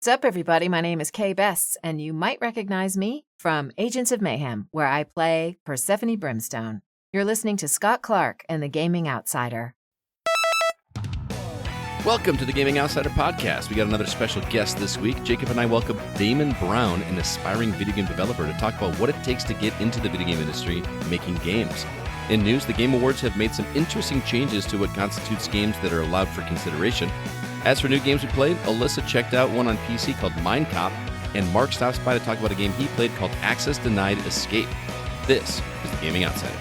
What's up, everybody? My name is Kay Bests, and you might recognize me from Agents of Mayhem, where I play Persephone Brimstone. You're listening to Scott Clark and the Gaming Outsider. Welcome to the Gaming Outsider podcast. We got another special guest this week. Jacob and I welcome Damon Brown, an aspiring video game developer, to talk about what it takes to get into the video game industry making games. In news, the Game Awards have made some interesting changes to what constitutes games that are allowed for consideration. As for new games we played, Alyssa checked out one on PC called Mindcop, and Mark stops by to talk about a game he played called Access Denied Escape. This is the Gaming Outsider.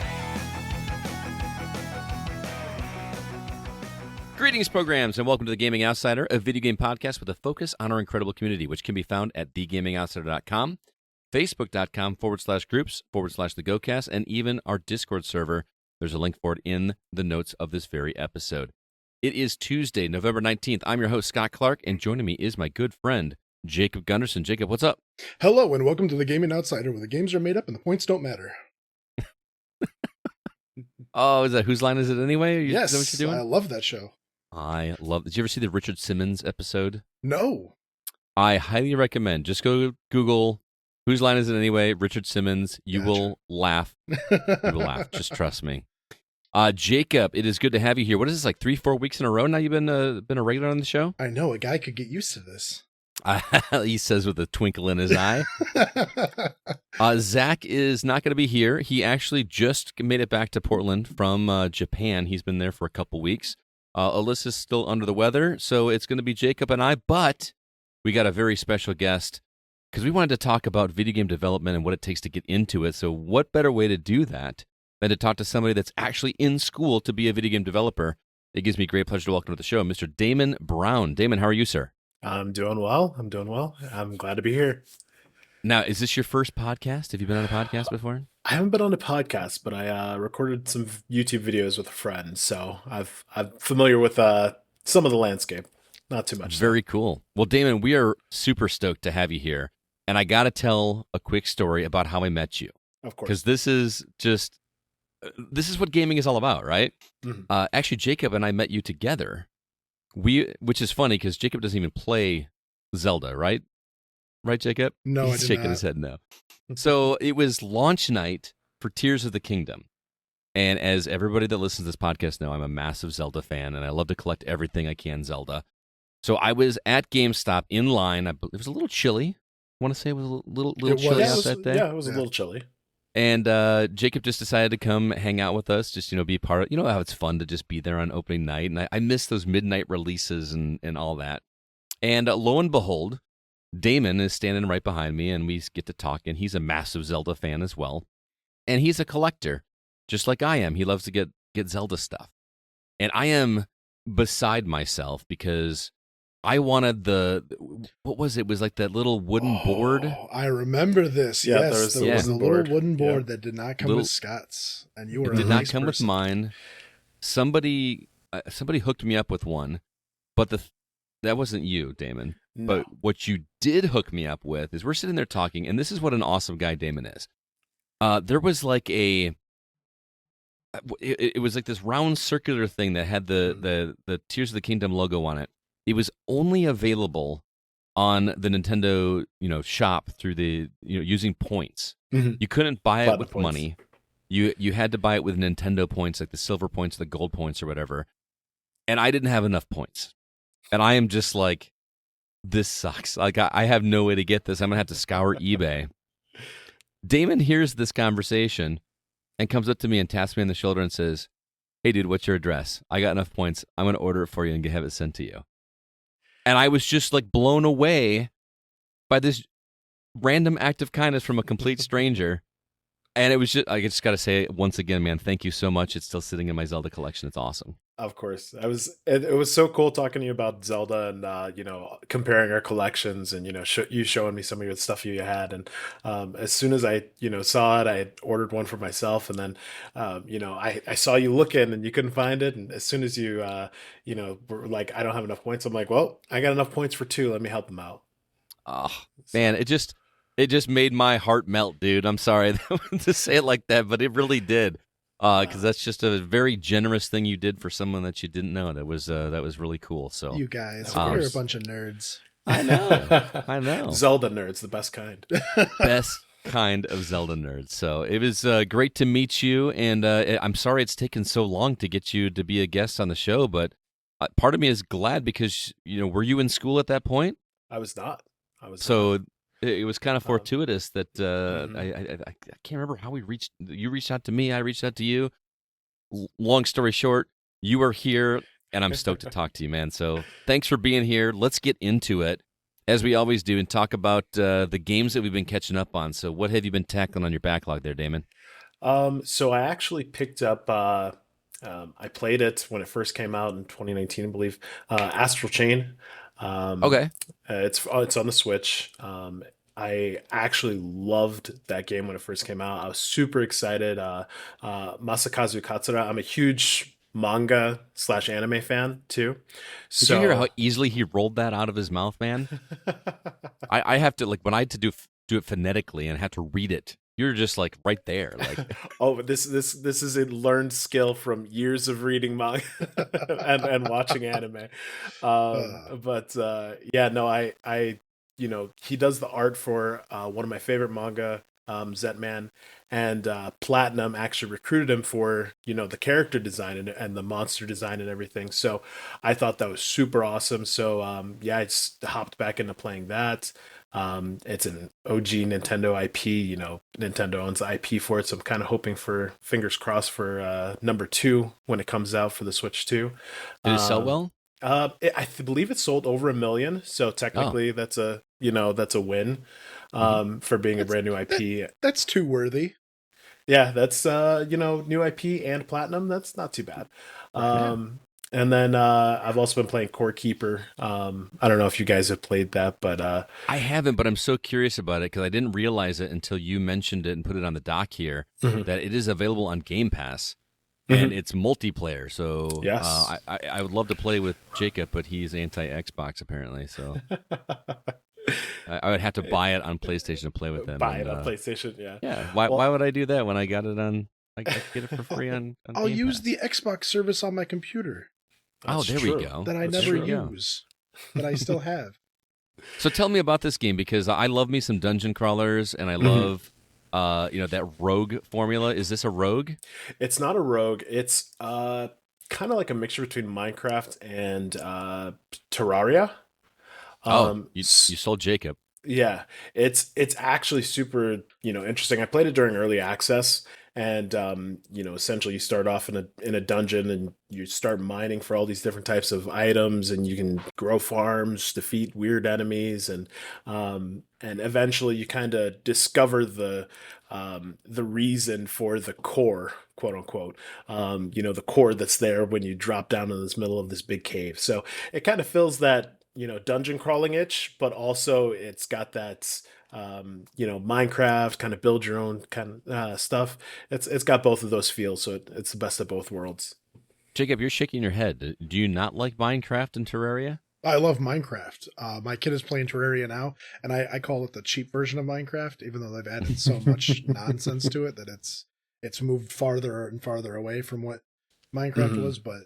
Greetings, programs, and welcome to the Gaming Outsider, a video game podcast with a focus on our incredible community, which can be found at thegamingoutsider.com, facebook.com/groups/thegocast, and even our Discord server. There's a link for it in the notes of this very episode. It is Tuesday, November 19th. I'm your host, Scott Clark, and joining me is my good friend, Jacob Gunderson. Jacob, what's up? Hello, and welcome to the Gaming Outsider, where the games are made up and the points don't matter. Oh, is that Whose Line Is It Anyway? Yes, is that what you're doing? I love that show. I love. Did you ever see the Richard Simmons episode? No. I highly recommend. Just go Google Whose Line Is It Anyway, Richard Simmons. You will laugh. You will laugh. Just trust me. Jacob, it is good to have you here. What is this, like 3-4 weeks in a row now you've been a regular on the show? I know, a guy could get used to this. He says with a twinkle in his eye. Zach is not going to be here. He actually just made it back to Portland from Japan. He's been there for a couple weeks. Alyssa's still under the weather, so it's going to be Jacob and I, but we got a very special guest because we wanted to talk about video game development and what it takes to get into it. So what better way to do that than to talk to somebody that's actually in school to be a video game developer? It gives me great pleasure to welcome to the show Mr. Damon Brown. Damon, how are you, sir? I'm doing well. I'm glad to be here. Now, is this your first podcast? Have you been on a podcast before? I haven't been on a podcast, but I recorded some YouTube videos with a friend, so I'm familiar with some of the landscape. Not too much. Very cool. Well, Damon, we are super stoked to have you here, and I got to tell a quick story about how I met you. Of course. Because this is what gaming is all about, right? Mm-hmm. Actually, Jacob and I met you together. Which is funny because Jacob doesn't even play Zelda, right? Right, Jacob? No, He's shaking his head no. So it was launch night for Tears of the Kingdom. And as everybody that listens to this podcast know, I'm a massive Zelda fan, and I love to collect everything I can Zelda. So I was at GameStop in line. It was a little chilly. I want to say it was a little chilly out that day. Yeah, it was a little chilly. And Jacob just decided to come hang out with us, just, be part of, how it's fun to just be there on opening night. And I miss those midnight releases and all that. And lo and behold, Damon is standing right behind me, and we get to talk, and he's a massive Zelda fan as well. And he's a collector, just like I am. He loves to get Zelda stuff. And I am beside myself because I wanted what was it? It was like that little wooden board. I rember this. Yeah, yes, there was a little wooden board that did not come with Scott's, and you were it a did not nice come person. with mine. Somebody hooked me up with one, but that wasn't you, Damon. No. But what you did hook me up with is we're sitting there talking, and this is what an awesome guy Damon is. There was like it was like this round circular thing that had the Tears of the Kingdom logo on it. It was only available on the Nintendo, shop through the, using points. Mm-hmm. You couldn't buy it with points. money. You had to buy it with Nintendo points, like the silver points, the gold points, or whatever. And I didn't have enough points. And I am just like, this sucks. Like, I have no way to get this. I'm going to have to scour eBay. Damon hears this conversation and comes up to me and taps me on the shoulder and says, "Hey, dude, what's your address? I got enough points. I'm going to order it for you and have it sent to you." And I was just like blown away by this random act of kindness from a complete stranger. And it was just, I just got to say once again, man, thank you so much. It's still sitting in my Zelda collection. It's awesome. Of course. It was so cool talking to you about Zelda and, comparing our collections and, you showing me some of your stuff you had. And as soon as I, saw it, I ordered one for myself. And then, I saw you looking and you couldn't find it. And as soon as you, were like, I don't have enough points, I'm like, well, I got enough points for 2. Let me help them out. Oh, man, it just made my heart melt, dude. I'm sorry to say it like that, but it really did. Because that's just a very generous thing you did for someone that you didn't know. That was really cool. So you guys, we're a bunch of nerds. I know. Zelda nerds, the best kind. Best kind of Zelda nerds. So it was great to meet you, and I'm sorry it's taken so long to get you to be a guest on the show, but part of me is glad because, were you in school at that point? I was not. So it was kind of fortuitous that mhm. I can't remember how you reached out to me, I reached out to you. Long story short, you are here, and I'm stoked to talk to you, man. So thanks for being here. Let's get into it, as we always do, and talk about the games that we've been catching up on. So what have you been tackling on your backlog there, Damon? So I actually picked up. I played it when it first came out in 2019, I believe. Astral Chain. Um, Okay. it's on the Switch. I actually loved that game when it first came out. I was super excited. Masakazu Katsura. I'm a huge manga slash anime fan too. Did you hear So how easily he rolled that out of his mouth, man? I have to, like, when I had to do it phonetically and had to read it, you're just like right there. Like, oh, but this is a learned skill from years of reading manga and watching anime. Uh, But yeah, no, I he does the art for one of my favorite manga, Zetman, and Platinum actually recruited him for the character design and the monster design and everything. So I thought that was super awesome. So yeah, I just hopped back into playing that. It's an OG Nintendo IP. Nintendo owns the IP for it, so I'm kind of hoping for fingers crossed for number two when it comes out for the Switch 2. did it sell Um, well? believe it sold over 1 million, so Oh, technically that's a win mhm. for being a that's brand new that IP. that's too worthy. Yeah, that's new IP and platinum. That's not too bad. Right. Yeah. Um, and then I've also been playing Core Keeper. I don't know if you guys have played that, but I haven't, but I'm so curious about it because I didn't realize it until you mentioned it and put it on the dock here mhm, that it is available on Game Pass and mhm. it's multiplayer. So Yes. I would love to play with Jacob, but he's anti Xbox apparently. So I would have to buy it on PlayStation to play with him. Buy And it on PlayStation. Yeah. yeah, why Well, would I do that when I got it on? I could get it for free on I'll Game use Pass. the Xbox service on my computer Oh, that's there we true. go. that I That's There never we true. go. use, that I still have. So tell me about this game because I love me some dungeon crawlers and I Mhm. love that rogue formula. Is this a rogue? It's not a rogue. It's kind of like a mixture between Minecraft and Terraria. Oh, Um, you sold Jacob. Yeah, it's actually super, interesting. I played it during early access, and essentially you start off in a dungeon and you start mining for all these different types of items, and you can grow farms, defeat weird enemies, and eventually you kind of discover the reason for the core, quote unquote. The core that's there when you drop down in this middle of this big cave. So it kind of fills that dungeon crawling itch, but also it's got that Minecraft kind of build your own kind of stuff. It's got both of those feels, so it's the best of both worlds. Jacob, you're shaking your head. Do you not like Minecraft and Terraria? I love Minecraft. My kid is playing Terraria now, and I call it the cheap version of Minecraft, even though they've added so much nonsense to it that it's moved farther and farther away from what Minecraft Hmm. was. But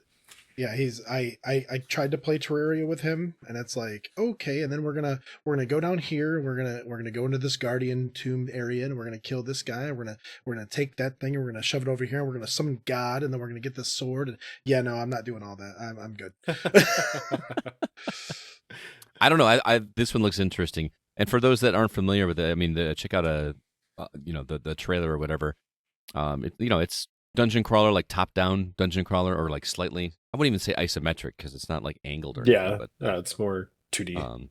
yeah, I tried to play Terraria with him, and it's like, okay, and then we're gonna go down here, and we're gonna go into this Guardian Tomb area, and we're gonna kill this guy, and we're gonna take that thing, and we're gonna shove it over here, and we're gonna summon God, and then we're gonna get this sword. And yeah, no, I'm not doing all that. I'm good. I don't know. This one looks interesting. And for those that aren't familiar with it, I mean, check out the trailer or whatever. It's dungeon crawler, like top down dungeon crawler, or like slightly. I wouldn't even say isometric because it's not like angled or anything. Yeah, it's more 2D. Um,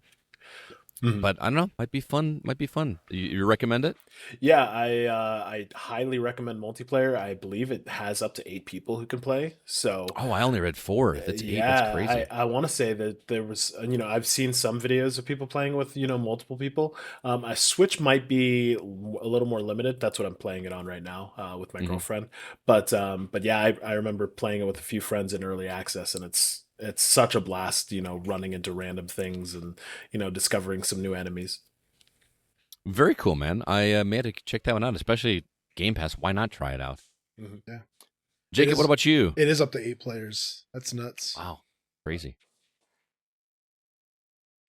Mhm. but I don't know. Might be fun. Might be fun. You recommend it? Yeah, I highly recommend multiplayer. I believe it has up to 8 people who can play. So Oh, I only read 4. That's 8. That's yeah, crazy. I want to say that there was, I've seen some videos of people playing with, multiple people. A Switch might be a little more limited. That's what I'm playing it on right now with my Hmm. girlfriend. But yeah, I remember playing it with a few friends in early access, and it's such a blast, running into random things and discovering some new enemies. Very cool, man. I may have to check that one out, especially Game Pass. Why not try it out? Mhm. Yeah, it Jacob, what is. about you? It is up to 8 players. That's nuts. Wow, crazy.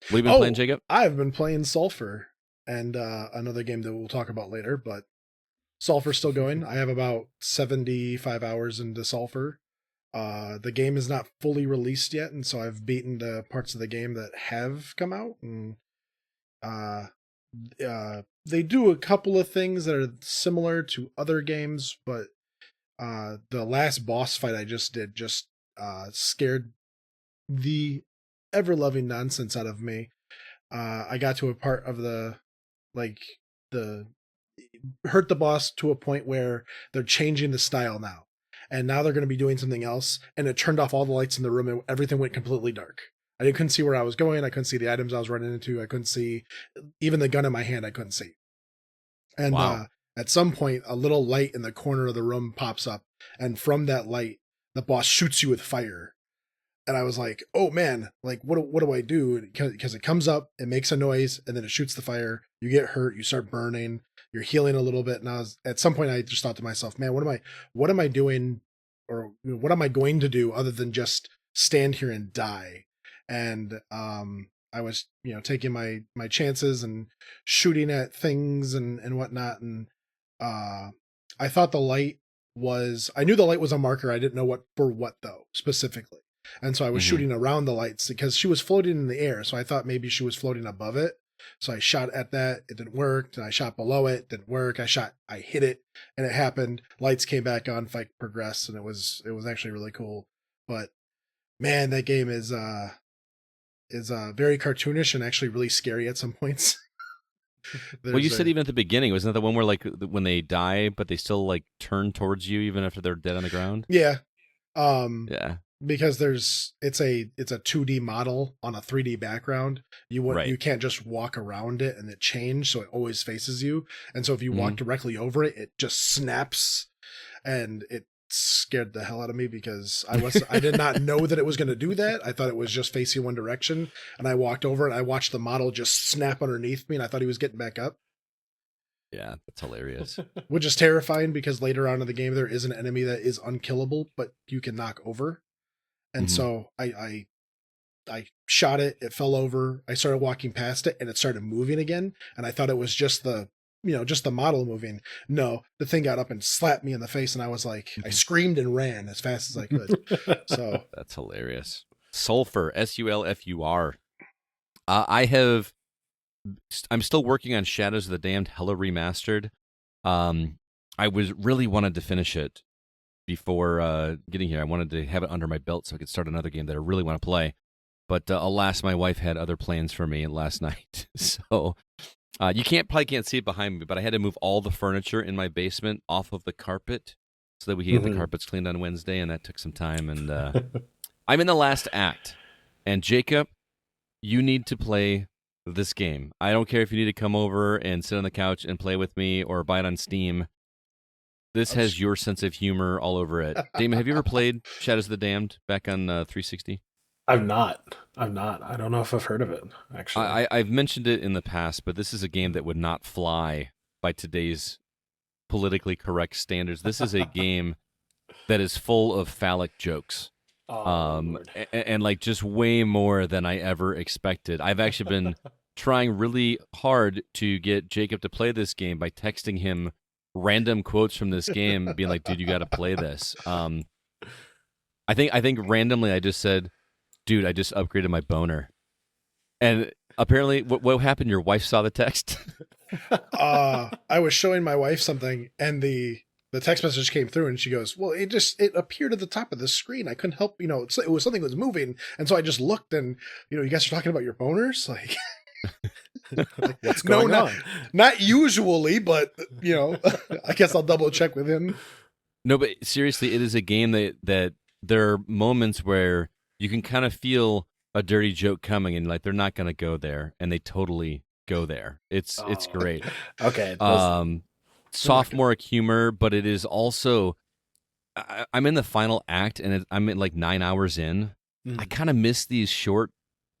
What have you been playing, Jacob? I've been playing Sulphur and another game that we'll talk about later, but Sulphur's still going. I have about 75 hours into Sulphur. The game is not fully released yet, and so I've beaten the parts of the game that have come out. And they do a couple of things that are similar to other games, but the last boss fight I just did scared the ever-loving nonsense out of me. I got to a part of hurt the boss to a point where they're changing the style now. And now they're going to be doing something else. And it turned off all the lights in the room and everything went completely dark. I couldn't see where I was going. I couldn't see the items I was running into. I couldn't see even the gun in my hand. I couldn't see. And Wow. At some point, a little light in the corner of the room pops up. And from that light, the boss shoots you with fire. And I was like, oh man, like, what do I do? Because it comes up, it makes a noise, and then it shoots the fire. You get hurt, you start burning, you're healing a little bit. And at some point I just thought to myself, man, what am I doing, or what am I going to do other than just stand here and die? And I was, taking my chances and shooting at things and whatnot. And I thought I knew the light was a marker. I didn't know what though, specifically. And so I was shooting around the lights because she was floating in the air. So I thought maybe she was floating above it. So I shot at that. It didn't work. And I shot below it. Didn't work. I hit it and it happened. Lights came back on, fight progressed. And it was actually really cool. But man, that game is very cartoonish and actually really scary at some points. Well, you said even at the beginning, wasn't that the one where like when they die, but they still like turn towards you even after they're dead on the ground? Yeah. Yeah. Because it's a 2D model on a 3D background. You can't just walk around it and it change, so it always faces you. And so if you walk directly over it, it just snaps, and it scared the hell out of me because I did not know that it was going to do that. I thought it was just facing one direction, and I walked over and I watched the model just snap underneath me, and I thought he was getting back up. Yeah, that's hilarious. Which is terrifying because later on in the game there is an enemy that is unkillable, but you can knock over. And so I shot it, it fell over, I started walking past it, and it started moving again, and I thought it was just the model moving. No, the thing got up and slapped me in the face, and I was like, I screamed and ran as fast as I could. So that's hilarious. Sulphur, Sulfur. I'm still working on Shadows of the Damned Hella Remastered. I really wanted to finish it before getting here. I wanted to have it under my belt so I could start another game that I really want to play. But alas, my wife had other plans for me last night. So you probably can't see it behind me, but I had to move all the furniture in my basement off of the carpet so that we could get the carpets cleaned on Wednesday, and that took some time. And I'm in the last act. And Jacob, you need to play this game. I don't care if you need to come over and sit on the couch and play with me or buy it on Steam. This has your sense of humor all over it. Damon, have you ever played Shadows of the Damned back on 360? I've not. I don't know if I've heard of it, actually. I've mentioned it in the past, but this is a game that would not fly by today's politically correct standards. This is a game that is full of phallic jokes. And like just way more than I ever expected. I've actually been trying really hard to get Jacob to play this game by texting him random quotes from this game, being like, dude, you got to play this. I think randomly I just said, dude, I just upgraded my boner. And apparently what happened? Your wife saw the text? I was showing my wife something, and the text message came through, and she goes, well, it appeared at the top of the screen. I couldn't help, it was something that was moving. And so I just looked, and, you guys are talking about your boners? Like, what's going on? Not usually, but, I guess I'll double check with him. No, but seriously, it is a game that there are moments where you can kind of feel a dirty joke coming, and like they're not going to go there, and they totally go there. It's great. Okay. Sophomoric humor, but it is also. I'm in the final act, and I'm in like 9 hours in. I kind of miss these short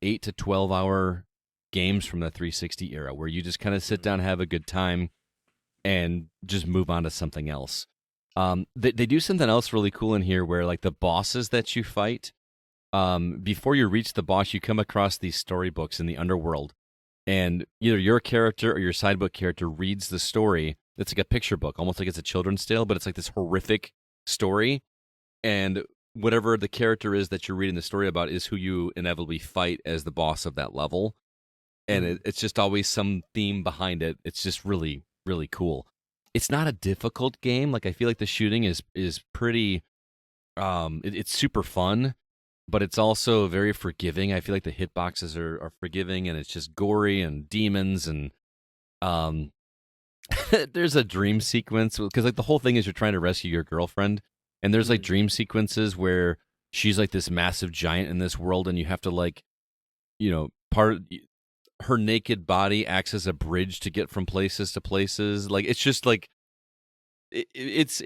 8 to 12 hour games from the 360 era, where you just kind of sit down, have a good time, and just move on to something else. They do something else really cool in here, where like the bosses that you fight, before you reach the boss, you come across these storybooks in the underworld, and either your character or your sidebook character reads the story. It's like a picture book, almost like it's a children's tale, but it's like this horrific story, and whatever the character is that you're reading the story about is who you inevitably fight as the boss of that level. And it's just always some theme behind it. It's just really, really cool. It's not a difficult game. Like, I feel like the shooting is pretty, it's super fun, but it's also very forgiving. I feel like the hitboxes are forgiving, and it's just gory and demons, and there's a dream sequence, because like the whole thing is you're trying to rescue your girlfriend, and there's like dream sequences where she's like this massive giant in this world, and you have to, like, her naked body acts as a bridge to get from places to places. Like, it's just like it's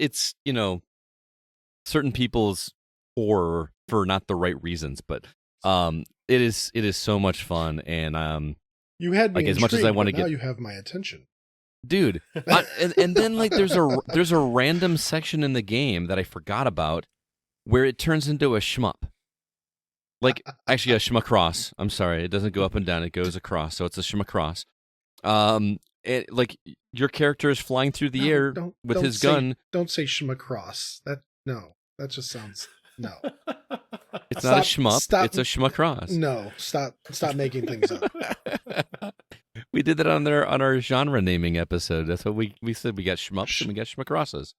certain people's horror for not the right reasons, but it is so much fun. And you had me like, as much as I want to now get, you have my attention, dude. And then like there's a random section in the game that I forgot about where it turns into a shmup. Like, actually, a shmucross. I'm sorry, it doesn't go up and down; it goes across. So it's a shmucross. Like, your character is flying through the air with his gun. Don't say shmucross. That just sounds no. It's not a shmup. It's a shmucross. No, stop making things up. We did that on our genre naming episode. That's what we said. We got shmups and we got shmucrosses.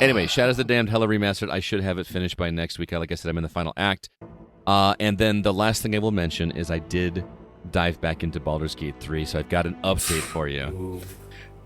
Anyway, Shadows of the Damned Hella Remastered. I should have it finished by next week. Like I said, I'm in the final act. And then the last thing I will mention is I did dive back into Baldur's Gate 3, so I've got an update for you. Ooh.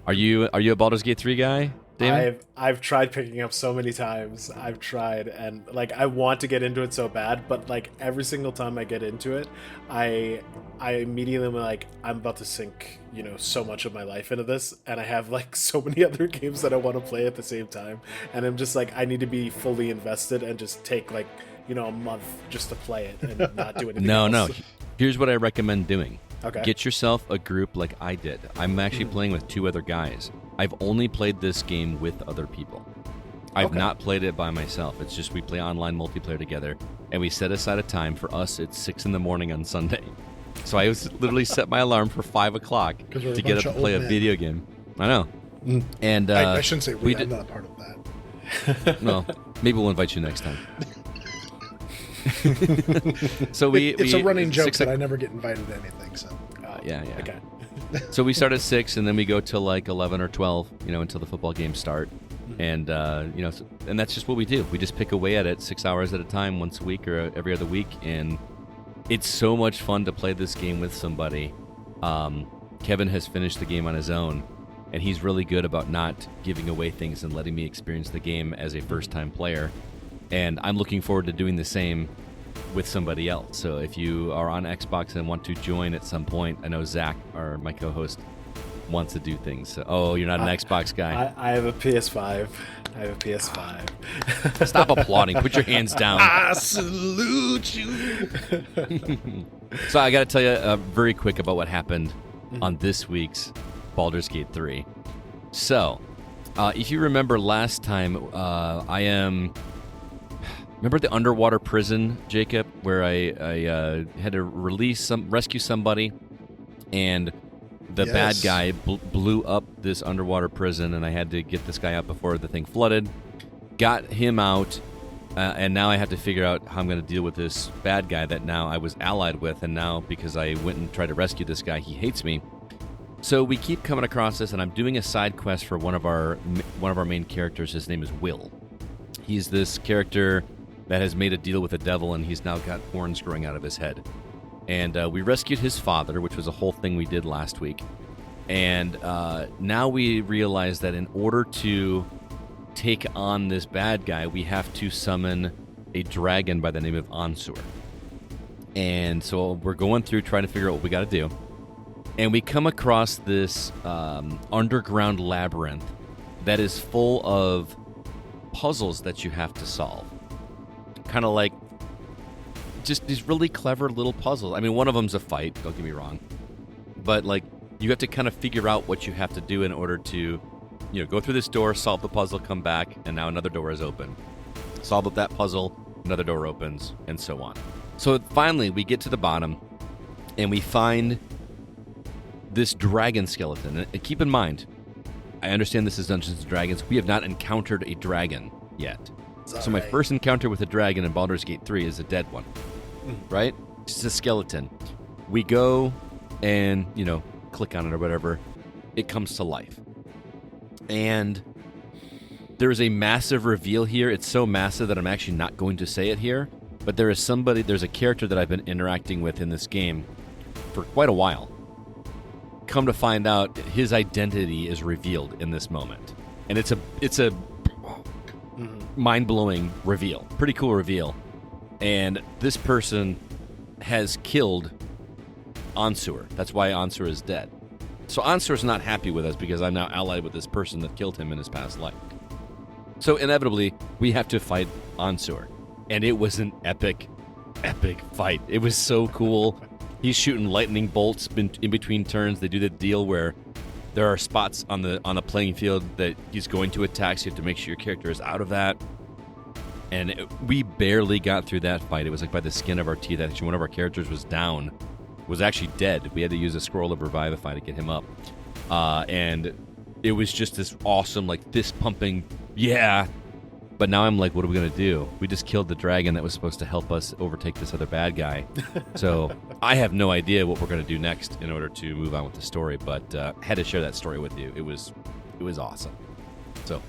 Are you a Baldur's Gate 3 guy, Damon? I've tried picking up so many times. I've tried, and like, I want to get into it so bad, but like every single time I get into it, I immediately am like, I'm about to sink, so much of my life into this, and I have like so many other games that I want to play at the same time, and I'm just like, I need to be fully invested and just take like, a month just to play it and not do anything else. No. Here's what I recommend doing. Okay. Get yourself a group like I did. I'm actually playing with 2 other guys. I've only played this game with other people. I've not played it by myself. It's just we play online multiplayer together, and we set aside a time. For us, it's 6 a.m. on Sunday. So I was literally set my alarm for 5 o'clock to get up and play a video game. I know. And I shouldn't say I'm not a part of that. No, maybe we'll invite you next time. So it's a running joke that I never get invited to anything. So yeah. Okay. So we start at 6, and then we go till like 11 or 12, until the football games start. And and that's just what we do. We just pick away at it 6 hours at a time, once a week or every other week, and it's so much fun to play this game with somebody. Kevin has finished the game on his own, and he's really good about not giving away things and letting me experience the game as a first-time player. And I'm looking forward to doing the same with somebody else. So if you are on Xbox and want to join at some point, I know Zach, my co-host, wants to do things. So, you're not an Xbox guy. I have a PS5. Stop applauding. Put your hands down. I salute you. So I got to tell you very quick about what happened on this week's Baldur's Gate 3. So, if you remember last time, remember the underwater prison, Jacob, where I had to rescue somebody, and the bad guy blew up this underwater prison, and I had to get this guy out before the thing flooded. Got him out, and now I have to figure out how I'm going to deal with this bad guy that now I was allied with, and now because I went and tried to rescue this guy, he hates me. So we keep coming across this, and I'm doing a side quest for one of our main characters. His name is Will. He's this character that has made a deal with the devil, and he's now got horns growing out of his head. And we rescued his father, which was a whole thing we did last week. And now we realize that in order to take on this bad guy, we have to summon a dragon by the name of Ansur. And so we're going through trying to figure out what we got to do. And we come across this underground labyrinth that is full of puzzles that you have to solve. Kind of like just these really clever little puzzles. I mean, one of them's a fight, don't get me wrong. But like, you have to kind of figure out what you have to do in order to, go through this door, solve the puzzle, come back, and now another door is open. Solve up that puzzle, another door opens, and so on. So finally, we get to the bottom, and we find this dragon skeleton. And keep in mind, I understand this is Dungeons & Dragons. We have not encountered a dragon yet. So my first encounter with a dragon in Baldur's Gate 3 is a dead one, right? Just a skeleton. We go and, click on it or whatever. It comes to life. And there is a massive reveal here. It's so massive that I'm actually not going to say it here. But there's a character that I've been interacting with in this game for quite a while. Come to find out, his identity is revealed in this moment. And it's a mind-blowing reveal. Pretty cool reveal. And this person has killed Ansur. That's why Ansur is dead. So Ansur's not happy with us because I'm now allied with this person that killed him in his past life. So inevitably, we have to fight Ansur. And it was an epic fight. It was so cool. He's shooting lightning bolts in between turns. They do the deal where there are spots on the playing field that he's going to attack, so you have to make sure your character is out of that. And we barely got through that fight. It was like by the skin of our teeth. Actually, one of our characters was actually dead. We had to use a scroll of Revivify to get him up. And it was just this awesome, like, fist-pumping, yeah. But now I'm like, what are we going to do? We just killed the dragon that was supposed to help us overtake this other bad guy. So I have no idea what we're going to do next in order to move on with the story, but had to share that story with you. It was awesome. So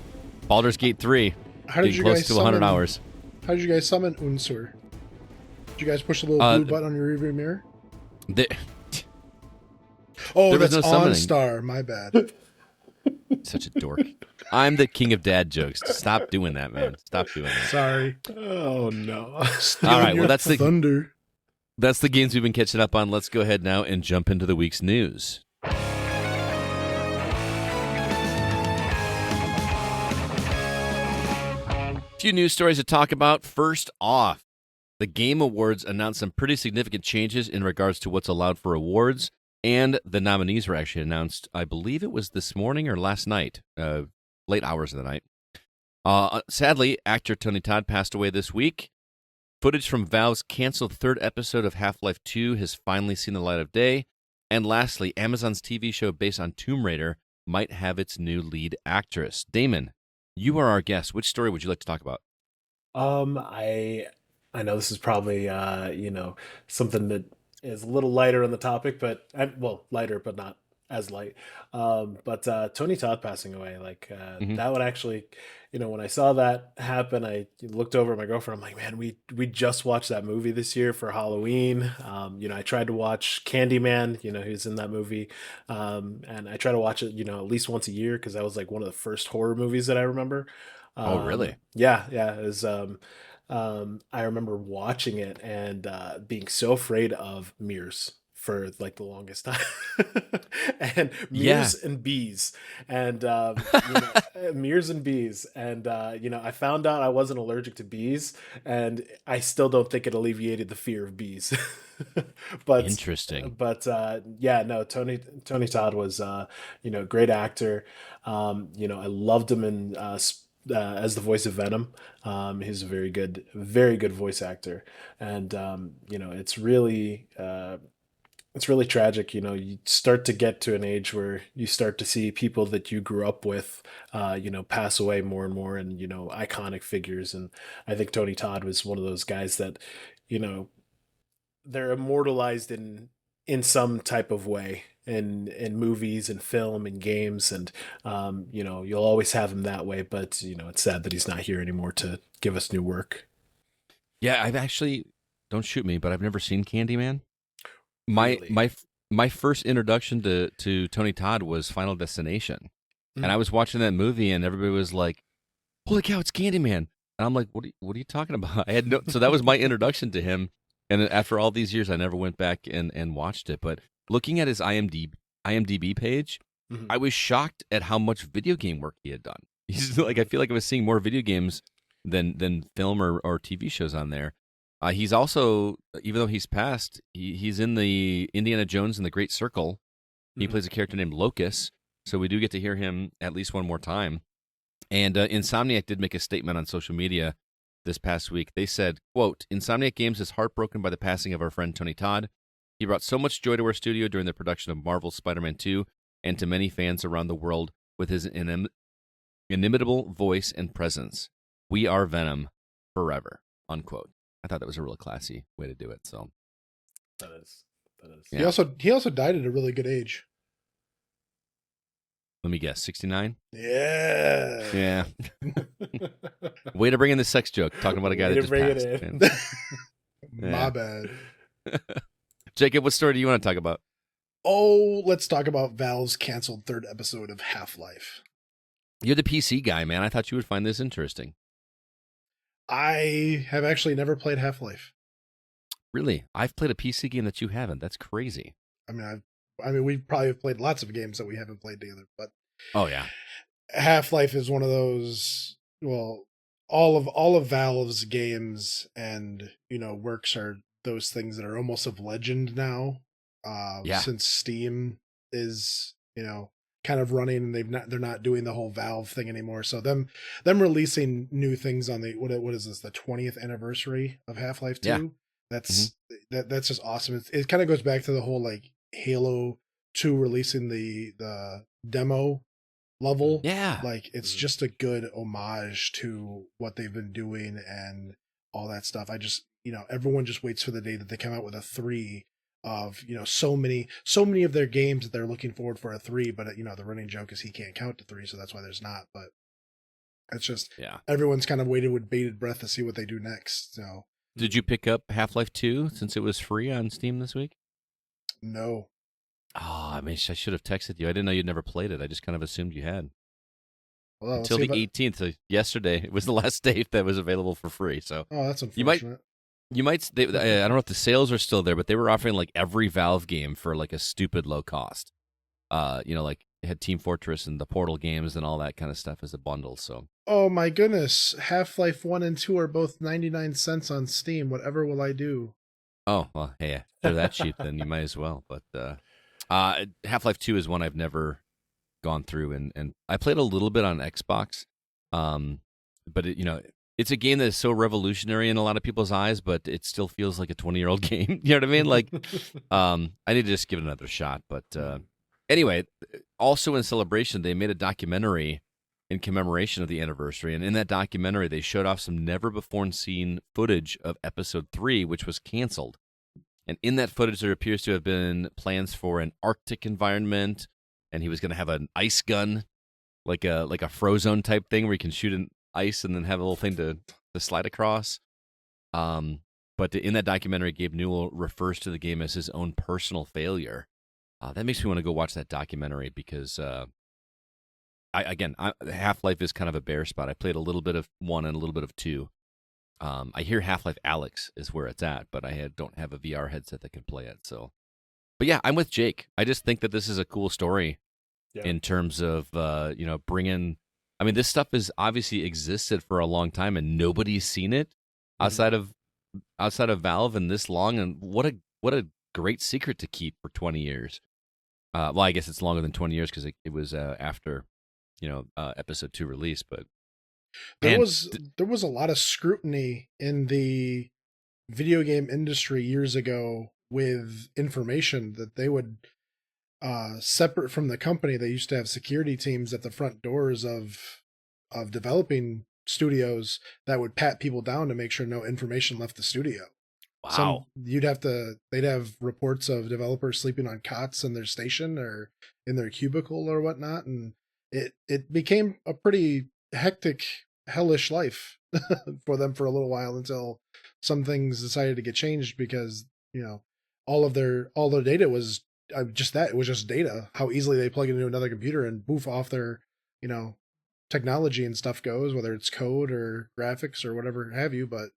Baldur's Gate 3, getting close to 100 hours. How did you guys summon Unsur? Did you guys push the little blue button on your rearview mirror? There that's no OnStar. My bad. Such a dork. I'm the king of dad jokes. Stop doing that, man. Stop doing that. Sorry. Oh, no. All right, well, that's the thunder. That's the games we've been catching up on. Let's go ahead now and jump into the week's news. Few news stories to talk about. First off, the Game Awards announced some pretty significant changes in regards to what's allowed for awards, and the nominees were actually announced, I believe it was this morning or last night, late hours of the night. Sadly, actor Tony Todd passed away this week. Footage from Valve's canceled third episode of Half-Life 2 has finally seen the light of day. And lastly, Amazon's TV show based on Tomb Raider might have its new lead actress. Damon, you are our guest. Which story would you like to talk about? I know this is probably something that is a little lighter on the topic, but lighter but not as light. But Tony Todd passing away, that would actually, when I saw that happen, I looked over at my girlfriend. I'm like, man, we just watched that movie this year for Halloween. I tried to watch Candyman, who's in that movie. And I try to watch it, at least once a year, because that was like one of the first horror movies that I remember. Oh, really? Yeah. It was, I remember watching it and being so afraid of mirrors for like the longest time. And mirrors and bees and mirrors and bees, and I found out I wasn't allergic to bees, and I still don't think it alleviated the fear of bees. But interesting. But Tony Todd was great actor. I loved him in as the voice of Venom. He's a very good voice actor, and it's really tragic. You start to get to an age where you start to see people that you grew up with, pass away more and more, and iconic figures. And I think Tony Todd was one of those guys that, they're immortalized in some type of way in movies and film and games, and you'll always have him that way. But it's sad that he's not here anymore to give us new work. Yeah, I've actually, don't shoot me, but I've never seen Candyman. My first introduction to Tony Todd was Final Destination, and I was watching that movie, and everybody was like, "Holy cow, it's Candyman!" And I'm like, "What are you talking about?" So that was my introduction to him. And after all these years, I never went back and watched it. But looking at his IMDb page, I was shocked at how much video game work he had done. He's like, I feel like I was seeing more video games than film or TV shows on there. He's also, even though he's passed, he's in the Indiana Jones and the Great Circle. He plays a character named Locus, so we do get to hear him at least one more time. And Insomniac did make a statement on social media this past week. They said, quote, Insomniac Games is heartbroken by the passing of our friend Tony Todd. He brought so much joy to our studio during the production of Marvel's Spider-Man 2 and to many fans around the world with his inimitable voice and presence. We are Venom forever, unquote. I thought that was a real classy way to do it. So That is. Yeah. He also died at a really good age. let me guess, 69? Yeah. Yeah. Way to bring in the sex joke, talking about a guy Way that to just bring it passed. in. Man. My bad. Jacob, what story do you want to talk about? Oh, let's talk about Valve's canceled third episode of Half-Life. You're the PC guy, man. I thought you would find this interesting. I have actually never played Half-Life. Really? I've played a PC game that you haven't. That's crazy. I mean, we probably have played lots of games that we haven't played together, but Oh, yeah. Half-Life is one of those. Well, all of Valve's games and works are those things that are almost of legend now. Yeah. Since Steam is kind of running, and they're not doing the whole Valve thing anymore. So them releasing new things on the what is this, the 20th anniversary of Half-Life 2? Yeah. That's that's just awesome. It kind of goes back to the whole like Halo 2 releasing the demo level. Yeah. Like it's just a good homage to what they've been doing and all that stuff. I just everyone just waits for the day that they come out with a 3 of so many of their games that they're looking forward for a 3, but the running joke is he can't count to 3, so that's why there's not. But it's just everyone's kind of waited with bated breath to see what they do next. So did you pick up Half-Life 2 since it was free on Steam this week? no. Oh, I mean, I should have texted you. I didn't know you'd never played it. I just kind of assumed you had. Well, Until the 18th, so yesterday, it was the last date that was available for free. So oh, that's unfortunate. You might. I don't know if the sales are still there, but they were offering like every Valve game for like a stupid low cost. Like it had Team Fortress and the Portal games and all that kind of stuff as a bundle. So. Oh my goodness! Half-Life 1 and 2 are both 99 cents on Steam. Whatever will I do? Oh well, hey, if they're that cheap, then you might as well. But Half-Life 2 is one I've never gone through, and I played a little bit on Xbox. But it's a game that is so revolutionary in a lot of people's eyes, but it still feels like a 20-year-old game. You know what I mean? Like, I need to just give it another shot. But anyway, also in celebration, they made a documentary in commemoration of the anniversary. And in that documentary, they showed off some never-before-seen footage of Episode 3, which was canceled. And in that footage, there appears to have been plans for an Arctic environment, and he was going to have an ice gun, like a Frozone type thing where you can shoot an ice and then have a little thing to slide across. But in that documentary, Gabe Newell refers to the game as his own personal failure. That makes me want to go watch that documentary because, Half-Life is kind of a bare spot. I played a little bit of 1 and a little bit of 2. I hear Half-Life Alyx is where it's at, but I don't have a VR headset that can play it. So, but yeah, I'm with Jake. I just think that this is a cool story in terms of bringing. I mean, this stuff has obviously existed for a long time, and nobody's seen it outside of Valve in this long. And what a great secret to keep for 20 years. Well, I guess it's longer than 20 years because it was after Episode 2 release, but. There was a lot of scrutiny in the video game industry years ago with information that they would separate from the company. They used to have security teams at the front doors of developing studios that would pat people down to make sure no information left the studio. Wow. They'd have reports of developers sleeping on cots in their station or in their cubicle or whatnot, and it became a pretty hectic, hellish life for them for a little while until some things decided to get changed because all their data was just that. It was just data. How easily they plug it into another computer and boof off their technology and stuff goes, whether it's code or graphics or whatever have you. But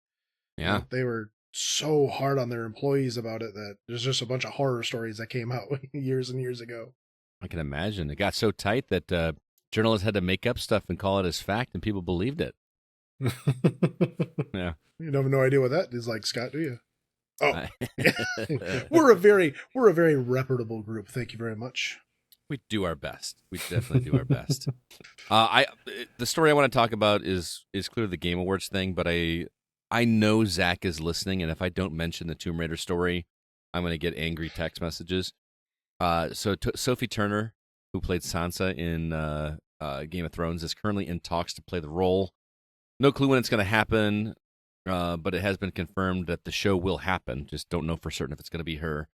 they were so hard on their employees about it that there's just a bunch of horror stories that came out years and years ago. I can imagine. It got so tight that journalists had to make up stuff and call it as fact, and people believed it. Yeah. You have no idea what that is like, Scott, do you? Oh, we're a very reputable group. Thank you very much. We do our best. We definitely do our best. The story I want to talk about is clearly the Game Awards thing, but I I know Zach is listening, and if I don't mention the Tomb Raider story, I'm going to get angry text messages. Sophie Turner, who played Sansa in Game of Thrones, is currently in talks to play the role. No clue when it's going to happen, but it has been confirmed that the show will happen. Just don't know for certain if it's going to be her.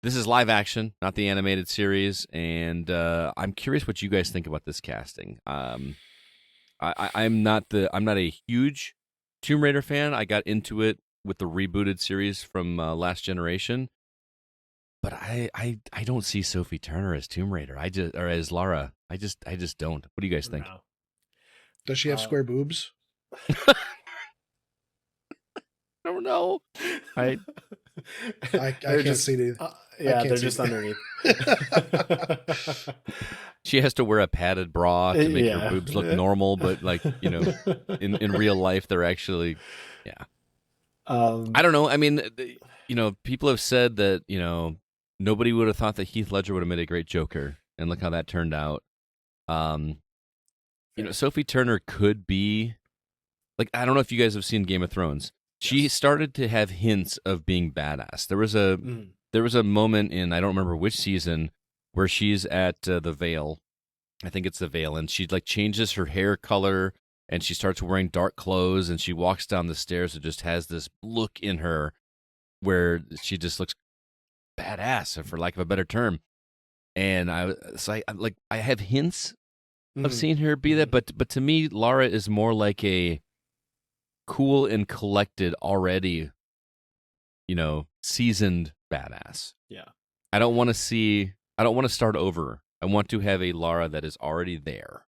This is live action, not the animated series, and I'm curious what you guys think about this casting. I'm not a huge Tomb Raider fan. I got into it with the rebooted series from Last Generation, but I don't see Sophie Turner as Tomb Raider. Or as Lara. I just don't. What do you guys think? No. Does she have square boobs? I don't know. I can't see it. Yeah, they're just underneath. She has to wear a padded bra to make her boobs look normal, but in real life, they're actually, I don't know. I mean, people have said that, nobody would have thought that Heath Ledger would have made a great Joker, and look how that turned out. Sophie Turner could be, I don't know if you guys have seen Game of Thrones. She started to have hints of being badass. There was a moment in, I don't remember which season, where she's at the Vale. I think it's the Vale, and she changes her hair color, and she starts wearing dark clothes, and she walks down the stairs and just has this look in her where she just looks badass, for lack of a better term. And I have hints of seeing her be that, but to me, Lara is more like a cool and collected already, seasoned badass. Yeah. I don't want to start over. I want to have a Lara that is already there.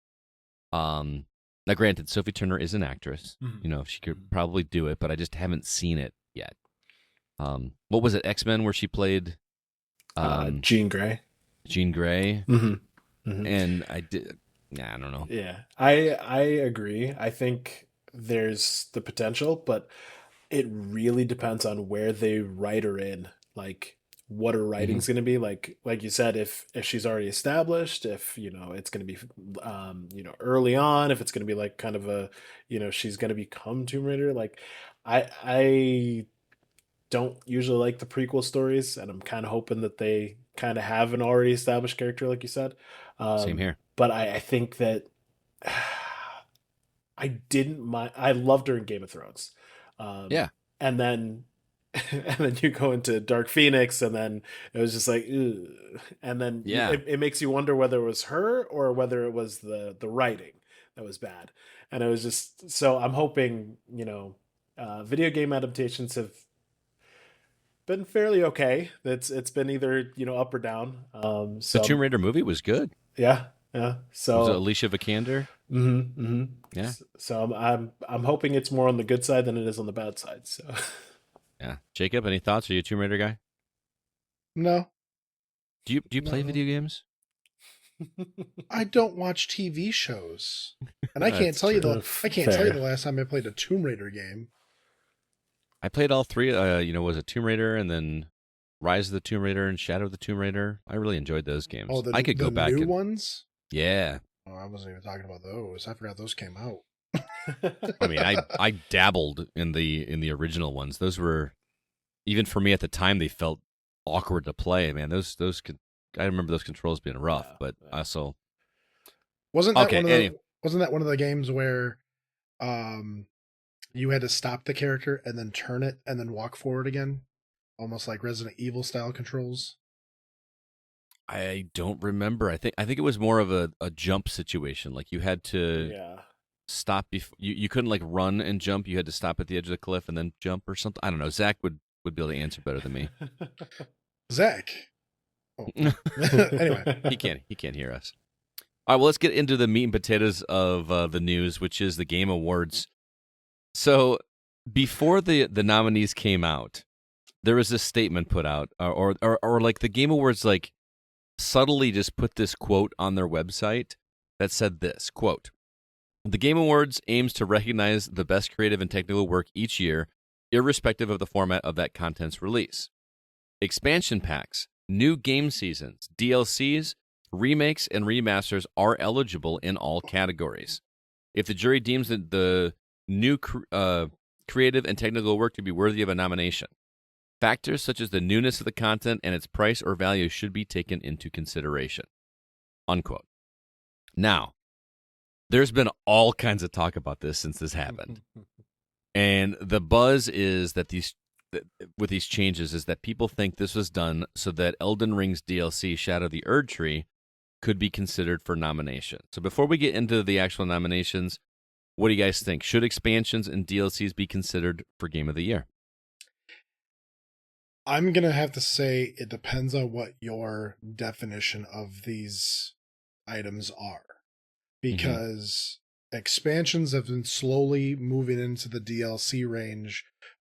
Now granted, Sophie Turner is an actress. She could probably do it, but I just haven't seen it yet. What was it, X-Men, where she played Jean Grey? Jean Grey. And I don't know. Yeah. I agree. I think there's the potential, but it really depends on where they write her in. What her writing's going to be. Like you said, if she's already established, if it's going to be early on, if it's going to be kind of a she's going to become Tomb Raider. I don't usually like the prequel stories, and I'm kind of hoping that they kind of have an already established character, like you said. Same here. But I think that I didn't mind. I loved her in Game of Thrones. And then you go into Dark Phoenix, and then it was just ugh. And then it makes you wonder whether it was her or whether it was the writing that was bad. And it was just, so I'm hoping, video game adaptations have been fairly okay. It's been either, up or down. The Tomb Raider movie was good. Yeah. Yeah. So was it Alicia Vikander? Yeah. So I'm hoping it's more on the good side than it is on the bad side. So yeah. Jacob, any thoughts? Are you a Tomb Raider guy? No. Do you play video games? I don't watch TV shows, and I can't tell you the last time I played a Tomb Raider game. I played all three. Was it Tomb Raider, and then Rise of the Tomb Raider and Shadow of the Tomb Raider? I really enjoyed those games. Oh, I could go back. New ones? Yeah. Oh, I wasn't even talking about those. I forgot those came out. I mean, I dabbled in the original ones. Those were, even for me at the time, they felt awkward to play. Man, those could. I remember those controls being rough, but also wasn't that one of the games where you had to stop the character and then turn it and then walk forward again, almost like Resident Evil style controls? I don't remember. I think it was more of a jump situation. Like you had to stop before you couldn't run and jump. You had to stop at the edge of the cliff and then jump or something. I don't know. Zach would be able to answer better than me. Zach. Oh. Anyway, he can't hear us. All right, well, let's get into the meat and potatoes of the news, which is the Game Awards. So before the nominees came out, there was this statement put out, or the Game Awards subtly just put this quote on their website that said this, quote, "The Game Awards aims to recognize the best creative and technical work each year, irrespective of the format of that content's release. Expansion packs, new game seasons, DLCs, remakes, and remasters are eligible in all categories. If the jury deems that the new creative, and technical work to be worthy of a nomination. Factors such as the newness of the content and its price or value should be taken into consideration. Unquote. Now, there's been all kinds of talk about this since this happened. And the buzz is that with these changes is that people think this was done so that Elden Ring's DLC Shadow of the Erd Tree could be considered for nomination. So before we get into the actual nominations, what do you guys think? Should expansions and DLCs be considered for Game of the Year? I'm going to have to say it depends on what your definition of these items are. Because expansions have been slowly moving into the DLC range,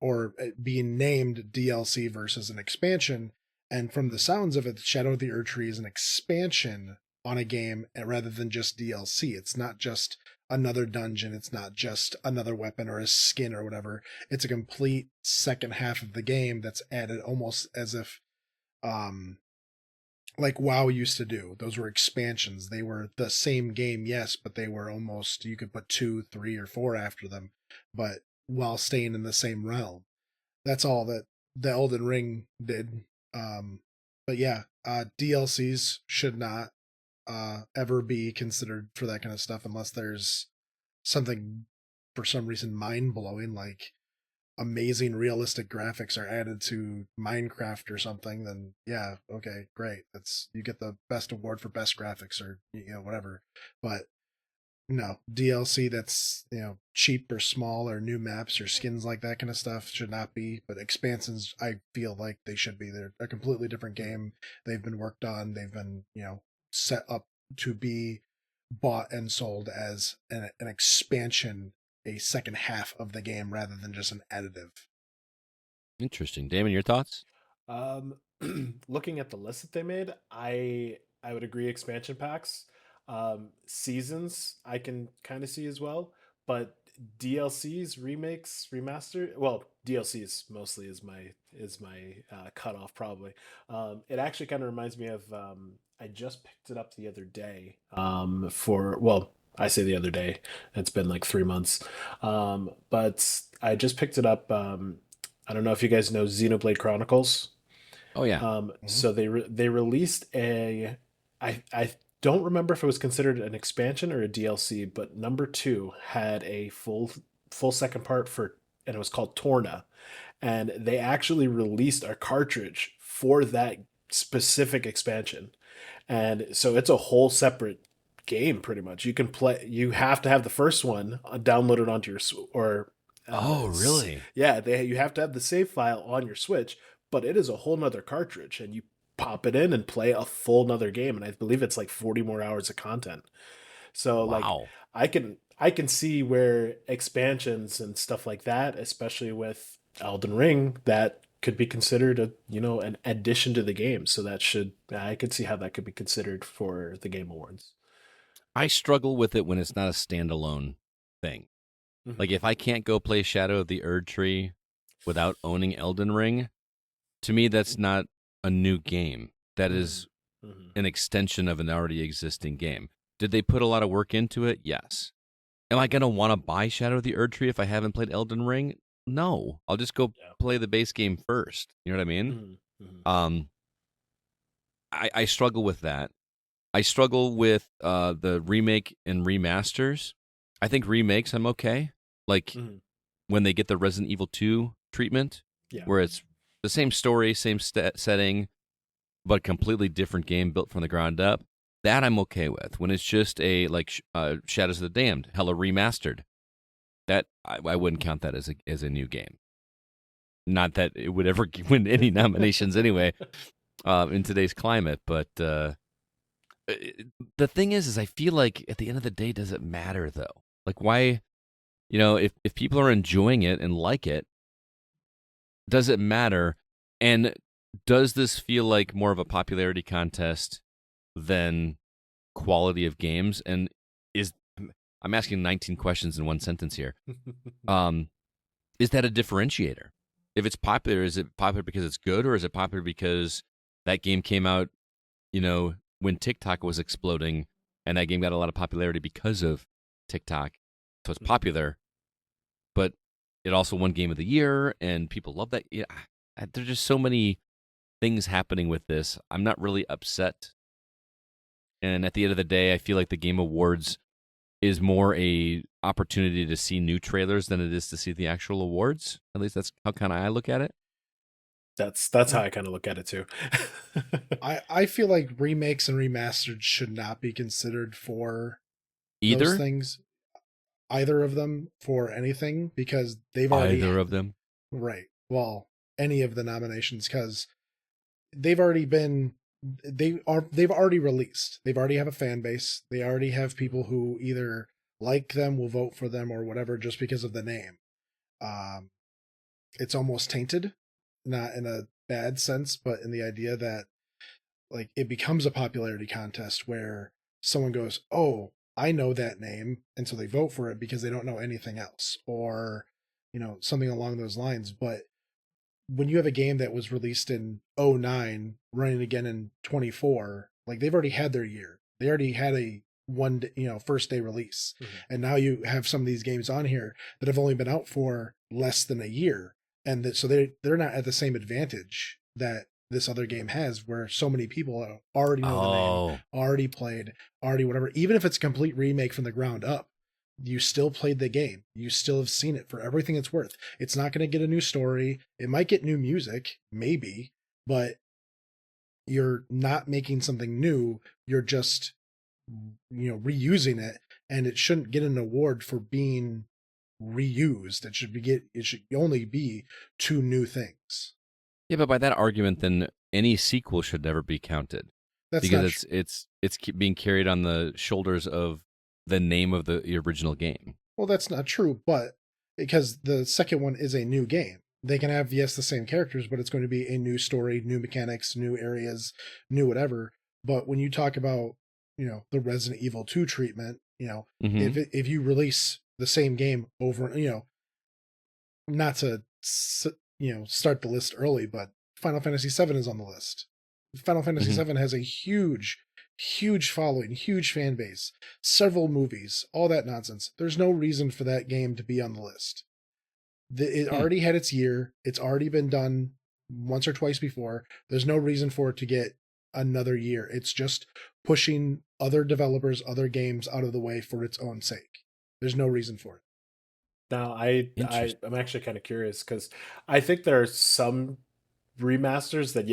or being named DLC versus an expansion. And from the sounds of it, Shadow of the Erd Tree is an expansion on a game rather than just DLC. It's not just another dungeon. It's not just another weapon or a skin or whatever. It's a complete second half of the game that's added almost as if, like WoW used to do. Those were expansions. They were the same game, yes, but they were almost, you could put 2, 3, or 4 after them, but while staying in the same realm. That's all that the Elden Ring did. But yeah, DLCs should not ever be considered for that kind of stuff unless there's something for some reason mind-blowing, like amazing realistic graphics are added to Minecraft or something. Then yeah, okay, great, that's, you get the best award for best graphics, or whatever. But no, DLC that's cheap or small or new maps or skins, like that kind of stuff, should not be. But expansions, I feel like they should be. They're a completely different game. They've been worked on. They've been set up to be bought and sold as an expansion, a second half of the game rather than just an additive. Interesting. Damon, your thoughts? Looking at the list that they made, I would agree expansion packs. Seasons I can kind of see as well, but DLCs, remakes, remaster, well, DLCs mostly is my cutoff probably. It actually kind of reminds me of I just picked it up the other day. I say the other day, it's been like 3 months. But I just picked it up. I don't know if you guys know Xenoblade Chronicles. Oh yeah. So they released I don't remember if it was considered an expansion or a DLC, but number 2 had a full second part and it was called Torna, and they actually released a cartridge for that specific expansion, and so it's a whole separate game pretty much. You can play. You have to have the first one downloaded onto your oh really? Yeah, you have to have the save file on your Switch, but it is a whole nother cartridge, and you pop it in and play a full nother game, and I believe it's like 40 more hours of content. So wow. Like I can see where expansions and stuff like that, especially with Elden Ring, that could be considered an addition to the game. So I could see how that could be considered for the Game Awards. I struggle with it when it's not a standalone thing. Mm-hmm. Like if I can't go play Shadow of the Erd Tree without owning Elden Ring, to me that's not a new game. That is an extension of an already existing game. Did they put a lot of work into it? Yes. Am I going to want to buy Shadow of the Erd Tree if I haven't played Elden Ring? No. I'll just go play the base game first. You know what I mean? Mm-hmm. I struggle with that. I struggle with the remake and remasters. I think remakes I'm okay. Like when they get the Resident Evil 2 treatment, where it's the same story, same setting, but completely different game built from the ground up. That I'm okay with. When it's just a Shadows of the Damned, hella remastered, that I wouldn't count that as a new game. Not that it would ever win any nominations anyway in today's climate. But the thing is I feel like at the end of the day, does it matter though? Like why, if people are enjoying it and like it, does it matter? And does this feel like more of a popularity contest than quality of games? And I'm asking 19 questions in one sentence here. Is that a differentiator? If it's popular, is it popular because it's good, or is it popular because that game came out, when TikTok was exploding, and that game got a lot of popularity because of TikTok? So it's popular, but it also won Game of the Year, and people love that. Yeah, there's just so many things happening with this. I'm not really upset. And at the end of the day, I feel like the Game Awards is more a opportunity to see new trailers than it is to see the actual awards. At least that's how kind of I look at it. That's how I kind of look at it too. I feel like remakes and remastered should not be considered for Either those things, either of them for anything, because they've already either of them. right. Well, any of the nominations, because they've already been they've already released. They've already have a fan base. They already have people who either like them, will vote for them, or whatever, just because of the name. It's almost tainted, not in a bad sense, but in the idea that like it becomes a popularity contest where someone goes, "Oh, I know that name," and so they vote for it because they don't know anything else, or something along those lines. But when you have a game that was released in '09, running again in 24, like they've already had their year. They already had a first day release. And now you have some of these games on here that have only been out for less than a year. And so they're not at the same advantage that this other game has, where so many people already know the name, already played, already whatever. Even if it's a complete remake from the ground up, you still played the game. You still have seen it for everything it's worth. It's not going to get a new story. It might get new music, maybe, but you're not making something new. You're just, reusing it, and it shouldn't get an award for being reused. It should only be two new things. Yeah, but by that argument, then any sequel should never be counted. That's because it's being carried on the shoulders of the name of the original game. Well, that's not true, but because the second one is a new game, they can have, yes, the same characters, but it's going to be a new story, new mechanics, new areas, new whatever. But when you talk about, the Resident Evil 2 treatment, if you release the same game over, not to, start the list early, but Final Fantasy VII is on the list. Final Fantasy VII has a huge following, huge fan base, several movies, all that nonsense. There's no reason for that game to be on the list. It already had its year. It's already been done once or twice before. There's no reason for it to get another year. It's just pushing other developers, other games out of the way for its own sake. There's no reason for it. Now, I'm actually kind of curious, because I think there are some remasters that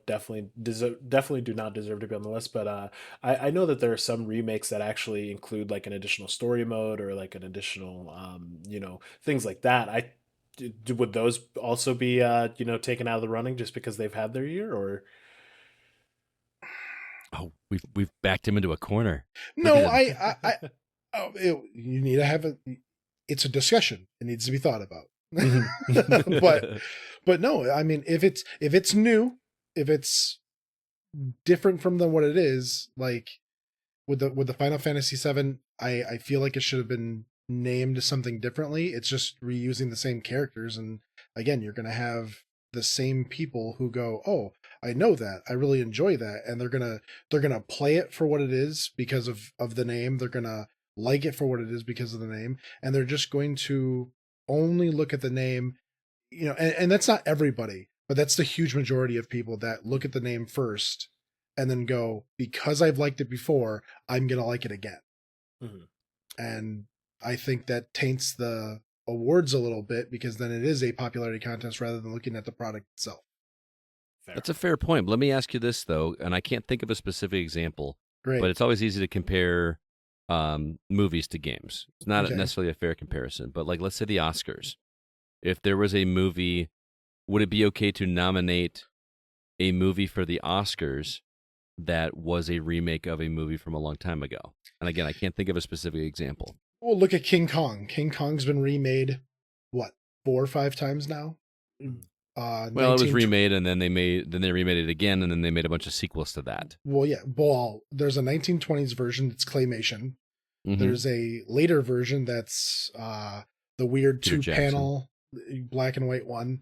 definitely do not deserve to be on the list, but I know that there are some remakes that actually include like an additional story mode, or like an additional things like that. Would those also be taken out of the running just because they've had their year? Or we've backed him into a corner. No, you need to have it's a discussion. It needs to be thought about. but no, I mean, if it's new, if it's different from what it is, like with the Final Fantasy VII, I feel like it should have been named something differently. It's just reusing the same characters, and again, you're gonna have the same people who go, "Oh, I know that. I really enjoy that," and they're gonna play it for what it is because of the name. They're gonna like it for what it is because of the name, and they're just going to only look at the name, and that's not everybody, but that's the huge majority of people that look at the name first and then go, because I've liked it before, I'm going to like it again. And I think that taints the awards a little bit, because then it is a popularity contest rather than looking at the product itself. That's a fair point. But let me ask you this, though, and I can't think of a specific example. Great. But it's always easy to compare movies to games. It's not necessarily a fair comparison, but like, let's say the Oscars. If there was a movie, would it be okay to nominate a movie for the Oscars that was a remake of a movie from a long time ago? And again, I can't think of a specific example. Well, look at King Kong. King Kong's been remade, 4 or 5 times now? It was remade, and then they remade it again, and then they made a bunch of sequels to that. Well, yeah. Well, there's a 1920s version that's claymation. There's a later version that's the weird Peter 2-panel black and white one.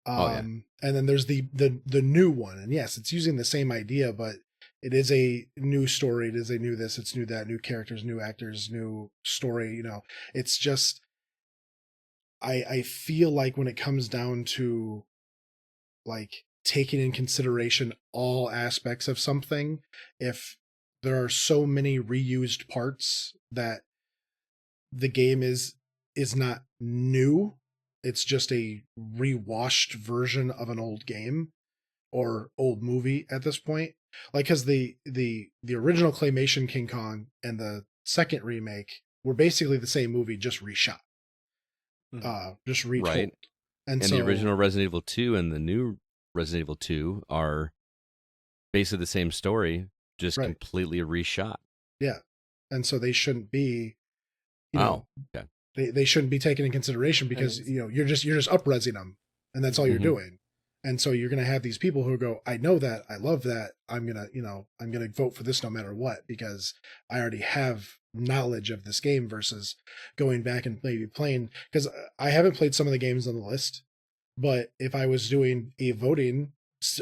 And then there's the new one. And yes, it's using the same idea, but it is a new story. It is a new this, it's new that, new characters, new actors, new story. It's just, I feel like when it comes down to like taking in consideration all aspects of something, if there are so many reused parts that the game is not new, it's just a rewashed version of an old game or old movie at this point. Like, because the original claymation King Kong and the second remake were basically the same movie, just reshot, just retold. Right. And And so the original Resident Evil 2 and the new Resident Evil 2 are basically the same story, just Right. completely reshot. Yeah. And so they shouldn't be, you Oh, know, okay. they shouldn't be taken in consideration because, you know, you're just up-resing them, and that's all you're Mhm. doing. And so you're going to have these people who go, I know that, I love that, I'm going to vote for this no matter what, because I already have knowledge of this game, versus going back and maybe playing, because I haven't played some of the games on the list, but if I was doing a voting,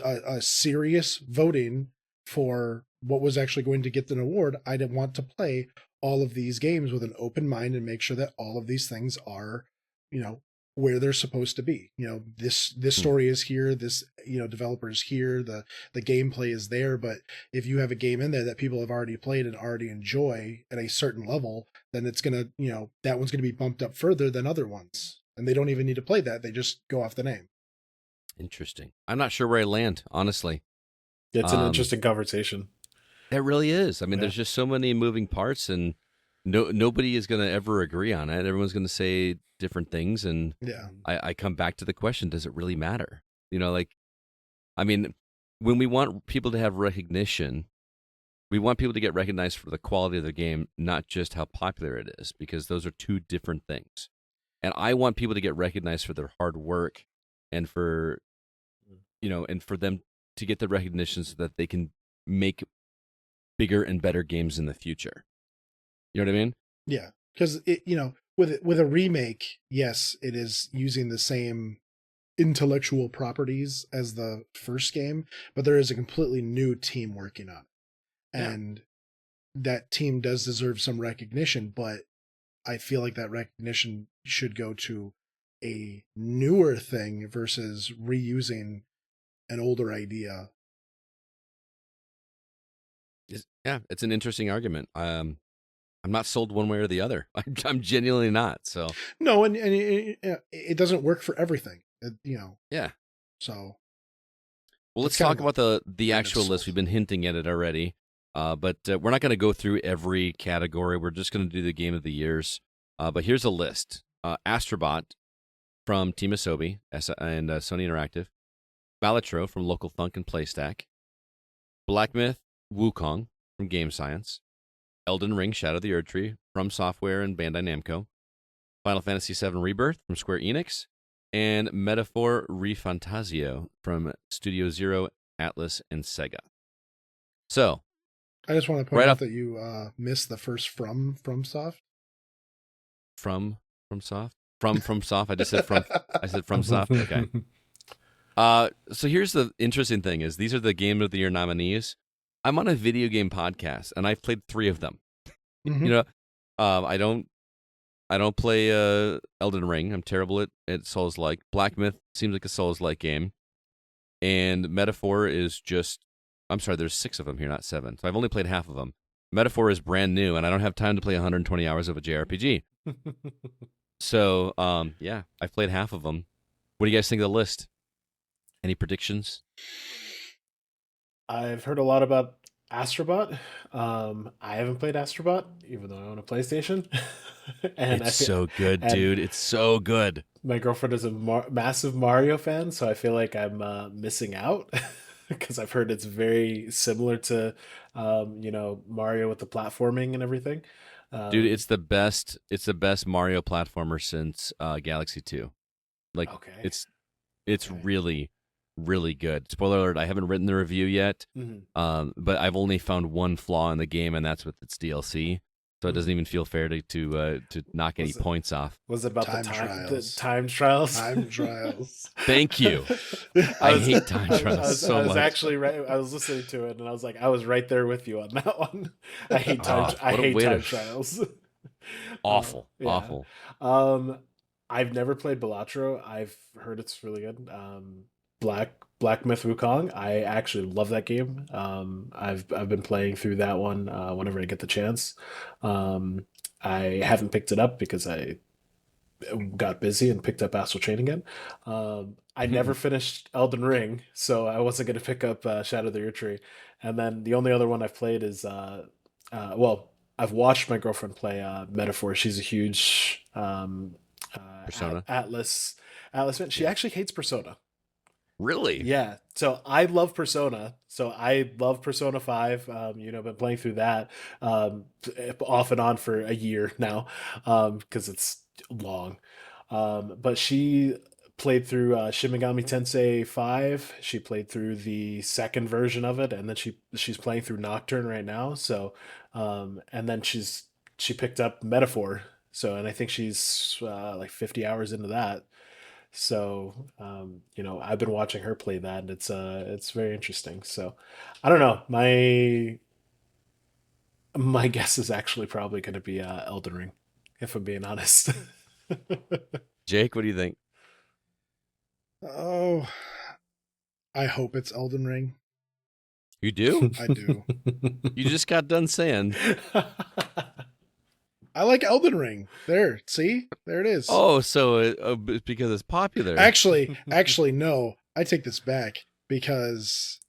a serious voting for what was actually going to get an award, I'd want to play all of these games with an open mind and make sure that all of these things are, you know, where they're supposed to be. You know, this story is here, this, you know, developer is here, the gameplay is there. But if you have a game in there that people have already played and already enjoy at a certain level, then it's gonna, you know, that one's gonna be bumped up further than other ones. And they don't even need to play that. They just go off the name. Interesting. I'm not sure where I land, honestly. It's an interesting conversation. It really is. I mean, Yeah. there's just so many moving parts, and nobody is going to ever agree on it. Everyone's going to say different things, and Yeah. I come back to the question: does it really matter? You know, like, I mean, when we want people to have recognition, we want people to get recognized for the quality of the game, not just how popular it is, because those are two different things. And I want people to get recognized for their hard work, and for, you know, and for them to get the recognition so that they can make bigger and better games in the future. You know what I mean? Yeah. Because it, you know, with a remake, yes, it is using the same intellectual properties as the first game, but there is a completely new team working on it. Yeah. And that team does deserve some recognition, but I feel like that recognition should go to a newer thing versus reusing an older idea. Yeah, it's an interesting argument. I'm not sold one way or the other. I'm genuinely not. So No, and it doesn't work for everything, you know. yeah. So Well, let's It's kind talk of about the kind of actual list. sold. We've been hinting at it already, but we're not going to go through every category. We're just going to do the game of the years. But here's a list: Astrobot from Team Asobi and Sony Interactive, Balatro from Local Thunk and Playstack, Black Myth Wukong from Game Science, Elden Ring Shadow of the Erdtree from Software and Bandai Namco, Final Fantasy VII Rebirth from Square Enix, and Metaphor Refantasio from Studio Zero, Atlas, and Sega. So, I just want to point Right out off- that you missed the first from Soft. from Soft? From Soft? I just said from. I said from Soft? Okay. So here's the interesting thing is these are the Game of the Year nominees. I'm on a video game podcast, and I've played 3 of them. Mhm. You know, I don't play Elden Ring. I'm terrible at Souls-like. Black Myth seems like a Souls-like game. And Metaphor is just, I'm sorry, there's 6 of them here, not 7. So I've only played half of them. Metaphor is brand new, and I don't have time to play 120 hours of a JRPG. So, yeah, I've played half of them. What do you guys think of the list? Any predictions? I've heard a lot about Astrobot. I haven't played Astrobot, even though I own a PlayStation. And It's so good, and- dude. It's so good. my girlfriend is a massive Mario fan, so I feel like I'm missing out because I've heard it's very similar to, you know, Mario with the platforming and everything. Dude, it's the best. It's the best Mario platformer since Galaxy 2. Like, okay. it's Okay. really, really good. Spoiler alert: I haven't written the review yet, Mhm. but I've only found one flaw in the game, and that's with its DLC. So it doesn't even feel fair to knock any Was it- points off. Was it about Time the trials. time trials? Time trials. Thank you. I hate time trials so I was much. actually right. I was listening to it, and I was like, I was right there with you on that one. I hate time. Oh, I what a hate way to- time trials. Awful, Yeah. awful. Um, I've never played Balatro. I've heard it's really good. Black Myth Wukong. I actually love that game. I've been playing through that one whenever I get the chance. Um, I haven't picked it up because I got busy and picked up Astral Chain again. I never finished Elden Ring, so I wasn't going to pick up Shadow of the Erdtree. And then the only other one I've played is well, I've watched my girlfriend play Metaphor. She's a huge Persona. Atlas fan. She actually hates Persona. Really? Yeah. So I love Persona. So I love Persona 5. Been playing through that off and on for a year now because it's long. But she played through Shin Megami Tensei 5. She played through the second version of it, and then she's playing through Nocturne right now. So, and then she picked up Metaphor. So, and I think she's like 50 hours into that. So, I've been watching her play that, and it's very interesting. So, I don't know. My guess is actually probably going to be Elden Ring, if I'm being honest. Jake, what do you think? Oh, I hope it's Elden Ring. You do? I do. You just got done saying. I like Elden Ring. There, see? There it is. Oh, so it's because it's popular. Actually, no. I take this back because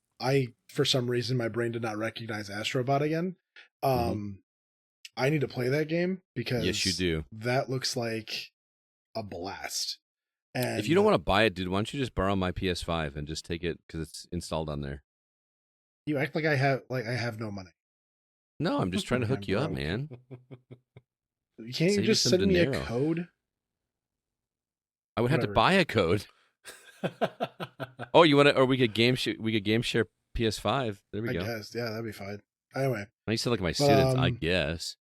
for some reason, my brain did not recognize Astrobot again. I need to play that game because yes, you do. That looks like a blast. And if you don't want to buy it, dude, why don't you just borrow my PS5 and just take it because it's installed on there? You act like I have no money. No, I'm just trying to hook you up, man. Can't you just send me a code? I would have to buy a code. Oh, you want to? Or we could game share PS5. There we go. I guess, yeah, that'd be fine. Anyway, I used to look at my students. I guess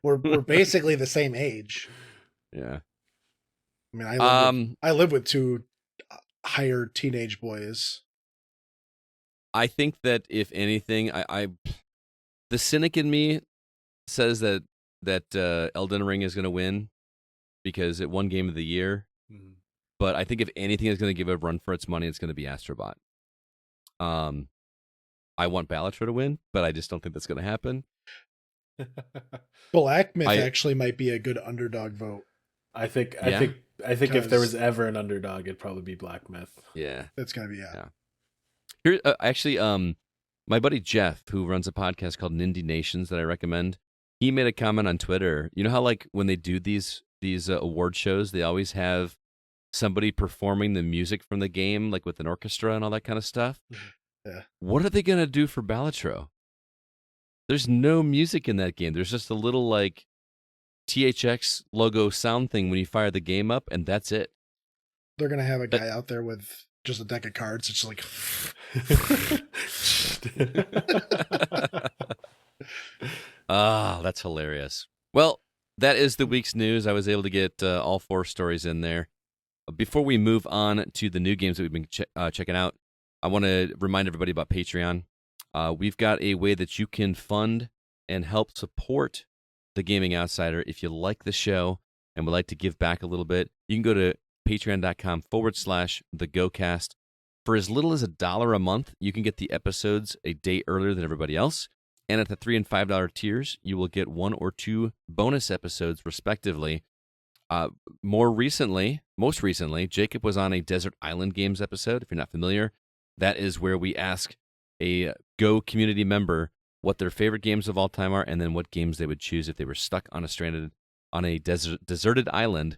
we're basically the same age. Yeah. I mean, I live with two higher teenage boys. I think that if anything, the cynic in me says that Elden Ring is going to win because it won Game of the Year. Mm-hmm. But I think if anything is going to give a run for its money, it's going to be Astrobot. I want Balatro to win, but I just don't think that's going to happen. Black Myth actually might be a good underdog vote. I think if there was ever an underdog, it'd probably be Black Myth. Yeah, that's gotta be Here, actually, my buddy Jeff, who runs a podcast called Nindy Nations that I recommend, he made a comment on Twitter. You know how like when they do these award shows, they always have somebody performing the music from the game, like with an orchestra and all that kind of stuff. Yeah. What are they gonna do for Balatro? There's no music in that game. There's just a little like THX logo sound thing when you fire the game up, and that's it. They're gonna have a guy out there with just a deck of cards. It's like, that's hilarious. Well, that is the week's news. I was able to get all 4 stories in there. Before we move on to the new games that we've been checking out, I want to remind everybody about Patreon. We've got a way that you can fund and help support the Gaming Outsider. If you like the show and would like to give back a little bit, you can go to patreon.com/thegocast. For as little as $1 a month, you can get the episodes a day earlier than everybody else. And at the $3 and $5 tiers, you will get 1 or 2 bonus episodes, respectively. Most recently, Jacob was on a Desert Island Games episode. If you're not familiar, that is where we ask a Go community member what their favorite games of all time are, and then what games they would choose if they were stuck on a deserted island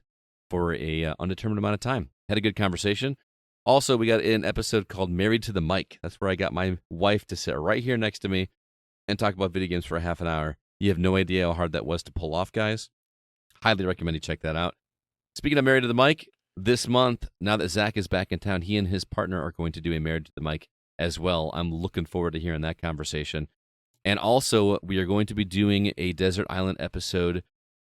for a undetermined amount of time. Had a good conversation. Also, we got an episode called Married to the Mic. That's where I got my wife to sit right here next to me and talk about video games for a half an hour. You have no idea how hard that was to pull off, guys. Highly recommend you check that out. Speaking of Married to the Mic, this month, now that Zach is back in town, he and his partner are going to do a Married to the Mic as well. I'm looking forward to hearing that conversation. And also, we are going to be doing a Desert Island episode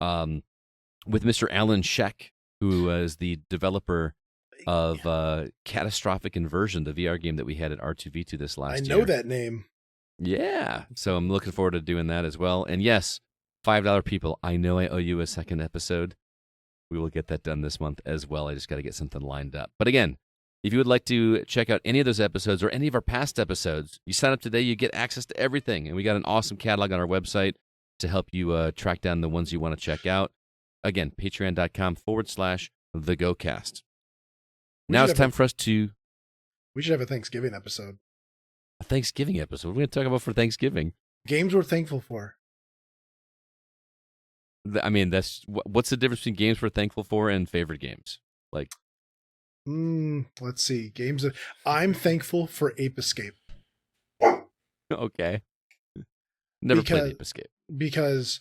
with Mr. Alan Sheck, who is the developer of Catastrophic Inversion, the VR game that we had at R2V2 this last year. I know that name. Yeah. So I'm looking forward to doing that as well. And yes, $5 people, I know I owe you a second episode. We will get that done this month as well. I just got to get something lined up. But again, if you would like to check out any of those episodes or any of our past episodes, you sign up today, you get access to everything. And we got an awesome catalog on our website to help you track down the ones you want to check out. Again, patreon.com/thegocast. Now it's time for us to... We should have a Thanksgiving episode. A Thanksgiving episode? What are we going to talk about for Thanksgiving? Games we're thankful for. I mean, what's the difference between games we're thankful for and favorite games? Like, let's see. Games that I'm thankful for Ape Escape. Okay. Never played Ape Escape. Because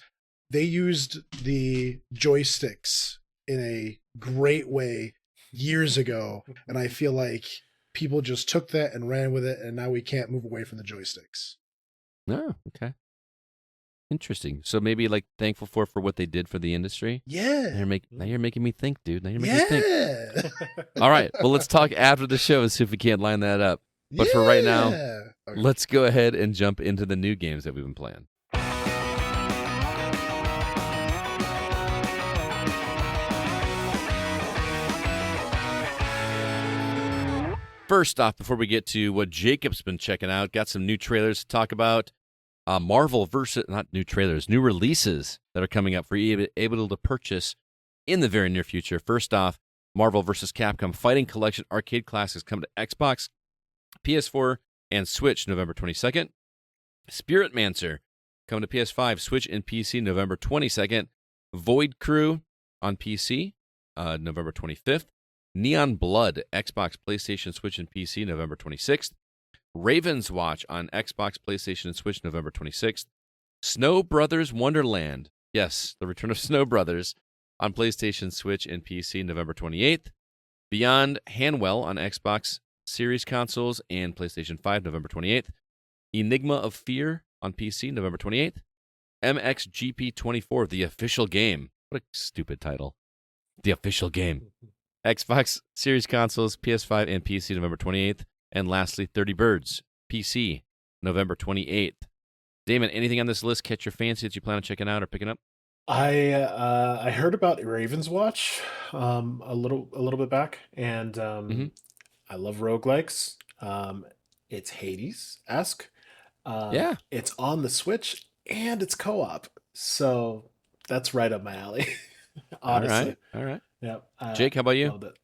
they used the joysticks in a great way years ago, and I feel like people just took that and ran with it, and now we can't move away from the joysticks. Oh, okay. Interesting. So maybe like thankful for what they did for the industry? Yeah. Now you're making me think, dude. Now you're making me think. All right. Well, let's talk after the show and see if we can't line that up. But for right now, okay. Let's go ahead and jump into the new games that we've been playing. First off, before we get to what Jacob's been checking out, got some new trailers to talk about. Marvel versus, not new trailers, new releases that are coming up for you able to purchase in the very near future. First off, Marvel vs. Capcom Fighting Collection Arcade Classics come to Xbox, PS4, and Switch November 22nd. Spiritmancer coming to PS5, Switch, and PC November 22nd. Void Crew on PC November 25th. Neon Blood, Xbox, PlayStation, Switch, and PC November 26th. Raven's Watch on Xbox, PlayStation, and Switch November 26th. Snow Brothers Wonderland, yes, the return of Snow Brothers on PlayStation, Switch, and PC November 28th. Beyond Hanwell on Xbox Series consoles and PlayStation 5 November 28th. Enigma of Fear on PC November 28th. MXGP24, The Official Game. What a stupid title. The Official Game. Xbox Series consoles, PS5, and PC November 28th. And lastly, 30 Birds, PC, November 28th. Damon, anything on this list catch your fancy that you plan on checking out or picking up? I heard about Raven's Watch a little bit back, and I love roguelikes. It's Hades-esque. Yeah. It's on the Switch, and it's co-op. So that's right up my alley, honestly. All right. Yeah. Jake, how about you? Loved it.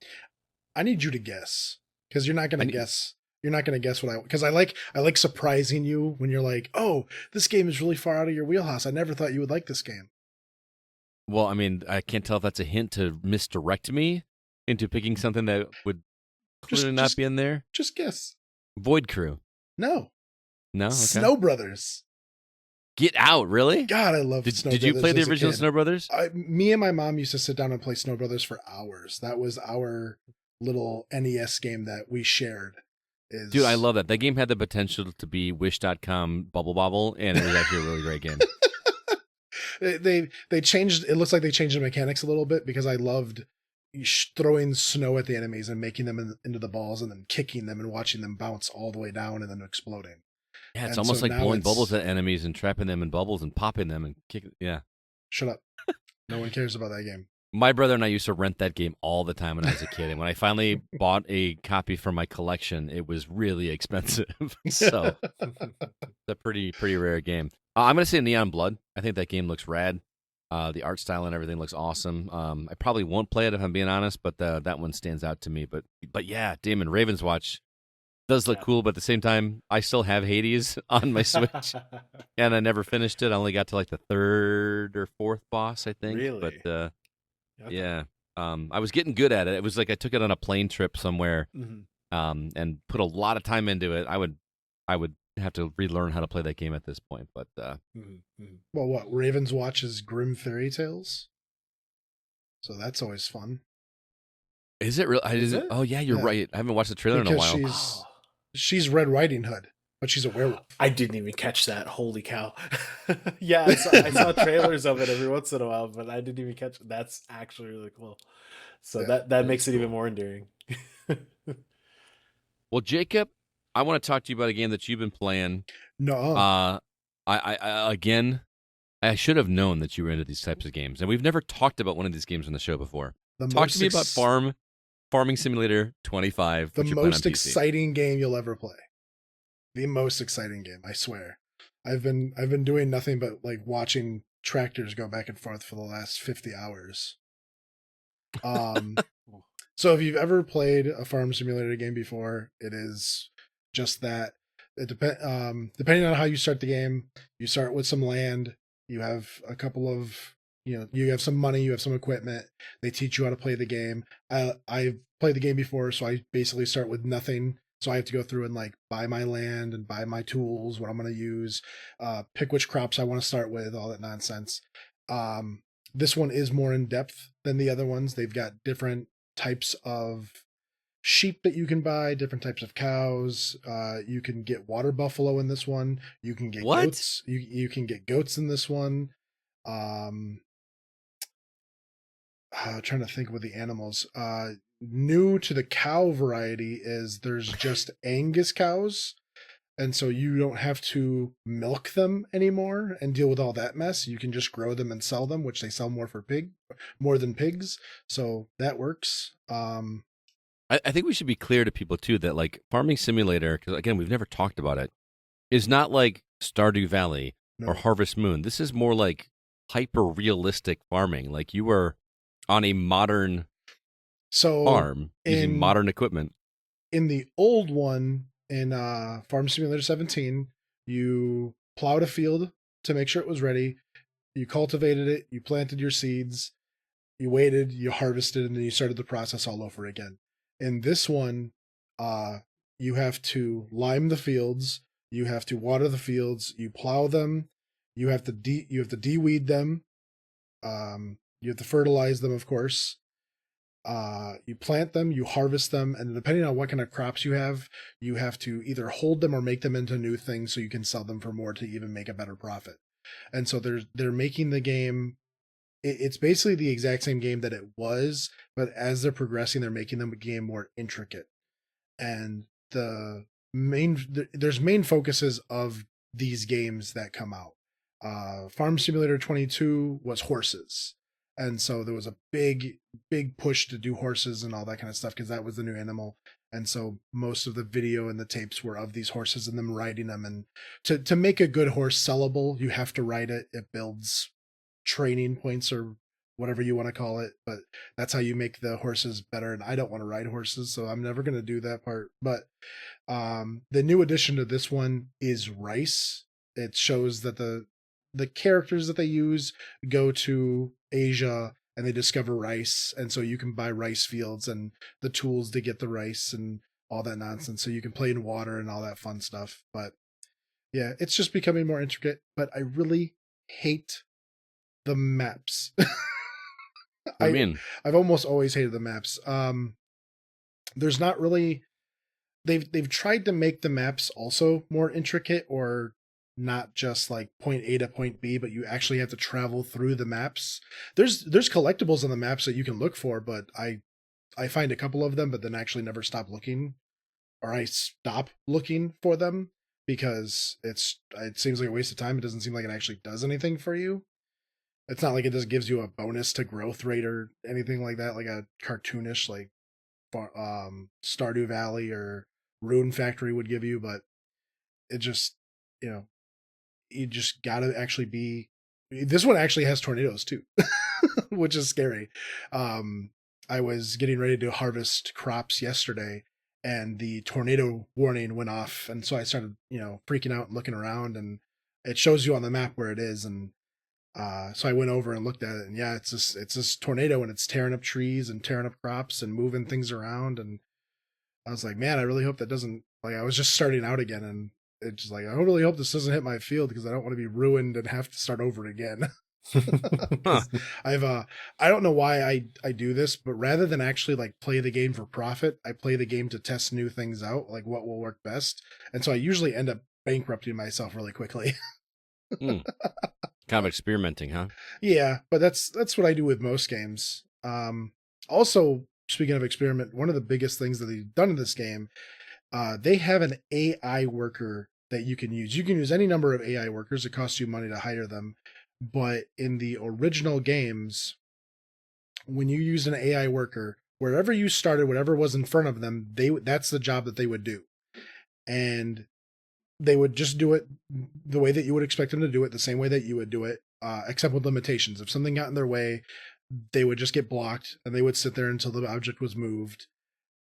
I need you to guess, because you're not going to guess. You're not going to guess because I like surprising you when you're like, oh, this game is really far out of your wheelhouse. I never thought you would like this game. Well, I mean, I can't tell if that's a hint to misdirect me into picking something that would clearly not be in there. Just guess. Void Crew. No. No? Okay. Snow Brothers. Get out, really? God, I love Snow Brothers. Did you play the original Snow Brothers? Me and my mom used to sit down and play Snow Brothers for hours. That was our little NES game that we shared. Dude, I love that. That game had the potential to be Wish.com Bubble Bobble, and it was actually a really great game. They changed. It looks like they changed the mechanics a little bit because I loved throwing snow at the enemies and making them into the balls and then kicking them and watching them bounce all the way down and then exploding. Yeah, it's almost like blowing bubbles at enemies and trapping them in bubbles and popping them and kicking. Yeah. Shut up. No one cares about that game. My brother and I used to rent that game all the time when I was a kid. And when I finally bought a copy for my collection, it was really expensive. So it's a pretty rare game. I'm going to say Neon Blood. I think that game looks rad. The art style and everything looks awesome. I probably won't play it if I'm being honest, but that one stands out to me. But yeah, Damon, Raven's Watch does look cool, but at the same time, I still have Hades on my Switch, and I never finished it. I only got to like the third or fourth boss, I think. Really? But yeah, I was getting good at it. It was like I took it on a plane trip somewhere, and put a lot of time into it. I would have to relearn how to play that game at this point. But well, what Raven's Watch is Grim Fairy Tales, so that's always fun. Is it real? Oh yeah, you're right. I haven't watched the trailer in a while. She's Red Riding Hood, but she's a werewolf. I didn't even catch that. Holy cow. Yeah, I saw trailers of it every once in a while, but I didn't even catch it. That's actually really cool. So that makes it even more endearing. Well, Jacob, I want to talk to you about a game that you've been playing. No. I I should have known that you were into these types of games, and we've never talked about one of these games on the show before. Talk to me about Farming Simulator 25, the which you're playing on most PC. exciting game you'll ever play. The most exciting game, I swear. I've been doing nothing but like watching tractors go back and forth for the last 50 hours. So if you've ever played a farm simulator game before, it is just that. It depending on how you start the game, you start with some land, you have a couple of, you have some money, you have some equipment. They teach you how to play the game. I've played the game before, so I basically start with nothing. So I have to go through and like buy my land and buy my tools, what I'm going to use, pick which crops I want to start with, all that nonsense. This one is more in depth than the other ones. They've got different types of sheep that you can buy, different types of cows. You can get water buffalo in this one. You can get goats. You can get goats in this one. Trying to think with the animals. New to the cow variety is there's just Angus cows. And so you don't have to milk them anymore and deal with all that mess. You can just grow them and sell them, which they sell more than pigs. So that works. I think we should be clear to people too that like Farming Simulator, because again we've never talked about it, is not like Stardew Valley or Harvest Moon. This is more like hyper realistic farming. Like you are on a modern farm using modern equipment. In the old one, in Farm Simulator 17, you plowed a field to make sure it was ready. You cultivated it. You planted your seeds. You waited. You harvested, and then you started the process all over again. In this one, you have to lime the fields. You have to water the fields. You plow them. You have to de-weed them. You have to fertilize them, of course. You plant them, you harvest them, and depending on what kind of crops you have to either hold them or make them into new things so you can sell them for more to even make a better profit. And so they're making the game. It's basically the exact same game that it was, but as they're progressing, they're making the game more intricate. And there's main focuses of these games that come out. Farm Simulator 22 was horses. And so there was a big push to do horses and all that kind of stuff because that was the new animal. And so most of the video and the tapes were of these horses and them riding them. And to make a good horse sellable, you have to ride it. It builds training points or whatever you want to call it. But that's how you make the horses better. And I don't want to ride horses, so I'm never going to do that part. But the new addition to this one is rice. It shows that the characters that they use go to Asia and they discover rice, and so you can buy rice fields and the tools to get the rice and all that nonsense, so you can play in water and all that fun stuff. But yeah, it's just becoming more intricate, but I really hate the maps. I've almost always hated the maps. There's not really they've tried to make the maps also more intricate, or not just like point A to point B, but you actually have to travel through the maps. There's collectibles on the maps that you can look for, but I find a couple of them, but then actually never stop looking, or I stop looking for them because it seems like a waste of time. It doesn't seem like it actually does anything for you. It's not like it just gives you a bonus to growth rate or anything like that, like a cartoonish like Stardew Valley or Rune Factory would give you, but it just, you just gotta actually be. This one actually has tornadoes too, which is scary. I was getting ready to harvest crops yesterday, and the tornado warning went off, and so I started, freaking out and looking around, and it shows you on the map where it is, and so I went over and looked at it, and yeah, it's this tornado, and it's tearing up trees and tearing up crops and moving things around, and I was like, man, I really hope that doesn't. Like, I was just starting out again, and it's just like, I really hope this doesn't hit my field because I don't want to be ruined and have to start over again. I don't know why I do this, but rather than actually like play the game for profit, I play the game to test new things out, like what will work best. And so I usually end up bankrupting myself really quickly. Kind of experimenting, huh? Yeah, but that's what I do with most games. Also, speaking of experiment, one of the biggest things that they've done in this game, they have an AI worker that you can use. You can use any number of AI workers. It costs you money to hire them. But in the original games, when you used an AI worker, wherever you started, whatever was in front of them, that's the job that they would do. And they would just do it the way that you would expect them to do it, the same way that you would do it, except with limitations. If something got in their way, they would just get blocked, and they would sit there until the object was moved.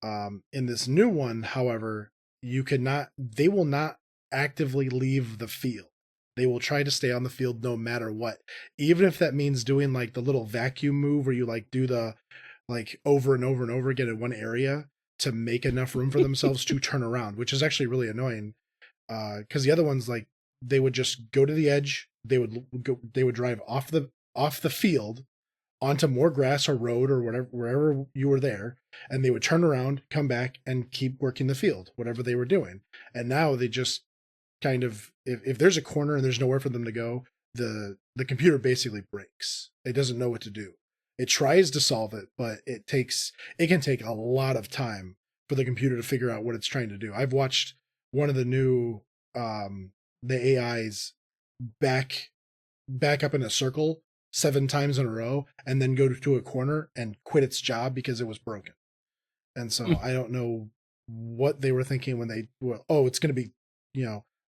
In this new one, however, they will not actively leave the field. They will try to stay on the field no matter what. Even if that means doing like the little vacuum move where you like do the like over and over and over again in one area to make enough room for themselves to turn around, which is actually really annoying. Because the other ones, like, they would just go to the edge, they would drive off the field onto more grass or road or whatever, wherever you were there, and they would turn around, come back, and keep working the field, whatever they were doing. And now they just kind of, if there's a corner and there's nowhere for them to go, the computer basically breaks. It doesn't know what to do. It tries to solve it, but it can take a lot of time for the computer to figure out what it's trying to do. I've watched one of the new the AIs back up in a circle 7 times in a row and then go to a corner and quit its job because it was broken. And so I don't know what they were thinking when they it's going to be,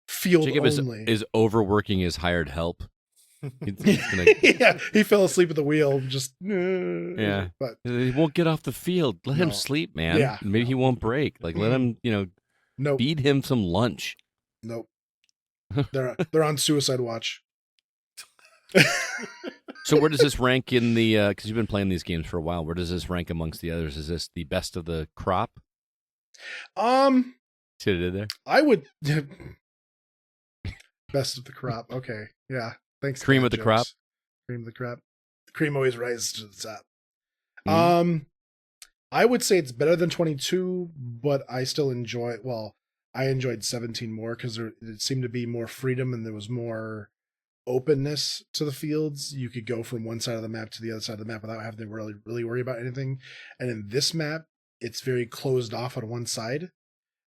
field Jacob only. is overworking his hired help. Yeah, he fell asleep at the wheel. Just yeah, but he won't get off the field. Let him sleep, man. Yeah, maybe he won't break. Like let him, nope. feed him some lunch. Nope. They're on suicide watch. So where does this rank in the? Because you've been playing these games for a while. Where does this rank amongst the others? Is this the best of the crop? See what I did there? I would. Best of the crop. Okay. Yeah. Thanks. Cream of the crop. Cream of the crop. The cream always rises to the top. Mm-hmm. I would say it's better than 22, but I still enjoy. Well, I enjoyed 17 more because it seemed to be more freedom and there was more openness to the fields. You could go from one side of the map to the other side of the map without having to really worry about anything. And in this map, it's very closed off on one side.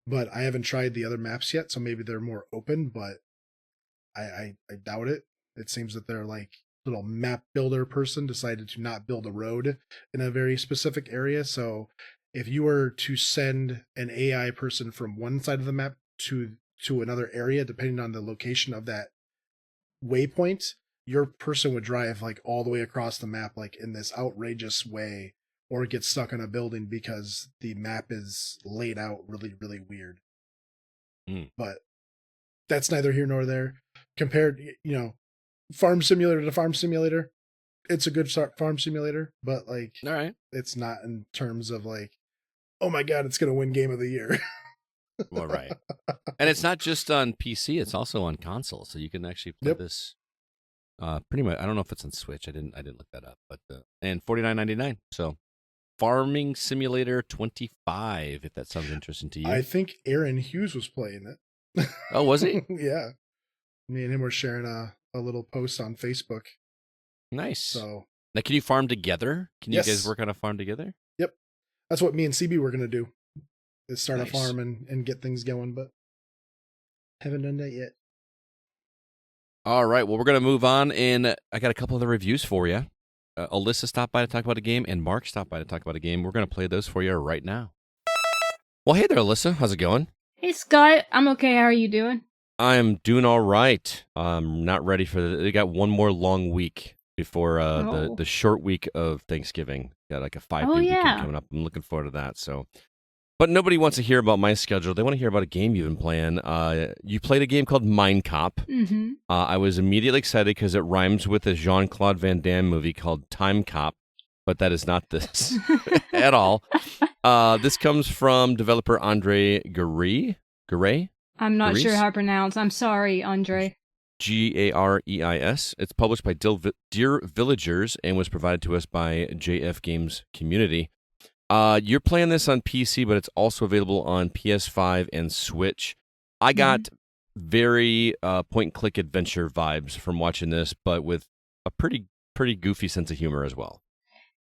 But I haven't tried the other maps yet, so maybe they're more open. But I doubt it. It seems that they're like little map builder person decided to not build a road in a very specific area. So if you were to send an AI person from one side of the map to another area, depending on the location of that waypoint, your person would drive like all the way across the map, like in this outrageous way, or get stuck in a building because the map is laid out really, really weird. But that's neither here nor there. Compared, farm simulator to farm simulator, it's a good farm simulator, but like, all right, it's not in terms of like, oh my god, it's gonna win game of the year. Well, right. And it's not just on PC; it's also on console, so you can actually play this. Pretty much, I don't know if it's on Switch. I didn't look that up, but and $49.99. So, Farming Simulator 25. If that sounds interesting to you, I think Aaron Hughes was playing it. Oh, was he? Yeah. Me and him were sharing a little post on Facebook. Nice. So now, can you farm together? Can you Yes. guys work on a farm together? Yep. That's what me and CB were going to do, is start a farm and get things going, but haven't done that yet. All right. Well, we're going to move on, and I got a couple of the reviews for you. Alyssa stopped by to talk about a game, and Mark stopped by to talk about a game. We're going to play those for you right now. Well, hey there, Alyssa. How's it going? Hey, Scott. I'm okay. How are you doing? I'm doing all right. I'm not ready for they got one more long week before the short week of Thanksgiving. Got like a 5-day weekend coming up. I'm looking forward to that. So, but nobody wants to hear about my schedule. They want to hear about a game you've been playing. You played a game called Mindcop. Mm-hmm. I was immediately excited because it rhymes with a Jean-Claude Van Damme movie called Time Cop, but that is not this at all. This comes from developer Andre Garay. I'm not sure how to pronounce. I'm sorry, Andre. Gareis. It's published by Dear Villagers and was provided to us by JF Games Community. You're playing this on PC, but it's also available on PS5 and Switch. I got very point-and-click adventure vibes from watching this, but with a pretty goofy sense of humor as well.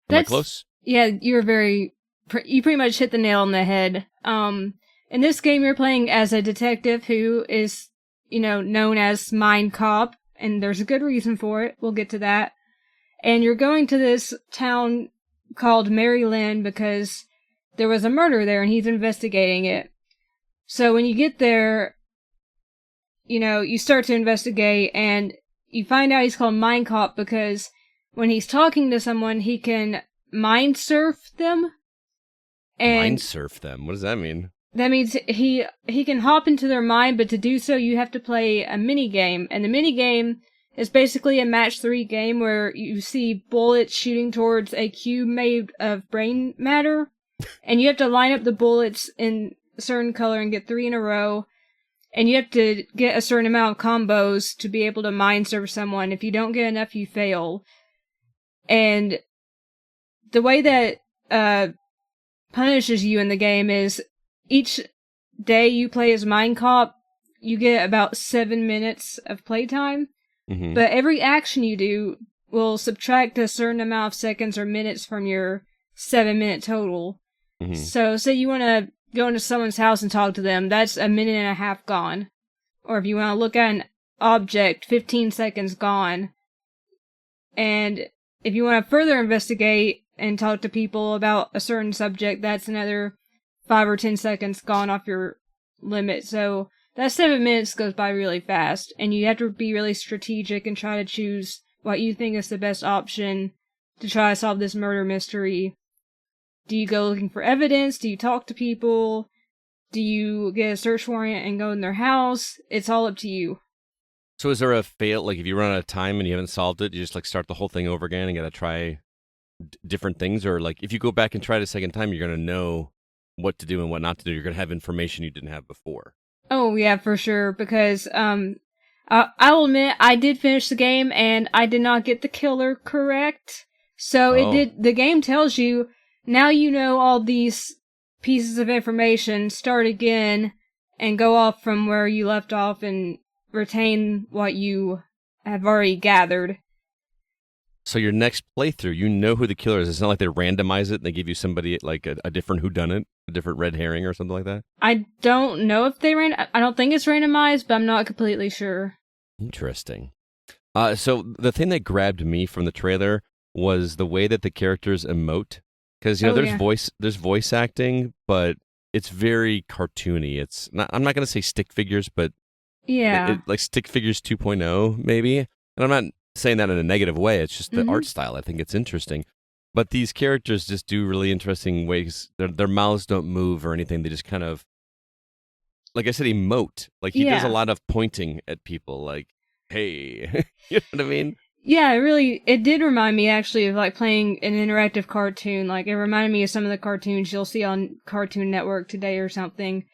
Am I close? Yeah, you pretty much hit the nail on the head. In this game, you're playing as a detective who is, known as Mindcop, and there's a good reason for it. We'll get to that. And you're going to this town called Maryland because there was a murder there and he's investigating it. So when you get there, you know, you start to investigate and you find out he's called Mindcop because when he's talking to someone, he can mind surf them. And Mind surf them? What does that mean? that means he can hop into their mind, but to do so, you have to play a mini game. And the mini game is basically a match 3 game where you see bullets shooting towards a cube made of brain matter, and you have to line up the bullets in a certain color and get 3 in a row. And you have to get a certain amount of combos to be able to mind serve someone. If you don't get enough, you fail. And the way that punishes you in the game is each day you play as Mindcop, you get about 7 minutes of playtime. Mm-hmm. But every action you do will subtract a certain amount of seconds or minutes from your 7-minute total. Mm-hmm. So say you want to go into someone's house and talk to them, that's a minute and a half gone. Or if you want to look at an object, 15 seconds gone. And if you want to further investigate and talk to people about a certain subject, that's another 5 or 10 seconds gone off your limit. So that 7 minutes goes by really fast, and you have to be really strategic and try to choose what you think is the best option to try to solve this murder mystery. Do you go looking for evidence? Do you talk to people? Do you get a search warrant and go in their house? It's all up to you. So is there a fail, like if you run out of time and you haven't solved it, you just like start the whole thing over again and gotta try different things? Or like if you go back and try it a second time, you're gonna know what to do and what not to do. You're gonna have information you didn't have before. Oh, yeah, for sure, because, I'll admit, I did finish the game, and I did not get the killer correct. So the game tells you, now you know all these pieces of information, start again, and go off from where you left off and retain what you have already gathered. So your next playthrough, you know who the killer is. It's not like they randomize it and they give you somebody like a different whodunit, a different red herring or something like that? I don't know if I don't think it's randomized, but I'm not completely sure. Interesting. So the thing that grabbed me from the trailer was the way that the characters emote. Because, you know, there's voice acting, but it's very cartoony. It's not, I'm not going to say stick figures, but yeah, like stick figures 2.0 maybe. And I'm not saying that in a negative way. It's just the art style. I think it's interesting. But these characters just do really interesting ways. Their mouths don't move or anything. They just kind of, like I said, emote. Like he does a lot of pointing at people. Like, hey, you know what I mean? Yeah, it did remind me actually of like playing an interactive cartoon. Like it reminded me of some of the cartoons you'll see on Cartoon Network today or something.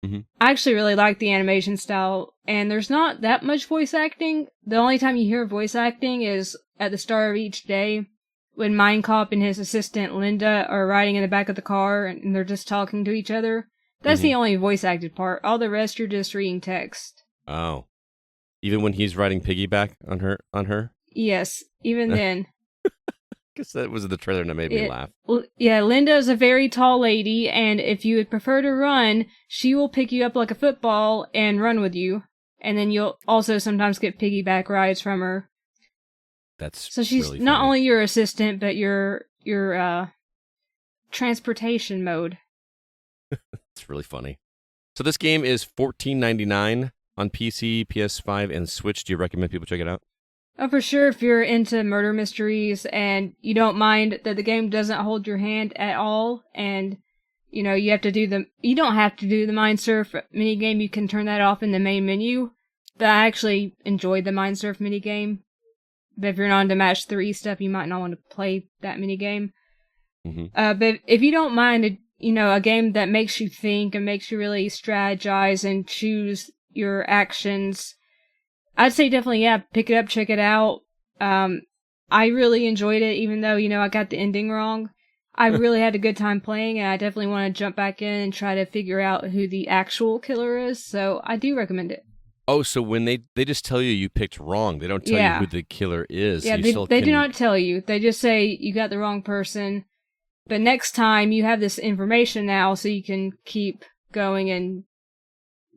Mm-hmm. I actually really like the animation style, and there's not that much voice acting. The only time you hear voice acting is at the start of each day when Mindcop and his assistant Linda are riding in the back of the car and they're just talking to each other. That's the only voice acted part. All the rest you're just reading text. Oh. Even when he's riding piggyback on her? Yes, even then. Guess that was the trailer and it made me laugh. Yeah, Linda is a very tall lady, and if you would prefer to run, she will pick you up like a football and run with you. And then you'll also sometimes get piggyback rides from her. That's so she's really not funny. only your assistant, but your transportation mode. It's really funny. So this game is $14.99 on PC, PS5, and Switch. Do you recommend people check it out? Oh, for sure, if you're into murder mysteries and you don't mind that the game doesn't hold your hand at all, and, you know, you don't have to do the Mind Surf minigame, you can turn that off in the main menu. But I actually enjoyed the Mind Surf minigame. But if you're not into match 3 stuff, you might not want to play that minigame. Mm-hmm. But if you don't mind, a game that makes you think and makes you really strategize and choose your actions, I'd say definitely, pick it up, check it out. I really enjoyed it, even though, I got the ending wrong. I really had a good time playing, and I definitely want to jump back in and try to figure out who the actual killer is, so I do recommend it. Oh, so when they just tell you picked wrong, they don't tell you who the killer is. Yeah, they do not tell you. They just say you got the wrong person, but next time you have this information now, so you can keep going and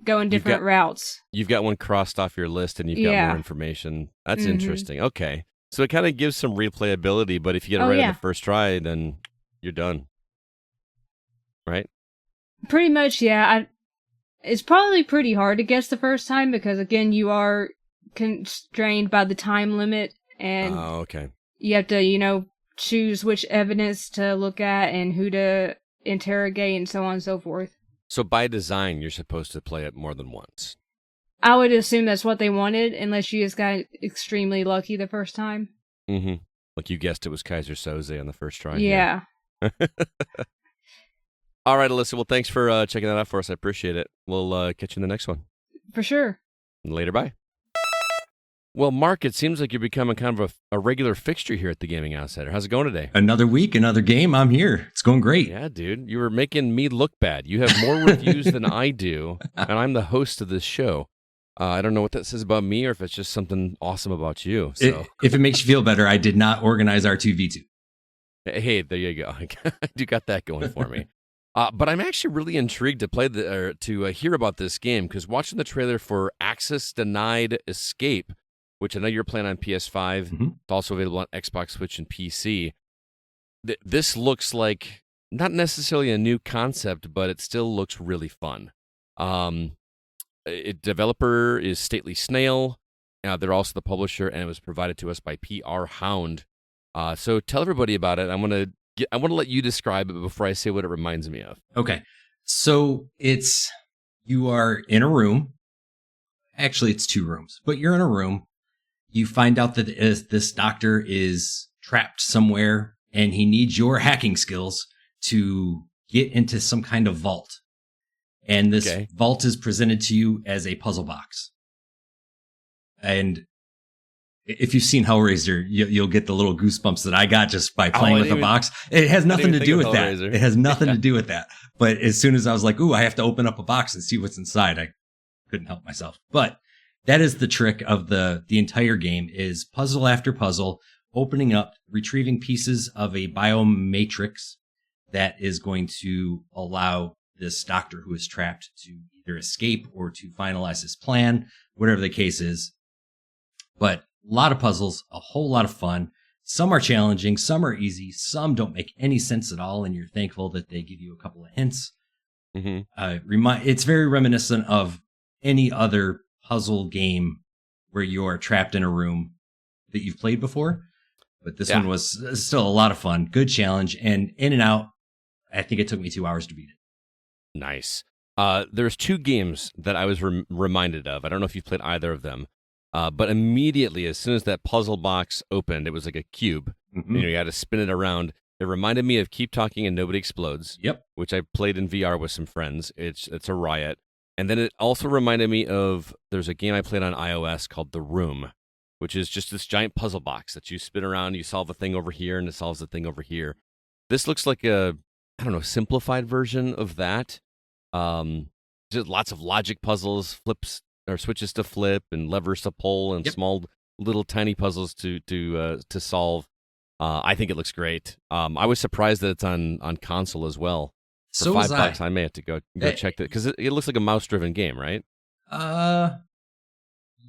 going different routes. You've got one crossed off your list, and you've got more information. That's interesting. Okay. So it kind of gives some replayability, but if you get it right on the first try, then you're done. Right? Pretty much, yeah. It's probably pretty hard to guess the first time because, again, you are constrained by the time limit, and you have to, choose which evidence to look at and who to interrogate and so on and so forth. So by design, you're supposed to play it more than once. I would assume that's what they wanted, unless you just got extremely lucky the first time. Mm-hmm. Like you guessed it was Kaiser Soze on the first try. Yeah. All right, Alyssa. Well, thanks for checking that out for us. I appreciate it. We'll catch you in the next one. For sure. Later, bye. Well, Mark, it seems like you're becoming kind of a regular fixture here at the Gaming Outsider. How's it going today? Another week, another game. I'm here. It's going great. Yeah, dude. You were making me look bad. You have more reviews than I do, and I'm the host of this show. I don't know what that says about me or if it's just something awesome about you. So, if it makes you feel better, I did not organize R2V2. Hey, there you go. I do got that going for me. But I'm actually really intrigued to play to hear about this game because watching the trailer for Access Denied Escape, which I know you're playing on PS5, it's also available on Xbox, Switch, and PC. This looks like not necessarily a new concept, but it still looks really fun. Developer is Stately Snail. They're also the publisher, and it was provided to us by PR Hound. So tell everybody about it. I want to let you describe it before I say what it reminds me of. Okay. So you are in a room. Actually, it's 2 rooms, but you're in a room. You find out that this doctor is trapped somewhere, and he needs your hacking skills to get into some kind of vault. And this vault is presented to you as a puzzle box. And if you've seen Hellraiser, you'll get the little goosebumps that I got just by playing with the box. It has nothing to do with that. It has nothing to do with that. But as soon as I was like, ooh, I have to open up a box and see what's inside, I couldn't help myself. But that is the trick of the entire game is puzzle after puzzle, opening up, retrieving pieces of a biomatrix that is going to allow this doctor who is trapped to either escape or to finalize his plan, whatever the case is. But a lot of puzzles, a whole lot of fun. Some are challenging, some are easy, some don't make any sense at all, and you're thankful that they give you a couple of hints. It's very reminiscent of any other puzzle game where you are trapped in a room that you've played before. But this one was still a lot of fun, good challenge, and in and out. I think it took me 2 hours to beat it. Nice. There's 2 games that I was reminded of. I don't know if you've played either of them. But immediately, as soon as that puzzle box opened, it was like a cube. You had to spin it around. It reminded me of Keep Talking and Nobody Explodes. Yep. Which I played in VR with some friends. It's a riot. And then it also reminded me of, there's a game I played on iOS called The Room, which is just this giant puzzle box that you spin around, you solve a thing over here, and it solves a thing over here. This looks like a, simplified version of that. Just lots of logic puzzles, flips or switches to flip, and levers to pull, and small little tiny puzzles to solve. I think it looks great. I was surprised that it's on console as well. For $5, I may have to go check that because it looks like a mouse-driven game, right?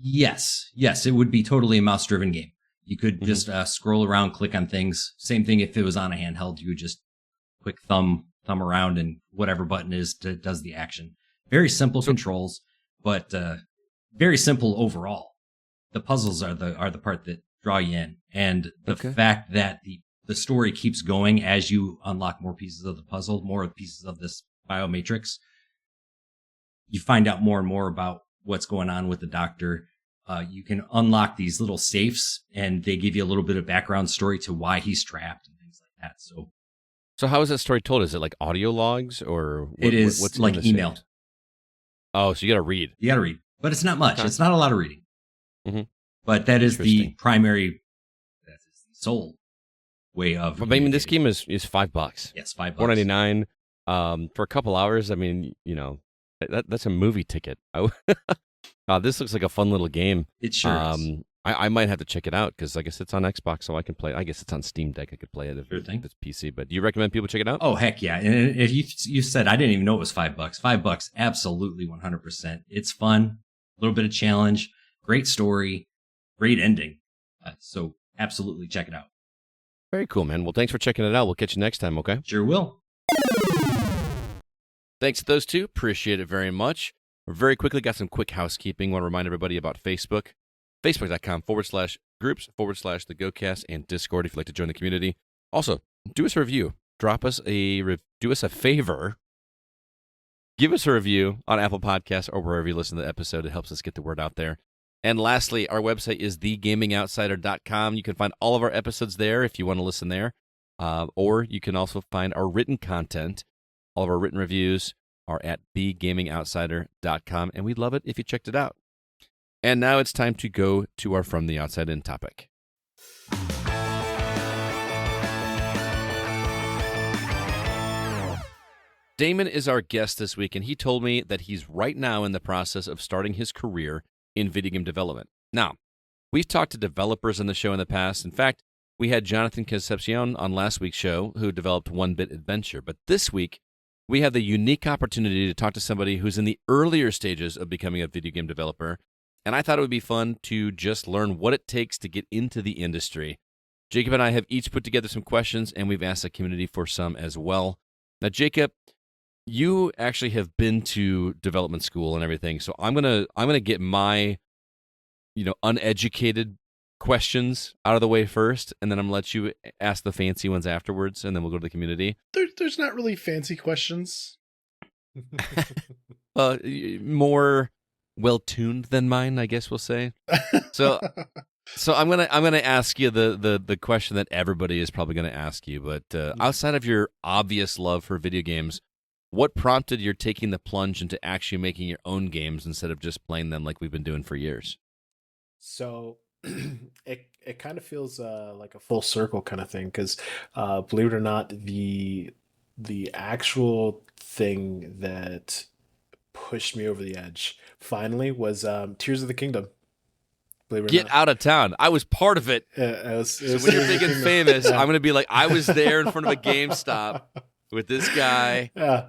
Yes, it would be totally a mouse-driven game. You could just scroll around, click on things. Same thing if it was on a handheld. You would just quick thumb around, and whatever button does the action. Very simple controls, but very simple overall. The puzzles are the part that draw you in, and the fact that the story keeps going as you unlock more pieces of the puzzle, more pieces of this biomatrix. You find out more and more about what's going on with the doctor. You can unlock these little safes, and they give you a little bit of background story to why he's trapped and things like that. So how is that story told? Is it like audio logs or it is what's like email? Oh, so you got to read. You got to read, but it's not much. It's not a lot of reading. But that is the primary, that's the sole way of. But I mean, this game is $5. Yes, $5. $4.99 for a couple hours. I mean, that's a movie ticket. This looks like a fun little game. It sure is. I might have to check it out because I guess it's on Xbox, so I can play. I guess it's on Steam Deck. I could play it if Sure thing. it's PC. But do you recommend people check it out? Oh, heck yeah. And if you said, I didn't even know it was $5. $5, absolutely 100%. It's fun, a little bit of challenge, great story, great ending. So absolutely check it out. Very cool, man. Well, thanks for checking it out. We'll catch you next time, okay? Sure will. Thanks to those two. Appreciate it very much. Very quickly, got some quick housekeeping. Want to remind everybody about Facebook. Facebook.com/groups/the GoCast and Discord if you'd like to join the community. Also, do us a review. Do us a favor. Give us a review on Apple Podcasts or wherever you listen to the episode. It helps us get the word out there. And lastly, our website is thegamingoutsider.com. You can find all of our episodes there if you want to listen there. Or you can also find our written content. All of our written reviews are at thegamingoutsider.com, and we'd love it if you checked it out. And now it's time to go to our From the Outside In topic. Damon is our guest this week, and he told me that he's right now in the process of starting his career in video game development. Now, we've talked to developers on the show in the past. In fact, we had Jonathan Concepcion on last week's show who developed One Bit Adventure. But this week, we have the unique opportunity to talk to somebody who's in the earlier stages of becoming a video game developer. And I thought it would be fun to just learn what it takes to get into the industry. Jacob and I have each put together some questions, and we've asked the community for some as well. Now, Jacob, you actually have been to development school and everything, so I'm gonna get my, uneducated questions out of the way first, and then I'm gonna let you ask the fancy ones afterwards, and then we'll go to the community. There's not really fancy questions. More well-tuned than mine, I guess we'll say. So I'm gonna ask you the question that everybody is probably gonna ask you, but outside of your obvious love for video games, what prompted your taking the plunge into actually making your own games instead of just playing them like we've been doing for years? So it kind of feels like a full circle kind of thing because believe it or not, the actual thing that pushed me over the edge finally was Tears of the Kingdom. Believe it or Get not. out of town. I was part of it. So when you're big and famous, I'm going to be like, I was there in front of a GameStop with this guy. Yeah.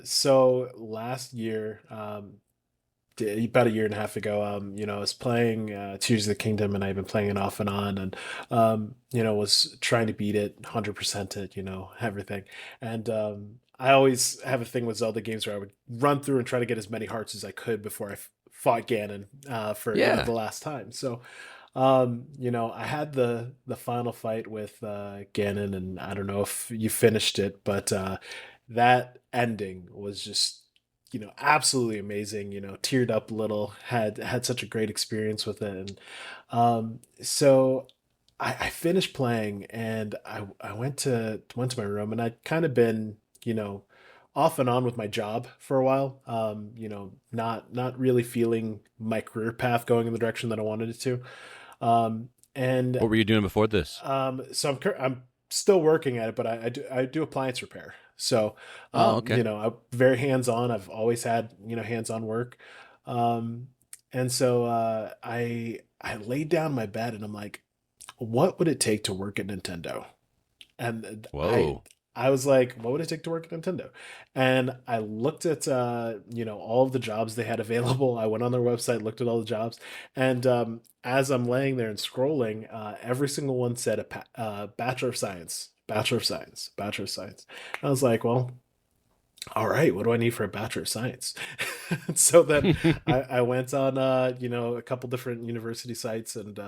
So last year, about a year and a half ago, I was playing Tears of the Kingdom, and I've been playing it off and on, and was trying to beat it, 100% it, everything. And I always have a thing with Zelda games where I would run through and try to get as many hearts as I could before I fought Ganon for the last time. So, I had the final fight with Ganon, and I don't know if you finished it, but that ending was just absolutely amazing. Teared up a little, had such a great experience with it. And so I finished playing, and I went to my room, and I'd kind of been off and on with my job for a while, not really feeling my career path going in the direction that I wanted it to. And What were you doing before this? so I'm still working at it, but I do appliance repair. So, okay. I'm very hands-on. I've always had, hands-on work. And so, I laid down in my bed, and I'm like, what would it take to work at Nintendo? And Whoa. I was like, what would it take to work at Nintendo? And I looked at, all of the jobs they had available. I went on their website, looked at all the jobs. And as I'm laying there and scrolling, every single one said a Bachelor of Science, Bachelor of Science, Bachelor of Science. I was like, well, all right, what do I need for a Bachelor of Science? So then I went on, a couple different university sites, and,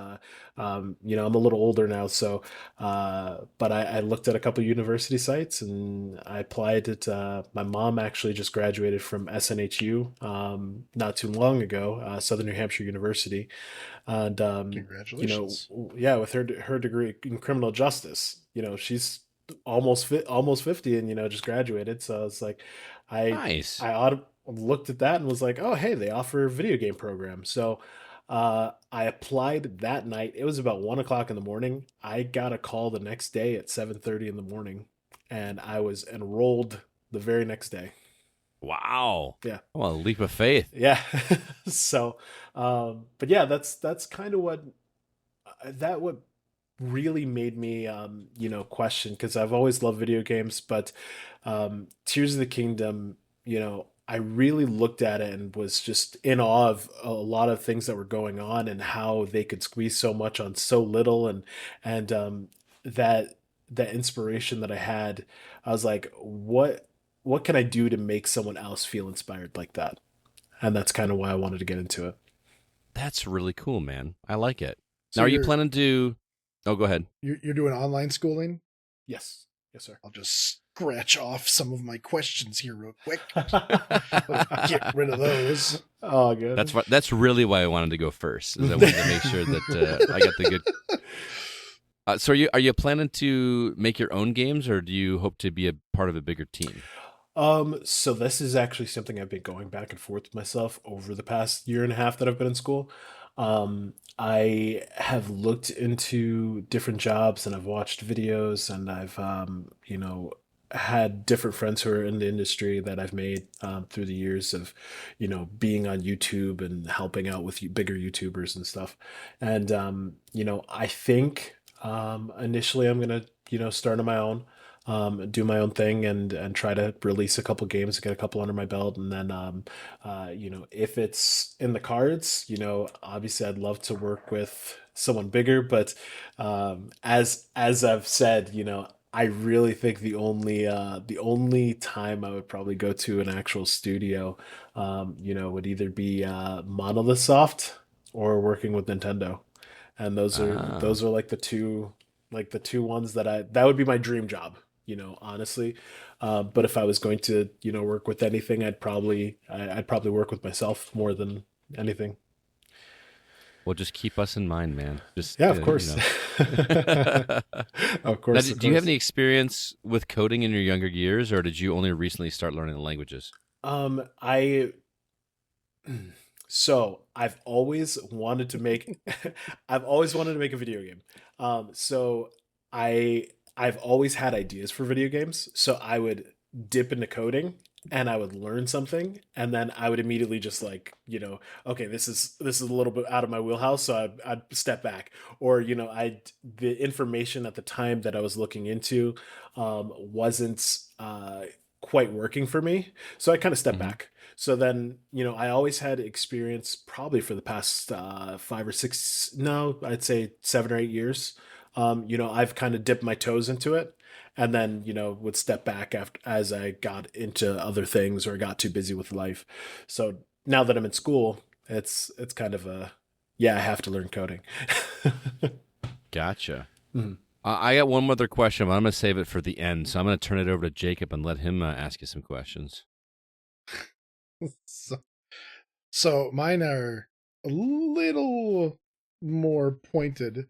I'm a little older now. So, but I looked at a couple university sites, and I applied at, my mom actually just graduated from SNHU, not too long ago, Southern New Hampshire University. And, Congratulations. with her degree in criminal justice, she's almost 50 and just graduated. So it's like Nice. I looked at that and was like, oh hey, they offer a video game program. So I applied that night. It was about 1:00 in the morning. I got a call the next day at 7:30 in the morning, and I was enrolled the very next day. Wow. Yeah. Oh, a leap of faith. Yeah. So, but yeah, that's kind of what really made me, question, because I've always loved video games, but Tears of the Kingdom, I really looked at it and was just in awe of a lot of things that were going on and how they could squeeze so much on so little, and that that inspiration that I had, I was like, what can I do to make someone else feel inspired like that? And that's kind of why I wanted to get into it. That's really cool, man. I like it. So Now, are you planning to? Oh, go ahead. you're doing online schooling? Yes. Yes, sir. I'll just scratch off some of my questions here real quick. Get rid of those. Oh, good. That's really why I wanted to go first, is I wanted to make sure that I got the good. So are you planning to make your own games, or do you hope to be a part of a bigger team? So this is actually something I've been going back and forth with myself over the past year and a half that I've been in school. I have looked into different jobs and I've watched videos, and I've, had different friends who are in the industry that I've made through the years of, being on YouTube and helping out with bigger YouTubers and stuff. And, I think initially I'm going to, start on my own, do my own thing, and try to release a couple games, get a couple under my belt, and then if it's in the cards, obviously I'd love to work with someone bigger, but as I've said, I really think the only time I would probably go to an actual studio, would either be Monolith Soft or working with Nintendo, and those are like the two ones that would be my dream job, honestly. But if I was going to, work with anything, I'd probably work with myself more than anything. Well, just keep us in mind, man. Just Yeah, of course. Of Now, course. do you have any experience with coding in your younger years, or did you only recently start learning the languages? I So I've always wanted to make I've always wanted to make a video game. So I've always had ideas for video games. So I would dip into coding and I would learn something, and then I would immediately just like, okay, this is a little bit out of my wheelhouse, so I'd step back. Or, I the information at the time that I was looking into wasn't quite working for me. So I kind of stepped Mhm. back. So then, I always had experience probably for the past 5 or 6, no, I'd say 7 or 8 years. I've kind of dipped my toes into it, and then, would step back after as I got into other things or got too busy with life. So now that I'm in school, it's kind of yeah, I have to learn coding. Gotcha. Mhm. I got one other question, but I'm going to save it for the end. So I'm going to turn it over to Jacob and let him ask you some questions. So mine are a little more pointed.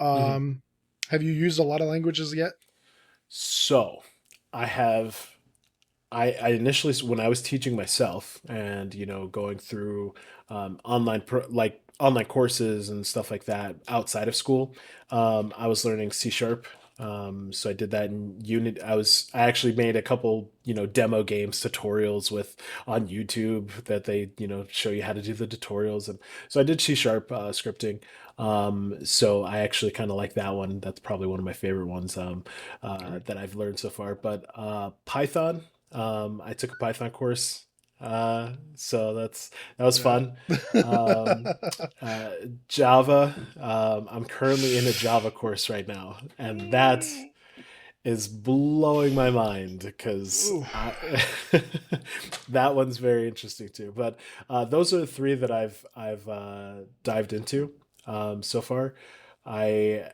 Mhm. Have you used a lot of languages yet? So I have I initially, when I was teaching myself and going through online courses and stuff like that outside of school, I was learning C#. So I did that in Unit. I actually made a couple demo games tutorials with on YouTube that they show you how to do the tutorials, and so I did C# scripting. So I actually kind of like that one. That's probably one of my favorite ones that I've learned so far. But Python. I took a Python course, so that was fun. Um, Java. I'm currently in a Java course right now, and that is blowing my mind because Ooh. that one's very interesting too. But those are the three that I've dived into so far. I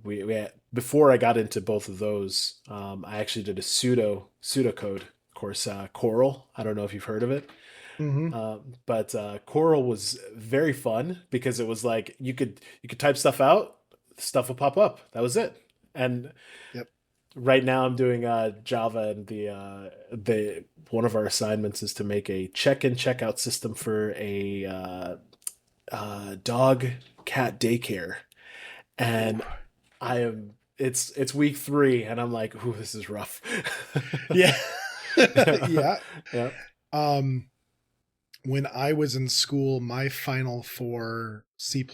we before I got into both of those, I actually did a pseudocode course, Coral. I don't know if you've heard of it. Hmm. But Coral was very fun because it was like you could type stuff out, stuff will pop up. That was it. And Yep. right now I'm doing Java, and the one of our assignments is to make a check-in check-out system for a dog cat daycare. And it's week 3 and I'm like, ooh, this is rough. Yeah. Yeah. Yeah. When I was in school, my final for C++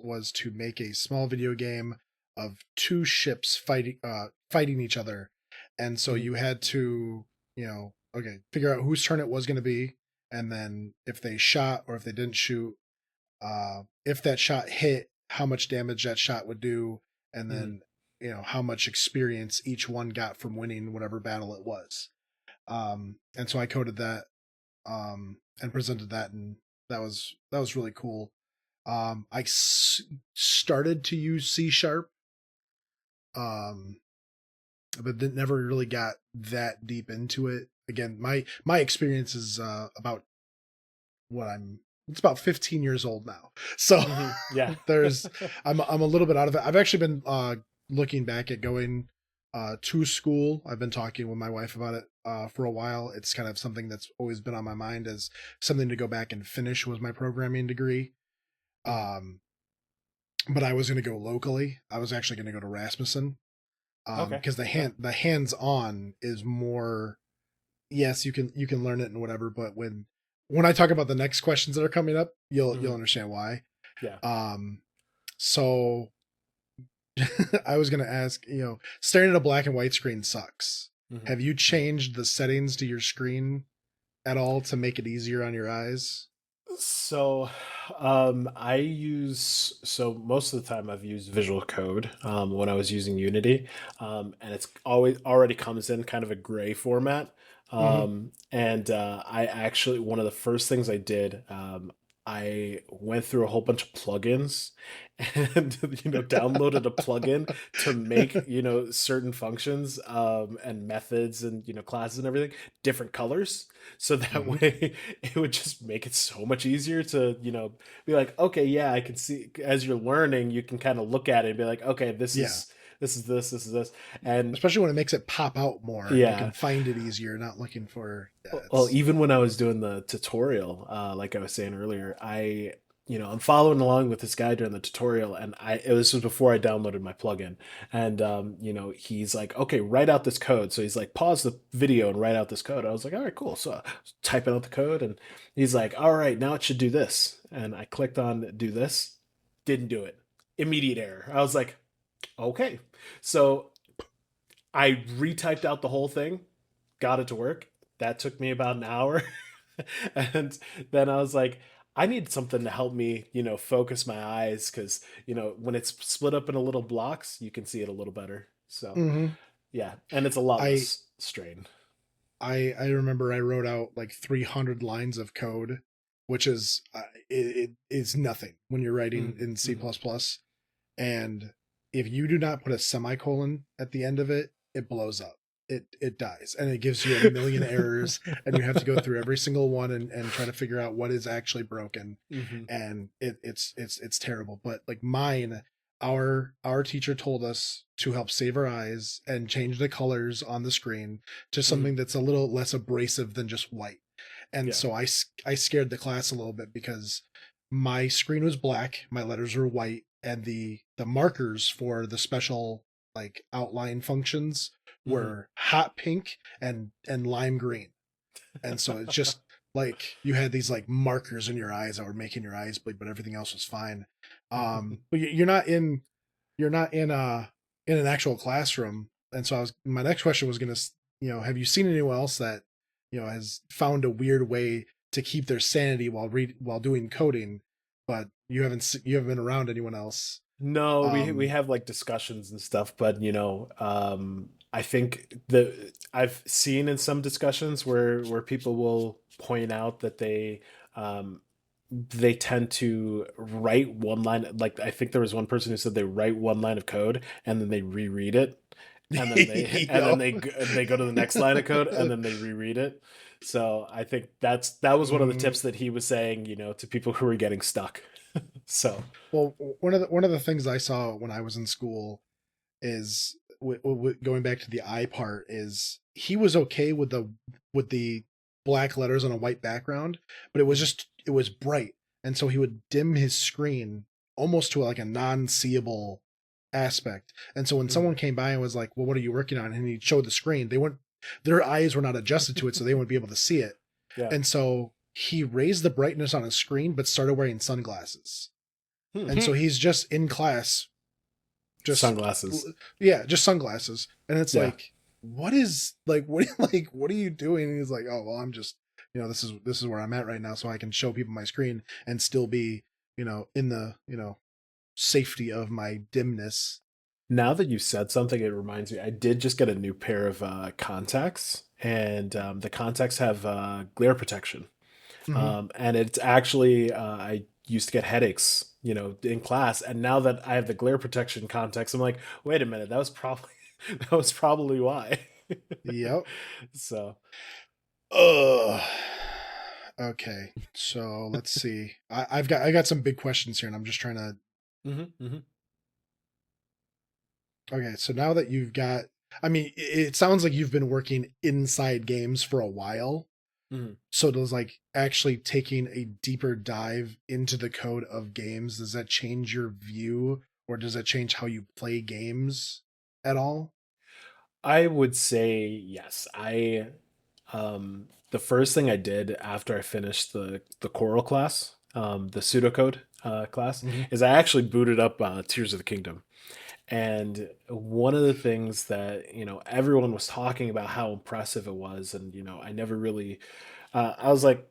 was to make a small video game of two ships fighting each other. And so you had to, figure out whose turn it was going to be, and then if they shot or if they didn't shoot, if that shot hit, how much damage that shot would do, and then how much experience each one got from winning whatever battle it was. And so I coded that and presented that, and that was really cool. I started to use C#, but never really got that deep into it. Again, my experience is about it's about 15 years old now. So Yeah. I'm a little bit out of it. I've actually been looking back at going to school. I've been talking with my wife about it for a while. It's kind of something that's always been on my mind as something to go back and finish was my programming degree. But I was going to go locally. I was actually going to go to Rasmussen. Because the hands-on is more, yes, you can learn it and whatever, but when I talk about the next questions that are coming up, you'll understand why. Yeah. So I was going to ask, staring at a black and white screen sucks. Have you changed the settings to your screen at all to make it easier on your eyes? So most of the time I've used Visual Code when I was using Unity, and it's already comes in kind of a gray format. And I actually, one of the first things I did, I went through a whole bunch of plugins and downloaded a plugin to make certain functions and methods and classes and everything different colors, so that way it would just make it so much easier to be like, okay, yeah, I can see, as you're learning you can kind of look at it and be like, okay, this is this, and especially when it makes it pop out more. And you can find it easier, not looking for. Well, even when I was doing the tutorial, like I was saying earlier, I'm following along with this guy during the tutorial, and this was before I downloaded my plugin, and he's like, okay, write out this code. So he's like, pause the video and write out this code. I was like, all right, cool. So I was typing out the code, and he's like, all right, now it should do this. And I clicked on do this, didn't do it. Immediate error. I was like, okay. So I retyped out the whole thing, got it to work. That took me about an hour. And then I was like, I need something to help me, focus my eyes, because, when it's split up into little blocks, you can see it a little better. So, yeah, and it's a lot less strain. I remember I wrote out like 300 lines of code, which is it is nothing when you're writing in C++. And if you do not put a semicolon at the end of it, it blows up. It dies, and it gives you a million errors, and you have to go through every single one and try to figure out what is actually broken. And it's terrible. But like mine, our teacher told us to help save our eyes and change the colors on the screen to something that's a little less abrasive than just white. And so I scared the class a little bit, because my screen was black, my letters were white, and the markers for the special like outline functions were hot pink and lime green. And so it's just like you had these like markers in your eyes that were making your eyes bleed, but everything else was fine. But you're not in an actual classroom. And so my next question was going to, have you seen anyone else that, has found a weird way to keep their sanity while doing coding, but you haven't been around anyone else? No, we have like discussions and stuff, but I think I've seen in some discussions where people will point out that they tend to write one line. Like, I think there was one person who said they write one line of code and then they reread it, and then they go to the next line of code and then they reread it. So I think that was one of the tips that he was saying, to people who were getting stuck. So, well, one of the things I saw when I was in school is going back to the eye part, is he was okay with the black letters on a white background, but it was bright, and so he would dim his screen almost to like a non-seeable aspect. And so when someone came by and was like, well, what are you working on? And he showed the screen, they wouldn't their eyes were not adjusted to it, so they wouldn't be able to see it. Yeah. And so he raised the brightness on his screen, but started wearing sunglasses. And so he's just in class, just sunglasses. Yeah, just sunglasses. And it's Yeah. like, what are you doing? And he's like, oh, well, I'm just, this is where I'm at right now, so I can show people my screen and still be, in the, safety of my dimness. Now that you said something, it reminds me, I did just get a new pair of contacts, and the contacts have glare protection. And it's actually, I used to get headaches, in class. And now that I have the glare protection contacts, I'm like, wait a minute, that was probably why. Yep. So, okay. So let's see. I got some big questions here, and I'm just trying to. Okay. So now that you've got, it sounds like you've been working inside games for a while. So does like actually taking a deeper dive into the code of games, does that change your view, or does that change how you play games at all? I would say yes. The first thing I did after I finished the choral class, the pseudocode class, is I actually booted up Tears of the Kingdom. And one of the things that, everyone was talking about how impressive it was. And, I never really, I was like,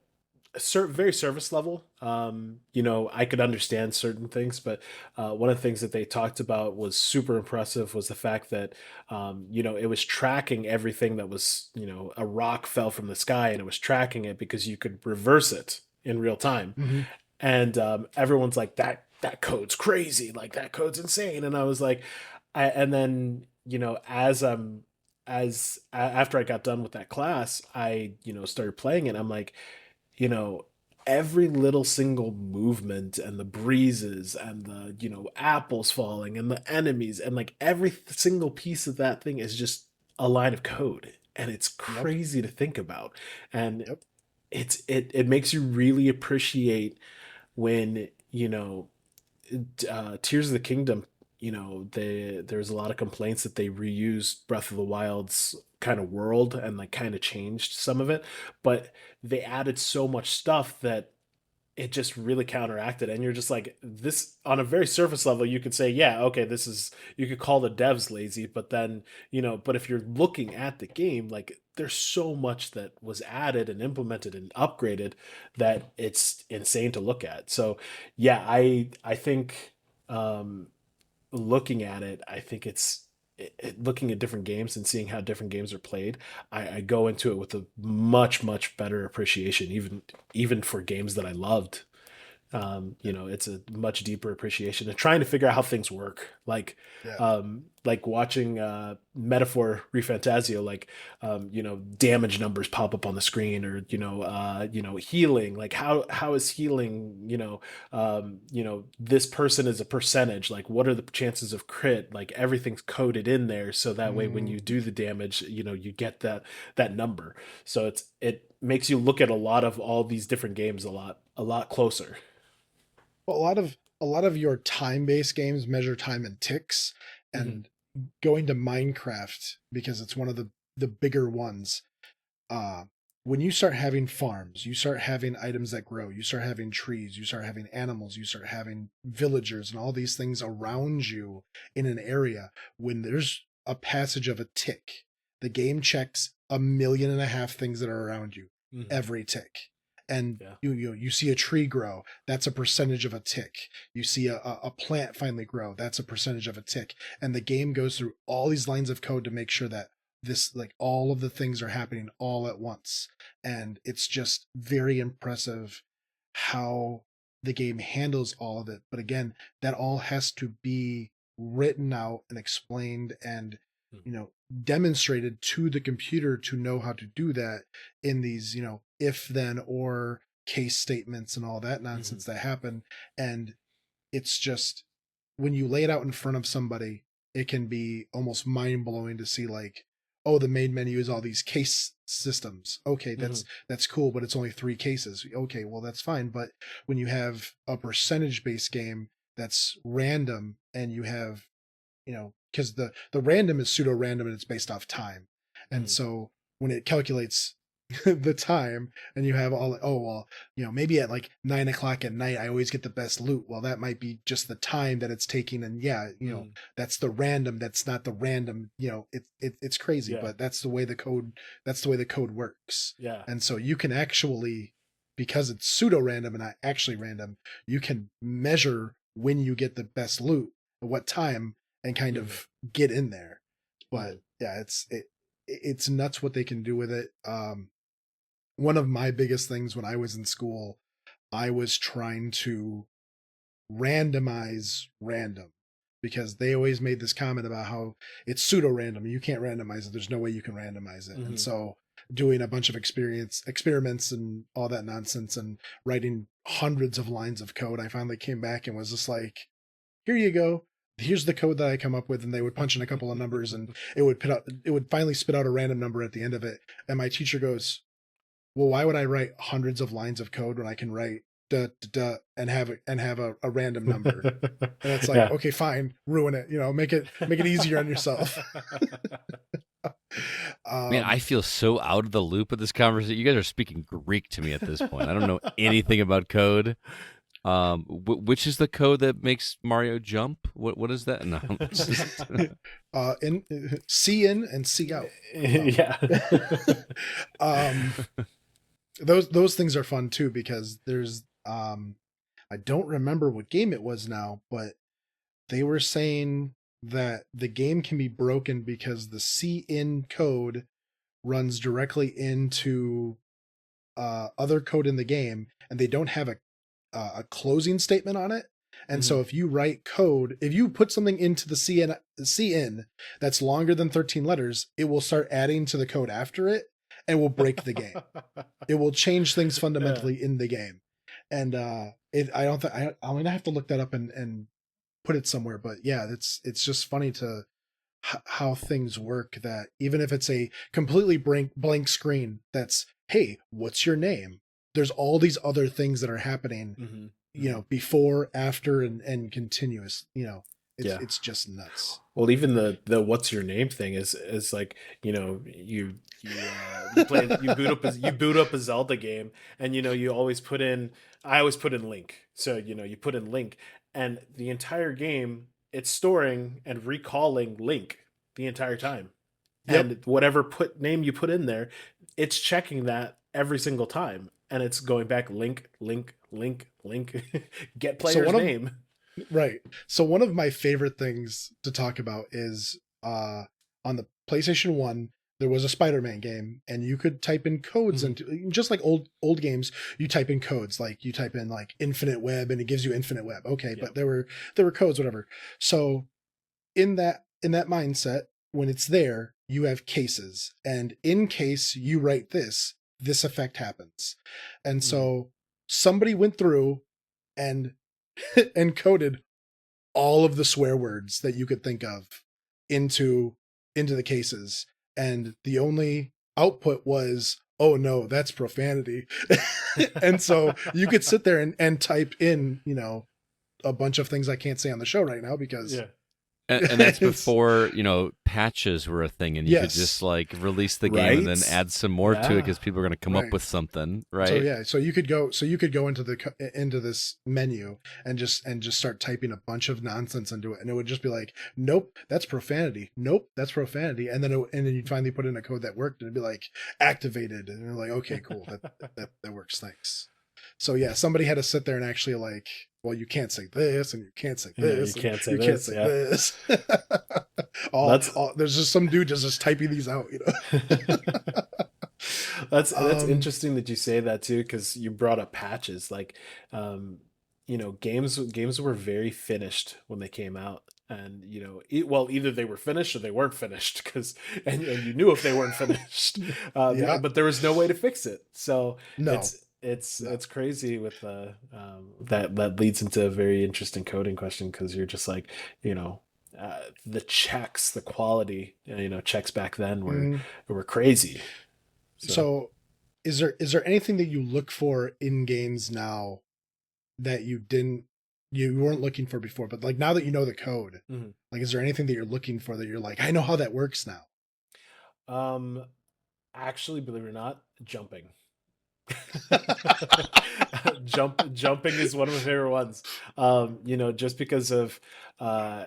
very surface level. I could understand certain things, but one of the things that they talked about was super impressive was the fact that, it was tracking everything that was, a rock fell from the sky and it was tracking it because you could reverse it in real time. And everyone's like, that code's crazy. Like that code's insane. And I was like, and then, after I got done with that class, I, started playing it. I'm like, every little single movement and the breezes and the, apples falling and the enemies and like every single piece of that thing is just a line of code. And it's crazy to think about. And it makes you really appreciate when, Tears of the Kingdom, there's a lot of complaints that they reused Breath of the Wild's kind of world and like kind of changed some of it, but they added so much stuff that it just really counteracted. And you're just like, this on a very surface level, you could say, yeah, okay, you could call the devs lazy, but then, but if you're looking at the game, like there's so much that was added and implemented and upgraded that it's insane to look at. So yeah, I think, looking at it, I think looking at different games and seeing how different games are played, I go into it with a much, much better appreciation, even for games that I loved. It's a much deeper appreciation and trying to figure out how things work. Like watching Metaphor Refantasio, like damage numbers pop up on the screen, or healing. Like how is healing? This person is a percentage. Like what are the chances of crit? Like everything's coded in there, so that way when you do the damage, you get that number. So it makes you look at a lot of all these different games a lot closer. Well, a lot of your time-based games measure time in ticks, and going to Minecraft, because it's one of the bigger ones. When you start having farms, you start having items that grow, you start having trees, you start having animals, you start having villagers and all these things around you in an area. When there's a passage of a tick, the game checks 1.5 million things that are around you every tick. And you see a tree grow, that's a percentage of a tick. You see a plant finally grow, that's a percentage of a tick. And the game goes through all these lines of code to make sure that this, like, all of the things are happening all at once. And it's just very impressive how the game handles all of it. But again, that all has to be written out and explained and demonstrated to the computer to know how to do that in these if then or case statements and all that nonsense that happen. And it's just, when you lay it out in front of somebody, it can be almost mind-blowing to see, like, oh, the main menu is all these case systems. Okay, that's cool, but it's only 3 cases. Okay, well, that's fine. But when you have a percentage-based game that's random, and you have because the random is pseudo random and it's based off time. And so when it calculates the time, and you have all, oh well, maybe at like 9 o'clock at night I always get the best loot. Well, that might be just the time that it's taking, and that's the random. That's not the random. It's crazy, Yeah. but that's the way the code works. Yeah. And so you can actually, because it's pseudo random and not actually random, you can measure when you get the best loot at what time and kind of get in there. But yeah, it's nuts what they can do with it. One of my biggest things when I was in school, I was trying to randomize random, because they always made this comment about how it's pseudo random. You can't randomize it. There's no way you can randomize it. And so doing a bunch of experiments and all that nonsense and writing hundreds of lines of code, I finally came back and was just like, here you go. Here's the code that I come up with. And they would punch in a couple of numbers and it would finally spit out a random number at the end of it. And my teacher goes, well, why would I write hundreds of lines of code when I can write da da da and have a random number? And it's like, okay, fine, ruin it. Make it easier on yourself. Man, I feel so out of the loop of this conversation. You guys are speaking Greek to me at this point. I don't know anything about code. Which is the code that makes Mario jump? What is that? No, C in and C out. Yeah. Those things are fun too, because there's I don't remember what game it was now, but they were saying that the game can be broken because the C in code runs directly into other code in the game, and they don't have a closing statement on it. And so if you write code, if you put something into the CN that's longer than 13 letters, it will start adding to the code after it and will break the game. It will change things fundamentally in the game. And I'm gonna have to look that up and put it somewhere. But yeah, it's just funny to how things work, that even if it's a completely blank screen that's, hey, what's your name? There's all these other things that are happening, before, after, and continuous, it's just nuts. Well, even the what's your name thing is like, you boot up a Zelda game, and you always put in, I always put in Link. So you put in Link, and the entire game it's storing and recalling Link the entire time. Yep. And whatever name you put in there, it's checking that every single time, and it's going back Link, get player's name. Right. So one of my favorite things to talk about is on the PlayStation 1, there was a Spider-Man game, and you could type in codes into, just like old games, you type in codes, like you type in like infinite web and it gives you infinite web. Okay, but there were codes, whatever. So in that mindset, when it's there, you have cases, and in case you write this effect happens. And so somebody went through and encoded all of the swear words that you could think of into the cases, and the only output was, oh no, that's profanity. And so you could sit there and type in, a bunch of things I can't say on the show right now because and that's before patches were a thing, and you could just like release the game and then add some more to it because people are going to come up with something, right? So you could go into this menu and just start typing a bunch of nonsense into it, and it would just be like, nope, that's profanity, nope, that's profanity, and then you'd finally put in a code that worked, and it'd be like activated, and you're like, okay, cool, that works, thanks. So yeah, somebody had to sit there and actually like, well, you can't say this, and you can't say this, you can't say this. There's just some dude just typing these out, That's interesting that you say that too, because you brought up patches. Like, games were very finished when they came out, and either they were finished or they weren't finished, and you knew if they weren't finished, but there was no way to fix it. So no. It's crazy with that leads into a very interesting coding question, because you're just like, the checks, the quality, checks back then were crazy. So is there anything that you look for in games now that you weren't looking for before, but like now that you know the code, like is there anything that you're looking for that you're like, I know how that works now? Actually, believe it or not, jumping. Jumping is one of my favorite ones. Just because of I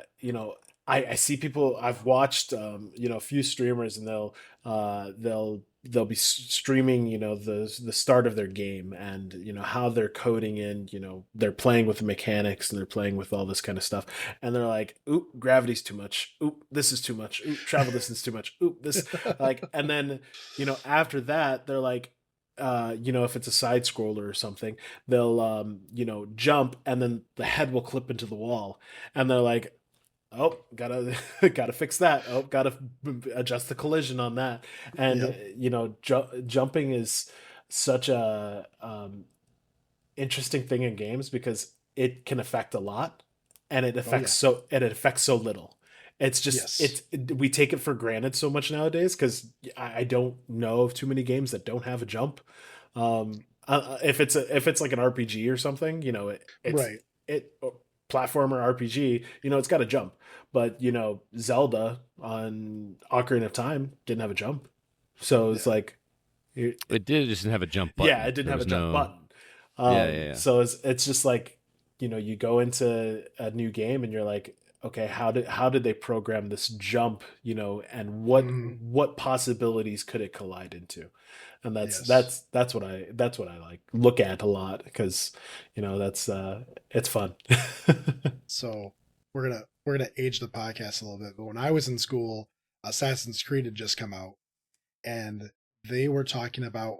see people. I've watched a few streamers, and they'll be streaming the start of their game, and how they're coding in, they're playing with the mechanics, and they're playing with all this kind of stuff, and they're like, oop, gravity's too much, oop, this is too much, oop, travel distance too much, oop, this, like, and then after that they're like, if it's a side scroller or something, they'll jump, and then the head will clip into the wall, and they're like, oh, gotta gotta fix that, oh, gotta adjust the collision on that. And jumping is such a interesting thing in games, because it can affect a lot, and it affects so little. It's just we take it for granted so much nowadays, because I don't know of too many games that don't have a jump. If it's like an RPG or something, platformer RPG, it's got a jump. But Zelda on Ocarina of Time didn't have a jump, so it's like it just didn't have a jump button. Yeah, it didn't have a jump button. So it's just like you go into a new game, and you're like, okay, how did they program this jump, and what possibilities could it collide into? And that's what I like look at a lot, because it's fun. So we're gonna age the podcast a little bit, but when I was in school, Assassin's Creed had just come out, and they were talking about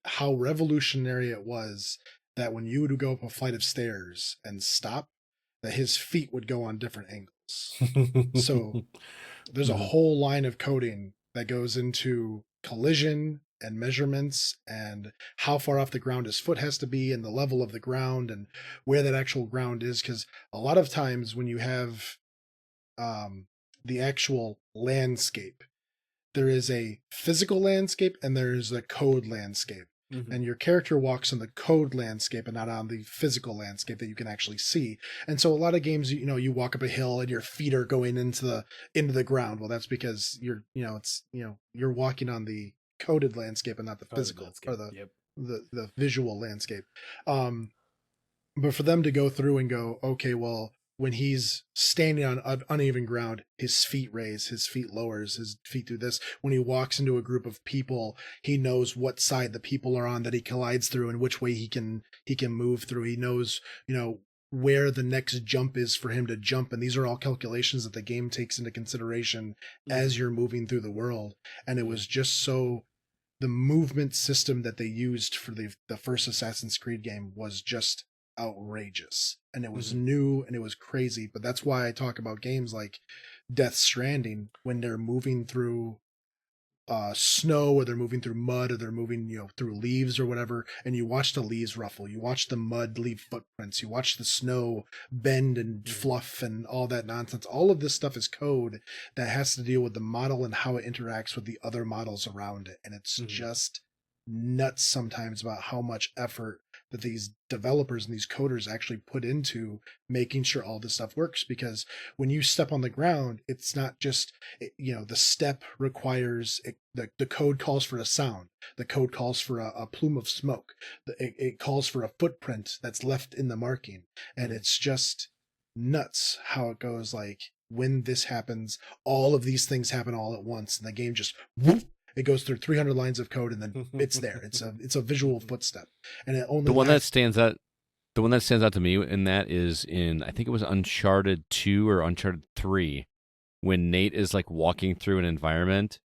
how revolutionary it was that when you would go up a flight of stairs and stop, that his feet would go on different angles. So there's a whole line of coding that goes into collision and measurements, and how far off the ground his foot has to be, and the level of the ground, and where that actual ground is. Because a lot of times when you have the actual landscape, there is a physical landscape and there's a code landscape. And your character walks on the code landscape and not on the physical landscape that you can actually see. And so a lot of games, you walk up a hill and your feet are going into the ground. Well, that's because you're walking on the coded landscape and not the physical or the visual landscape. But for them to go through and go, okay, well, when he's standing on uneven ground, his feet raise, his feet lowers, his feet do this. When he walks into a group of people, he knows what side the people are on that he collides through, and which way he can move through. He knows, where the next jump is for him to jump. And these are all calculations that the game takes into consideration as you're moving through the world. And it was just the movement system that they used for the first Assassin's Creed game was just outrageous, and it was new, and it was crazy. But that's why I talk about games like Death Stranding, when they're moving through snow, or they're moving through mud, or they're moving through leaves or whatever, and you watch the leaves ruffle, you watch the mud leave footprints, you watch the snow bend and fluff and all that nonsense. All of this stuff is code that has to deal with the model and how it interacts with the other models around it. And it's just nuts sometimes about how much effort that these developers and these coders actually put into making sure all this stuff works. Because when you step on the ground, it's not just, the step requires the code calls for a sound, the code calls for a plume of smoke, it calls for a footprint that's left in the marking. And it's just nuts how it goes. Like, when this happens, all of these things happen all at once, and the game just whoop, it goes through 300 lines of code, and then it's there. It's a visual footstep, and it only the one that stands out to me in that is in, I think it was Uncharted 2 or Uncharted 3, when Nate is like walking through an environment,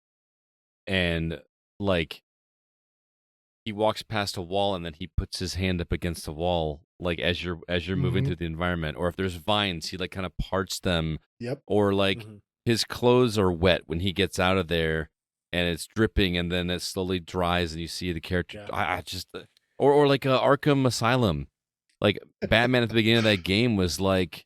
and like he walks past a wall, and then he puts his hand up against the wall, like as you're moving through the environment. Or if there's vines, he like kind of parts them. Yep. Or like his clothes are wet when he gets out of there, and it's dripping, and then it slowly dries, and you see the character. I just, or like Arkham Asylum, like Batman at the beginning of that game was like,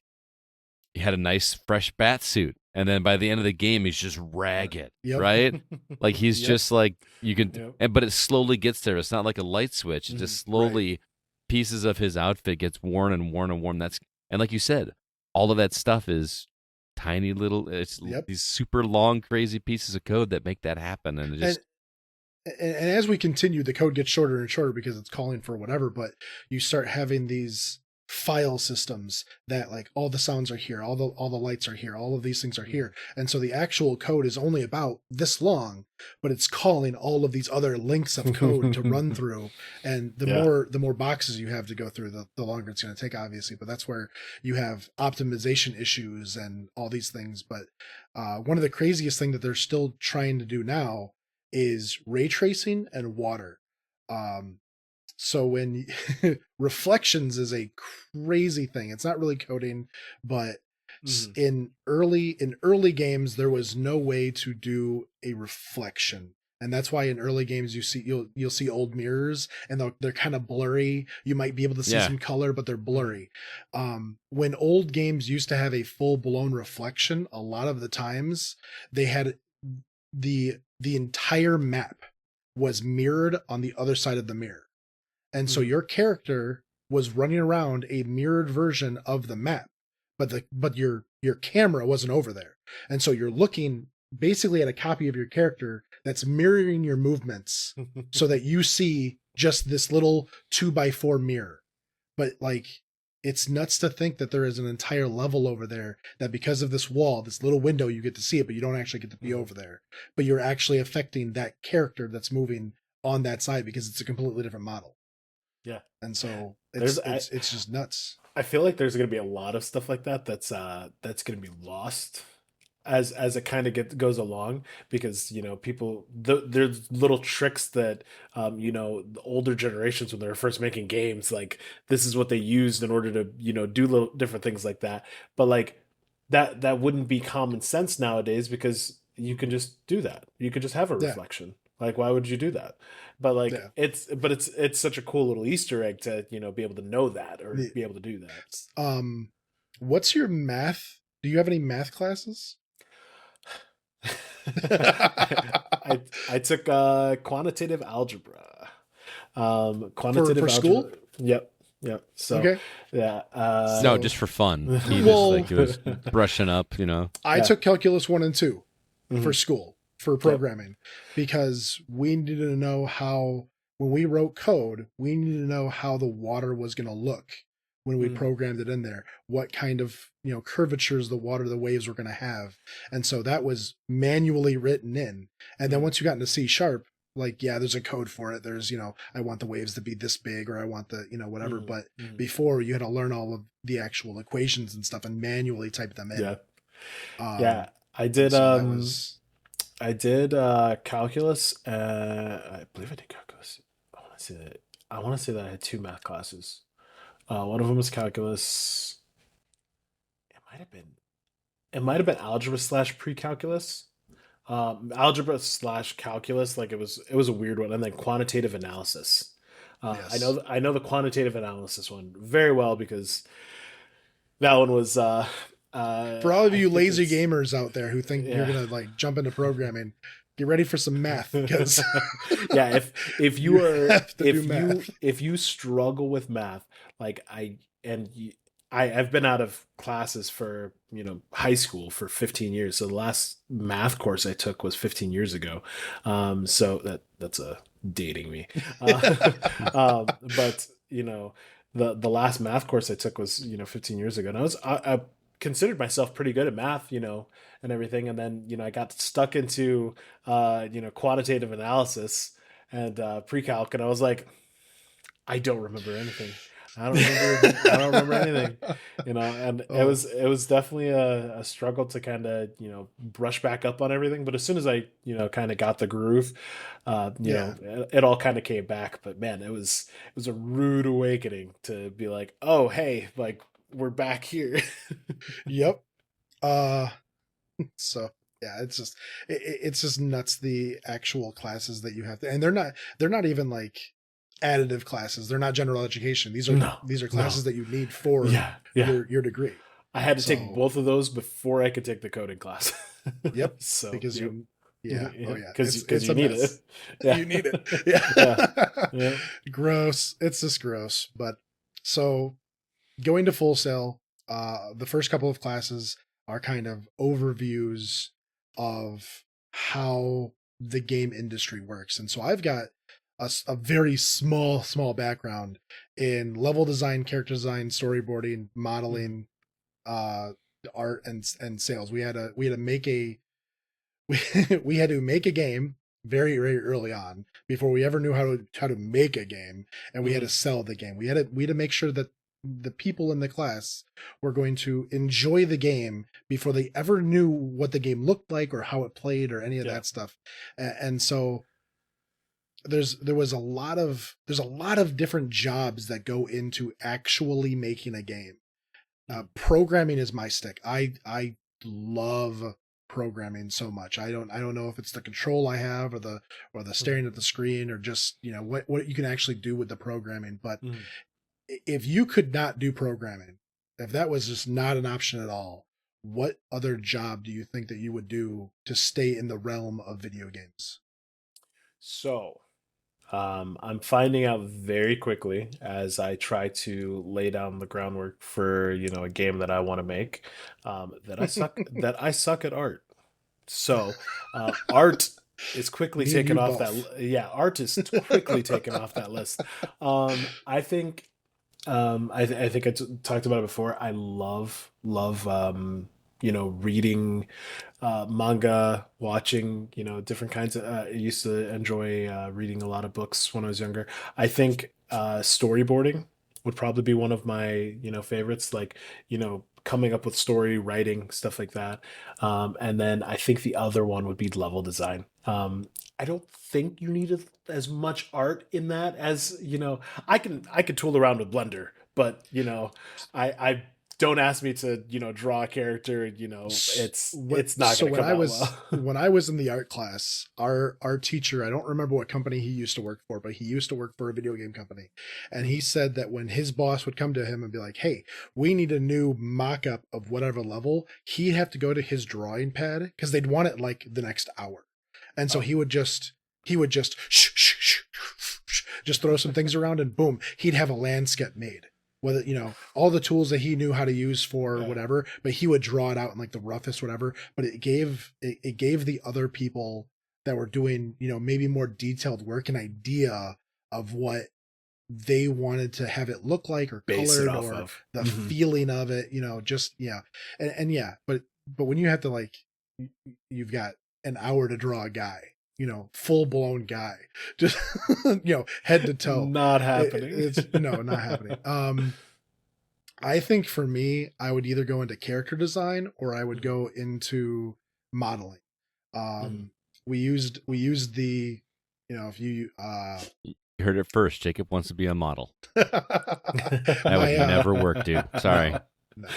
he had a nice fresh bat suit, and then by the end of the game, he's just ragged, right? Like he's just like, you can, but it slowly gets there. It's not like a light switch. It just slowly, pieces of his outfit gets worn and worn and worn. And like you said, all of that stuff is tiny little, it's these super long, crazy pieces of code that make that happen. And it just, and as we continue, the code gets shorter and shorter because it's calling for whatever, but you start having these file systems that like all the sounds are here, all the lights are here, all of these things are here. And so the actual code is only about this long, but it's calling all of these other links of code to run through. And the more boxes you have to go through, the longer it's going to take, obviously. But that's where you have optimization issues and all these things. But one of the craziest thing that they're still trying to do now is ray tracing and water. So when reflections is a crazy thing. It's not really coding, but in early games there was no way to do a reflection. And that's why in early games you'll see old mirrors and they're kind of blurry. You might be able to see some color, but they're blurry. When old games used to have a full-blown reflection, a lot of the times they had the entire map was mirrored on the other side of the mirror. And so your character was running around a mirrored version of the map, but your camera wasn't over there. And so you're looking basically at a copy of your character that's mirroring your movements so that you see just this little 2x4 mirror. But like, it's nuts to think that there is an entire level over there that because of this wall, this little window, you get to see it, but you don't actually get to be over there. But you're actually affecting that character that's moving on that side because it's a completely different model. Yeah. And so it's just nuts. I feel like there's going to be a lot of stuff like that that's going to be lost as it kind of goes along, because people, there's little tricks that the older generations, when they were first making games, like this is what they used in order to do little different things like that. But like that wouldn't be common sense nowadays, because you can just do that. You could just have a reflection. Like, why would you do that? But like, it's such a cool little Easter egg to, be able to know that or be able to do that. What's your math? Do you have any math classes? I took quantitative algebra. Quantitative for algebra. School? Yep. So, okay. Yeah. No, just for fun. He was brushing up, I took calculus 1 and 2 for school. For programming, because we needed to know how, when we wrote code, we needed to know how the water was going to look when we programmed it in there, what kind of curvatures the waves were going to have. And so that was manually written in. And then once you got into C#, like, there's a code for it. There's, I want the waves to be this big, or I want the, whatever. But before, you had to learn all of the actual equations and stuff and manually type them in. I did. So I did calculus. I believe I did calculus. I want to say that I had 2 math classes. One of them was calculus. It might have been algebra / pre-calculus. Algebra / calculus. Like it was a weird one, and then quantitative analysis. I know the quantitative analysis one very well, because that one was. For all of you lazy gamers out there who think you're gonna like jump into programming, get ready for some math, because if you struggle with math, like I've been out of classes for high school for 15 years, so the last math course I took was 15 years ago, so that's dating me, but the last math course I took was 15 years ago, and I considered myself pretty good at math, and everything. And then, I got stuck into, quantitative analysis and pre-calc, and I was like, I don't remember anything. I don't remember anything, and it was definitely a struggle to kind of, brush back up on everything. But as soon as I, kind of got the groove, it all kind of came back. But man, it was a rude awakening to be like, oh, hey, like, we're back here. Yep. So it's just nuts, the actual classes that you have to, and they're not even like additive classes. They're not general education. These are classes that you need for your degree. I had to take both of those before I could take the coding class. Yep. So because because you need it. Yeah. You need it. Yeah. Gross. It's just gross. But so going to Full Sail, the first couple of classes are kind of overviews of how the game industry works. And so I've got a very small background in level design, character design, storyboarding, modeling, art, and sales. We had to make a we had to make a game very, very early on before we ever knew how to make a game, and we had to sell the game. We had to make sure that the people in the class were going to enjoy the game before they ever knew what the game looked like or how it played or any of that stuff. And so there's a lot of different jobs that go into actually making a game. Programming is my stick. I love programming so much. I don't know if it's the control I have or the staring at the screen or just, you know, what you can actually do with the programming. But if you could not do programming, if that was just not an option at all, what other job do you think that you would do to stay in the realm of video games? So, I'm finding out very quickly as I try to lay down the groundwork for, you know, a game that I want to make, that I suck at art. So, art is quickly Me and taken you off both. that. Yeah, art is quickly taken off that list. I think, I think talked about it before. I love, you know, reading manga, watching, you know, different kinds of. I used to enjoy reading a lot of books when I was younger. I think storyboarding would probably be one of my, you know, favorites. Like, you know, coming up with story writing, stuff like that. And then I think the other one would be level design. I don't think you need as much art in that as, you know, I could tool around with Blender, but, you know, I don't ask me to, you know, draw a character, you know, it's not So going to come out well. when I was in the art class, our teacher, I don't remember what company he used to work for, but he used to work for a video game company. And he said that when his boss would come to him and be like, "Hey, we need a new mock-up of whatever level," he'd have to go to his drawing pad because they'd want it like the next hour. And so he would just just throw some things around and boom, he'd have a landscape made. Whether, you know, all the tools that he knew how to use for whatever, but he would draw it out in like the roughest whatever. But it gave the other people that were doing, you know, maybe more detailed work an idea of what they wanted to have it look like or Base it colored off or of. the feeling of it, you know, just and yeah, but when you have to like you've got an hour to draw a guy, you know, full blown guy, just you know, head to toe. Not happening. It's no, not happening. I think for me, I would either go into character design or I would go into modeling. We used the, you know, if you You heard it first. Jacob wants to be a model. That would my, never work, dude. Sorry. no,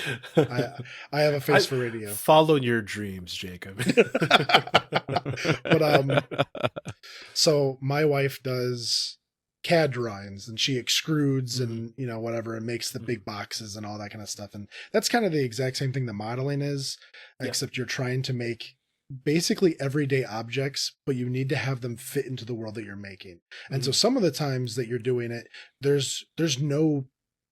I have a face for radio. Follow your dreams, Jacob. But so my wife does CAD drawings and she extrudes and, you know, whatever, and makes the big boxes and all that kind of stuff. And that's kind of the exact same thing that modeling is, except you're trying to make basically everyday objects, but you need to have them fit into the world that you're making. And so some of the times that you're doing it, there's no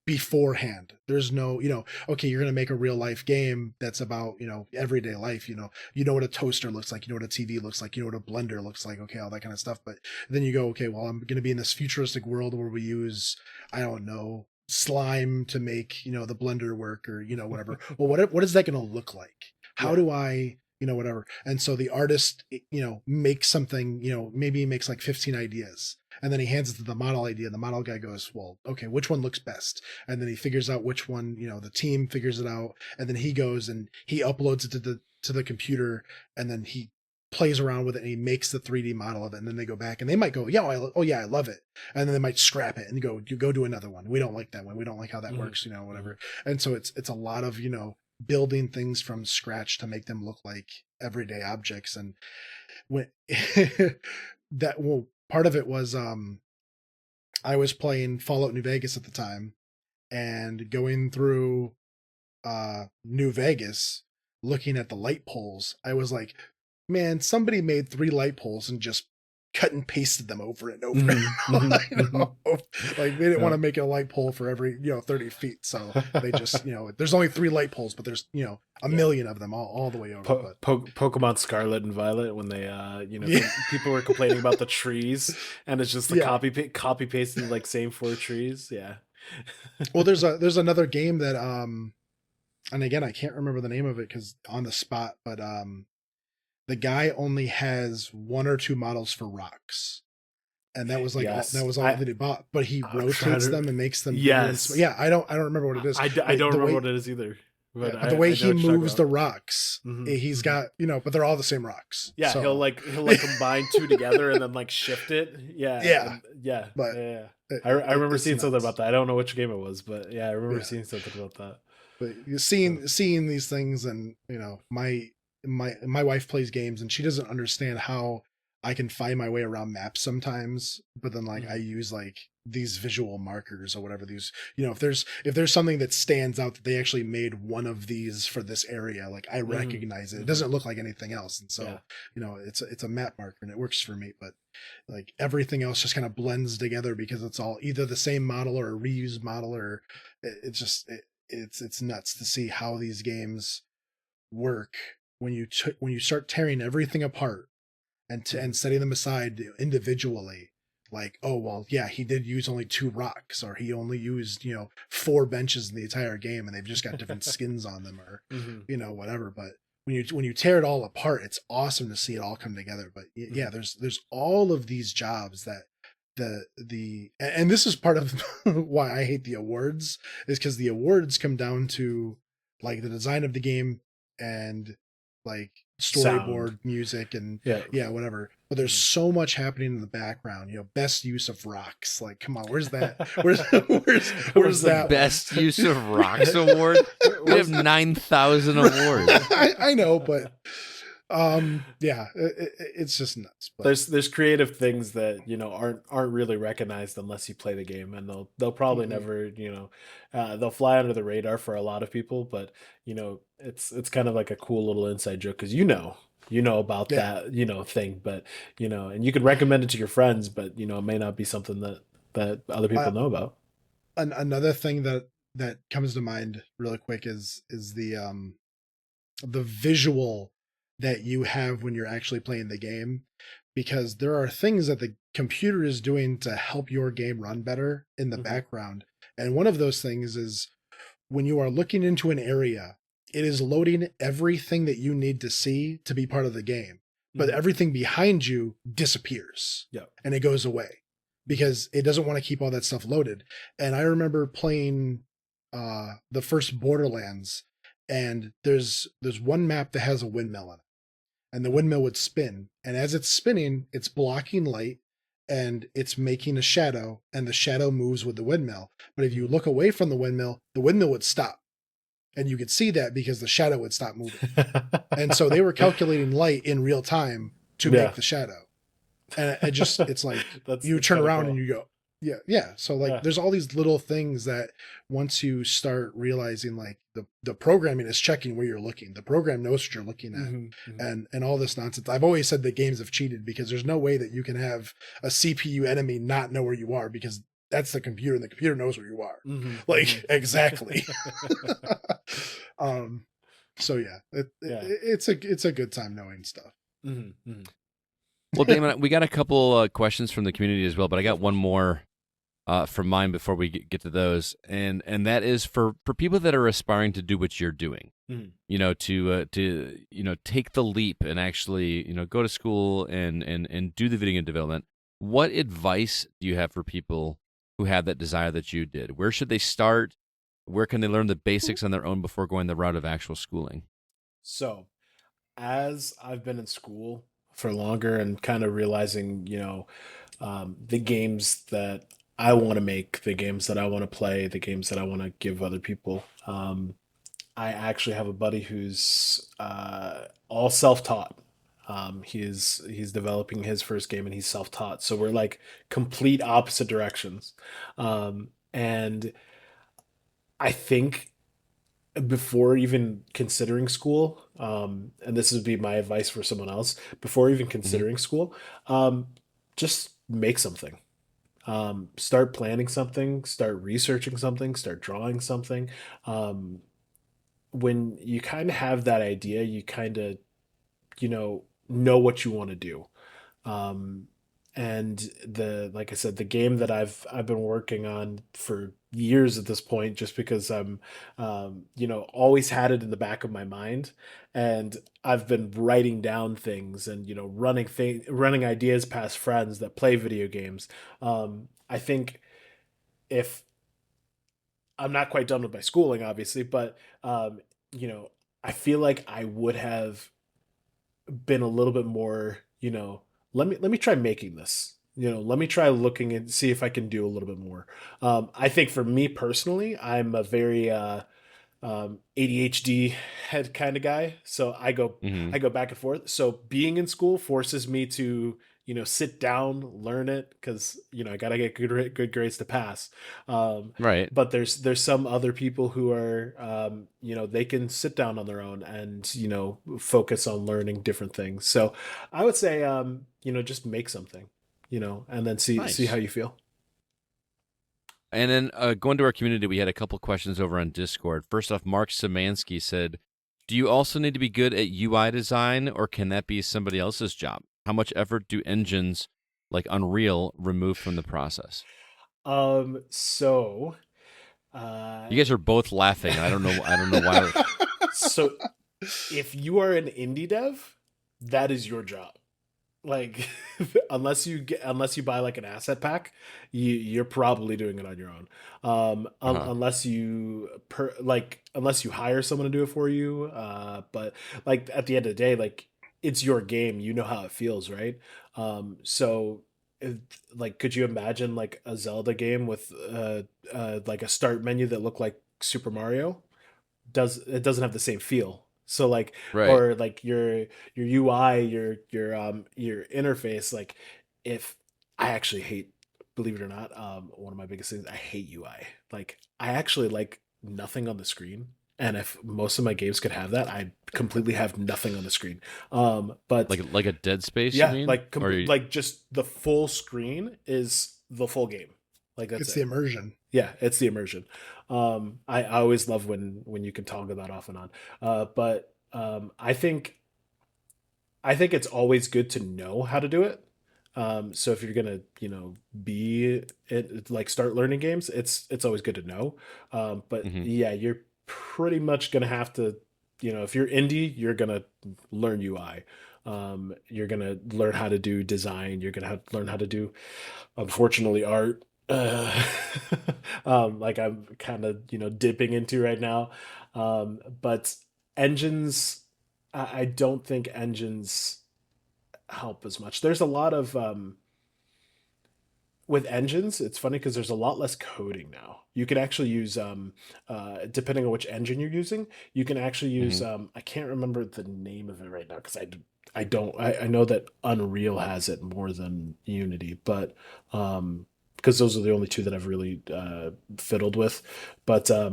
beforehand. There's no, you know, okay, you're going to make a real life game that's about, you know, everyday life, you know what a toaster looks like, you know what a TV looks like, you know what a blender looks like, okay, all that kind of stuff. But then you go, okay, well, I'm going to be in this futuristic world where we use, I don't know, slime to make, you know, the blender work or, you know, whatever. Well, what is that going to look like? How do I, you know, whatever. And so the artist, you know, makes something, you know, maybe he makes like 15 ideas. And then he hands it to the model idea. And the model guy goes, well, okay, which one looks best? And then he figures out which one, you know, the team figures it out. And then he goes and he uploads it to the computer. And then he plays around with it and he makes the 3D model of it. And then they go back and they might go, yeah, I love it. And then they might scrap it and you go do another one. We don't like that one. We don't like how that works, you know, whatever. And so it's a lot of, you know, building things from scratch to make them look like everyday objects. And when part of it was I was playing Fallout New Vegas at the time and going through New Vegas looking at the light poles. I was like, man, somebody made 3 light poles and just cut and pasted them over and over. Like, they didn't want to make a light pole for every 30 feet, so they just there's only 3 light poles, but there's a million of them all the way over. Pokemon Scarlet and Violet, when they people were complaining about the trees, and it's just the copy pasting like same 4 trees. Well, there's another game that and again I can't remember the name of it because on the spot, but the guy only has 1 or 2 models for rocks, and that was all that he bought. But he rotates them and makes them. Yes. I don't remember what it is. I don't remember what it is either. But the way he moves the rocks, he's got but they're all the same rocks. Yeah, so. he'll combine 2 together and then like shift it. But I remember seeing something about that. I don't know which game it was, but I remember seeing something about that. But you're seeing these things, and my wife plays games, and she doesn't understand how I can find my way around maps sometimes. But then I use these visual markers or whatever these, if there's something that stands out that they actually made one of these for this area, I recognize it. It doesn't look like anything else. And so, it's a map marker and it works for me, but everything else just kind of blends together because it's all either the same model or a reused model, or it's nuts to see how these games work when you start tearing everything apart and setting them aside individually. He did use only 2 rocks, or he only used 4 benches in the entire game, and they've just got different skins on them, or whatever. But when you tear it all apart, it's awesome to see it all come together. But there's all of these jobs that and this is part of why I hate the awards, is because the awards come down to the design of the game and storyboard, sound, music, and whatever. But there's so much happening in the background. Best use of rocks. Come on, where's that? Where's that? Best use of rocks award? We have 9,000 awards. I know, but it's just nuts. But there's creative things that aren't really recognized unless you play the game, and they'll probably never they'll fly under the radar for a lot of people, but it's kind of like a cool little inside joke because about that thing, but and you could recommend it to your friends, but it may not be something that other people know about. Another thing that comes to mind really quick is the visual that you have when you're actually playing the game, because there are things that the computer is doing to help your game run better in the background. And one of those things is when you are looking into an area, it is loading everything that you need to see to be part of the game, but everything behind you disappears and it goes away because it doesn't want to keep all that stuff loaded. And I remember playing the first Borderlands, and there's one map that has a windmill in it, and the windmill would spin, and as it's spinning, it's blocking light and it's making a shadow, and the shadow moves with the windmill. But if you look away from the windmill would stop, and you could see that because the shadow would stop moving. And so they were calculating light in real time to make the shadow. And it's like you turn around and you go, So there's all these little things that once you start realizing the programming is checking where you're looking, the program knows what you're looking at, and all this nonsense. I've always said that games have cheated because there's no way that you can have a CPU enemy not know where you are, because that's the computer, and the computer knows where you are. Exactly. It's a good time knowing stuff. Well, Damon, we got a couple questions from the community as well, but I got one more from mine before we get to those, and that is for people that are aspiring to do what you're doing. To take the leap and actually go to school and do the video game development. What advice do you have for people who have that desire that you did? Where should they start? Where can they learn the basics on their own before going the route of actual schooling? So, as I've been in school for longer and kind of realizing, the games that I want to make, the games that I want to play, the games that I want to give other people. I actually have a buddy who's all self-taught. He's developing his first game, and he's self-taught. So we're complete opposite directions. And I think before even considering school, and this would be my advice for someone else, before even considering school, just make something. Start planning something, start researching something, start drawing something. When you kind of have that idea, you kind of, know what you want to do. Um, and like I said, the game that I've been working on for years at this point, just because I'm, always had it in the back of my mind, and I've been writing down things and running ideas past friends that play video games. I think if I'm not quite done with my schooling, obviously, but you know, I feel like I would have been a little bit more, let me try making this. Let me try looking and see if I can do a little bit more. I think for me personally, I'm a very ADHD head kind of guy. So I go Hmm. I go back and forth. So being in school forces me to sit down, learn it, because I gotta get good grades to pass. Right. But there's some other people who are they can sit down on their own and focus on learning different things. So I would say just make something, and then see how Nice. you feel. And then going to our community, we had a couple questions over on Discord. First off, Mark Szymanski said, "Do you also need to be good at UI design, or can that be somebody else's job? How much effort do engines like Unreal remove from the process?" So You guys are both laughing. I don't know. I don't know why. so if you are an indie dev, that is your job. Like unless you buy like an asset pack, you're probably doing it on your own. Uh-huh. Unless you hire someone to do it for you. But like at the end of the day, like it's your game. You know how it feels, right? So if, like, could you imagine like a Zelda game with like a start menu that looked like Super Mario? Doesn't have the same feel. So like, Right. or like your UI, your interface, like if I actually hate, believe it or not, one of my biggest things, I hate UI. Like I actually like nothing on the screen. And if most of my games could have that, I completely have nothing on the screen. But Like a Dead Space, you yeah, mean? Or like just the full screen is the full game. Like that's It's the it. immersion. Yeah, it's the immersion. I always love when you can toggle that off and on. But I think it's always good to know how to do it. So if you're gonna, be it like start learning games, it's always good to know. But Mhm. yeah, you're pretty much gonna have to, if you're indie, you're gonna learn UI. You're gonna learn how to do design. You're gonna have to learn how to do, unfortunately, art. Uh, like I'm kind of dipping into right now. But engines, I don't think engines help as much. There's a lot of with engines. It's funny because there's a lot less coding now. You can actually use depending on which engine you're using, you can actually use Mhm. I can't remember the name of it right now because I don't I know that Unreal has it more than Unity, but because those are the only two that I've really fiddled with. But I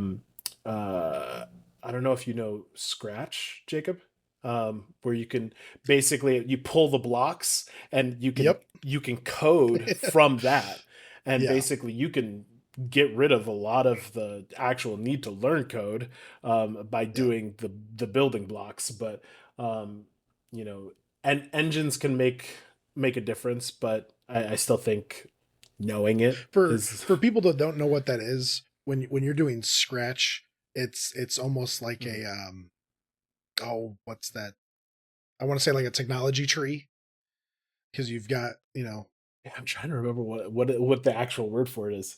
don't know if you know Scratch, Jacob, where you can basically you pull the blocks and you can Yep. code from that, and Yeah. basically you can get rid of a lot of the actual need to learn code by Yeah. doing the building blocks. But um, you know, and engines can make a difference, but I still think knowing it For is. people that don't know what that is, when you're doing Scratch, it's almost like a oh, what's that? I want to say like a technology tree, because you've got, Yeah, I'm trying to remember what the actual word for it is.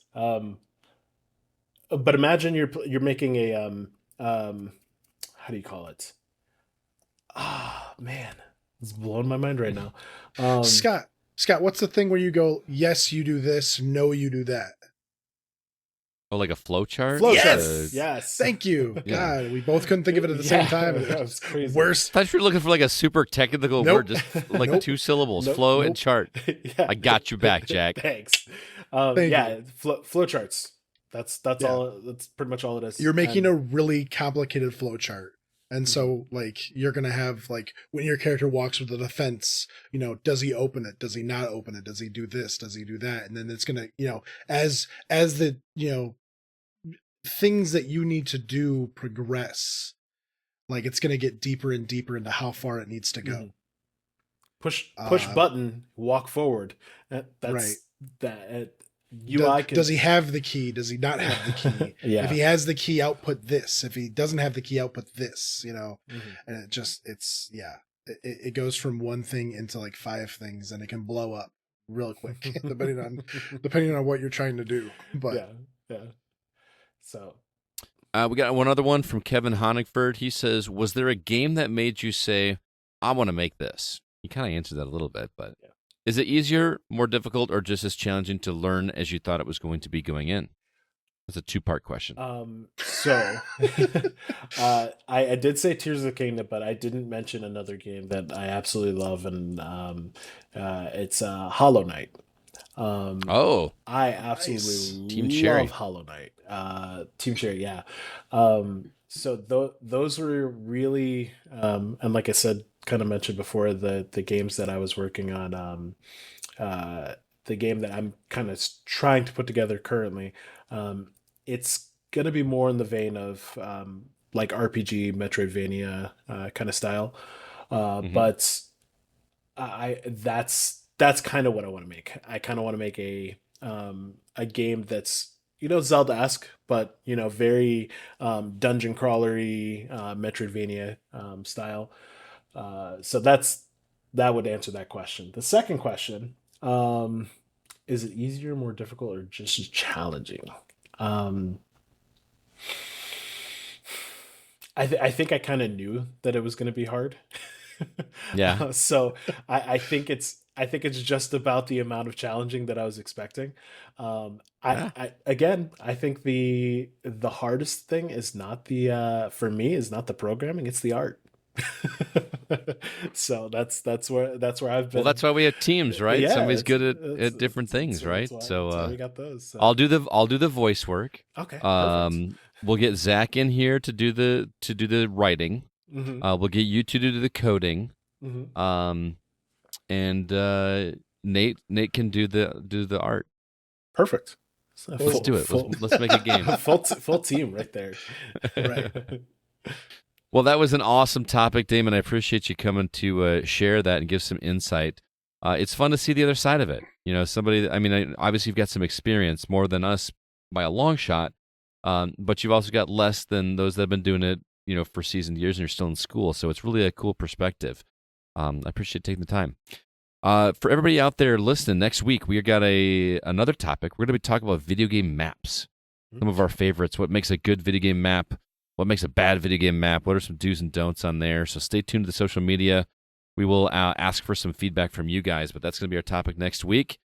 But imagine you're making a how do you call it? Ah, man, it's blowing my mind right now. Um, Scott, what's the thing where you go, yes, you do this, no, you do that? Oh, like a flow chart? Like Flowchart. a Yes. Yes. Thank you. yeah. God, we both couldn't think of it at the same time. And it That's was crazy. worst. I thought you were looking for like a super technical Nope. word, just like Nope. 2 syllables, Nope. flow and Nope. chart. Yeah. I got you back, Jack. Thanks. Thank Yeah, you. flow charts. That's Yeah. all. That's pretty much all it is. You're making And a really complicated flow chart. And so like you're going to have like when your character walks with the defense, does he open it? Does he not open it? Does he do this? Does he do that? And then it's going to, as the, things that you need to do progress, like it's going to get deeper and deeper into how far it needs to go. Push button, walk forward. That's right. That UI does he have the key? Does he not have the key? Yeah. If he has the key, output this. If he doesn't have the key, output this. And it goes from one thing into like 5 things, and it can blow up real quick depending on what you're trying to do. But yeah. So we got one other one from Kevin Honigford. He says, "Was there a game that made you say, I want to make this?" You kind of answered that a little bit, but is it easier, more difficult, or just as challenging to learn as you thought it was going to be going in? That's a 2-part question. So I did say Tears of the Kingdom, but I didn't mention another game that I absolutely love, and it's Hollow Knight. I absolutely Team love Cherry. Hollow Knight. Team Cherry, yeah. So those were really, and like I said, kind of mentioned before, the games that I was working on, the game that I'm kind of trying to put together currently, it's going to be more in the vein of like RPG, Metroidvania kind of style. But that's kind of what I want to make. I kind of want to make a game that's, Zelda-esque, but, very dungeon crawlery, Metroidvania style. So that would answer that question. The second question, is it easier, more difficult, or just challenging? I think I kind of knew that it was going to be hard. Yeah. So I think it's just about the amount of challenging that I was expecting. I think the hardest thing is not for me is not the programming, it's the art. So that's where I've been. Well, that's why we have teams, right? Yeah, Somebody's good at different things, right? That's why we got those. So. I'll do the voice work. Okay. Perfect. We'll get Zach in here to do the writing. Mm-hmm. We'll get you to do the coding. Mm-hmm. And Nate can do the art. Perfect. Let's do it. Let's make a game. Full team right there. right. Well, that was an awesome topic, Damon. I appreciate you coming to share that and give some insight. It's fun to see the other side of it. Somebody, obviously you've got some experience, more than us by a long shot, but you've also got less than those that have been doing it, for seasoned years, and you're still in school. So it's really a cool perspective. I appreciate taking the time. For everybody out there listening, next week we got another topic. We're going to be talking about video game maps, some of our favorites, what makes a good video game map, what makes a bad video game map, what are some do's and don'ts on there. So stay tuned to the social media. We will ask for some feedback from you guys, but that's going to be our topic next week.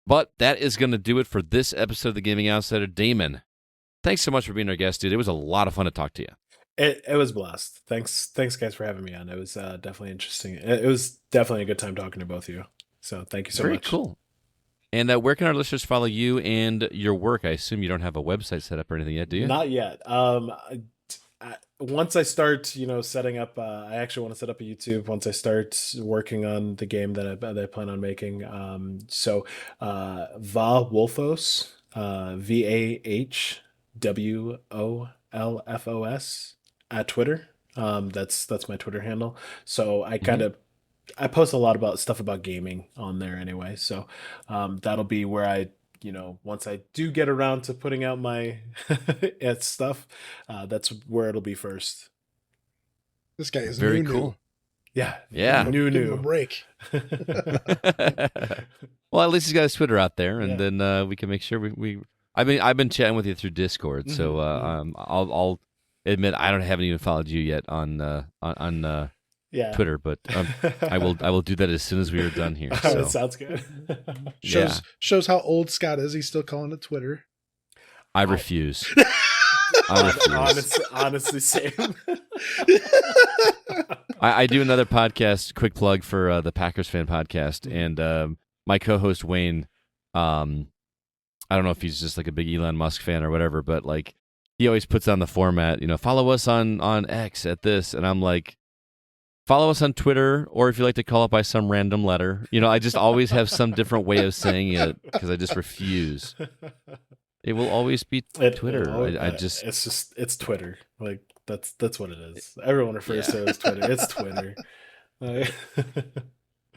But that is going to do it for this episode of The Gaming Outsider. Damon, thanks so much for being our guest, dude. It was a lot of fun to talk to you. It was a blast. Thanks guys for having me on. It was definitely interesting. It was definitely a good time talking to both of you. So thank you so much. Very cool. And where can our listeners follow you and your work? I assume you don't have a website set up or anything yet, do you? Not yet. Once I start, setting up, I actually want to set up a YouTube once I start working on the game that I plan on making. So Va Wolfos, VAHWOLFOS at Twitter. That's my Twitter handle. So I I post a lot about stuff about gaming on there anyway. So that'll be where I, once I do get around to putting out my stuff, that's where it'll be first. This guy is very new. Cool. Yeah. Give him a break. Well, at least he's got his Twitter out there, and then we can make sure we. I've been chatting with you through Discord, so I'll admit I haven't even followed you yet on Twitter, but I will do that as soon as we are done here. So. Sounds good. Shows how old Scott is. He's still calling it Twitter. I refuse. Honestly, same. I do another podcast, quick plug for the Packers Fan Podcast, and my co-host Wayne, I don't know if he's just like a big Elon Musk fan or whatever, but like he always puts on the format, follow us on X at this, and I'm like, follow us on Twitter, or if you like to call it by some random letter. I just always have some different way of saying it because I just refuse. It will always be Twitter. It's Twitter. Like that's what it is. Everyone refers to it as Twitter. It's Twitter.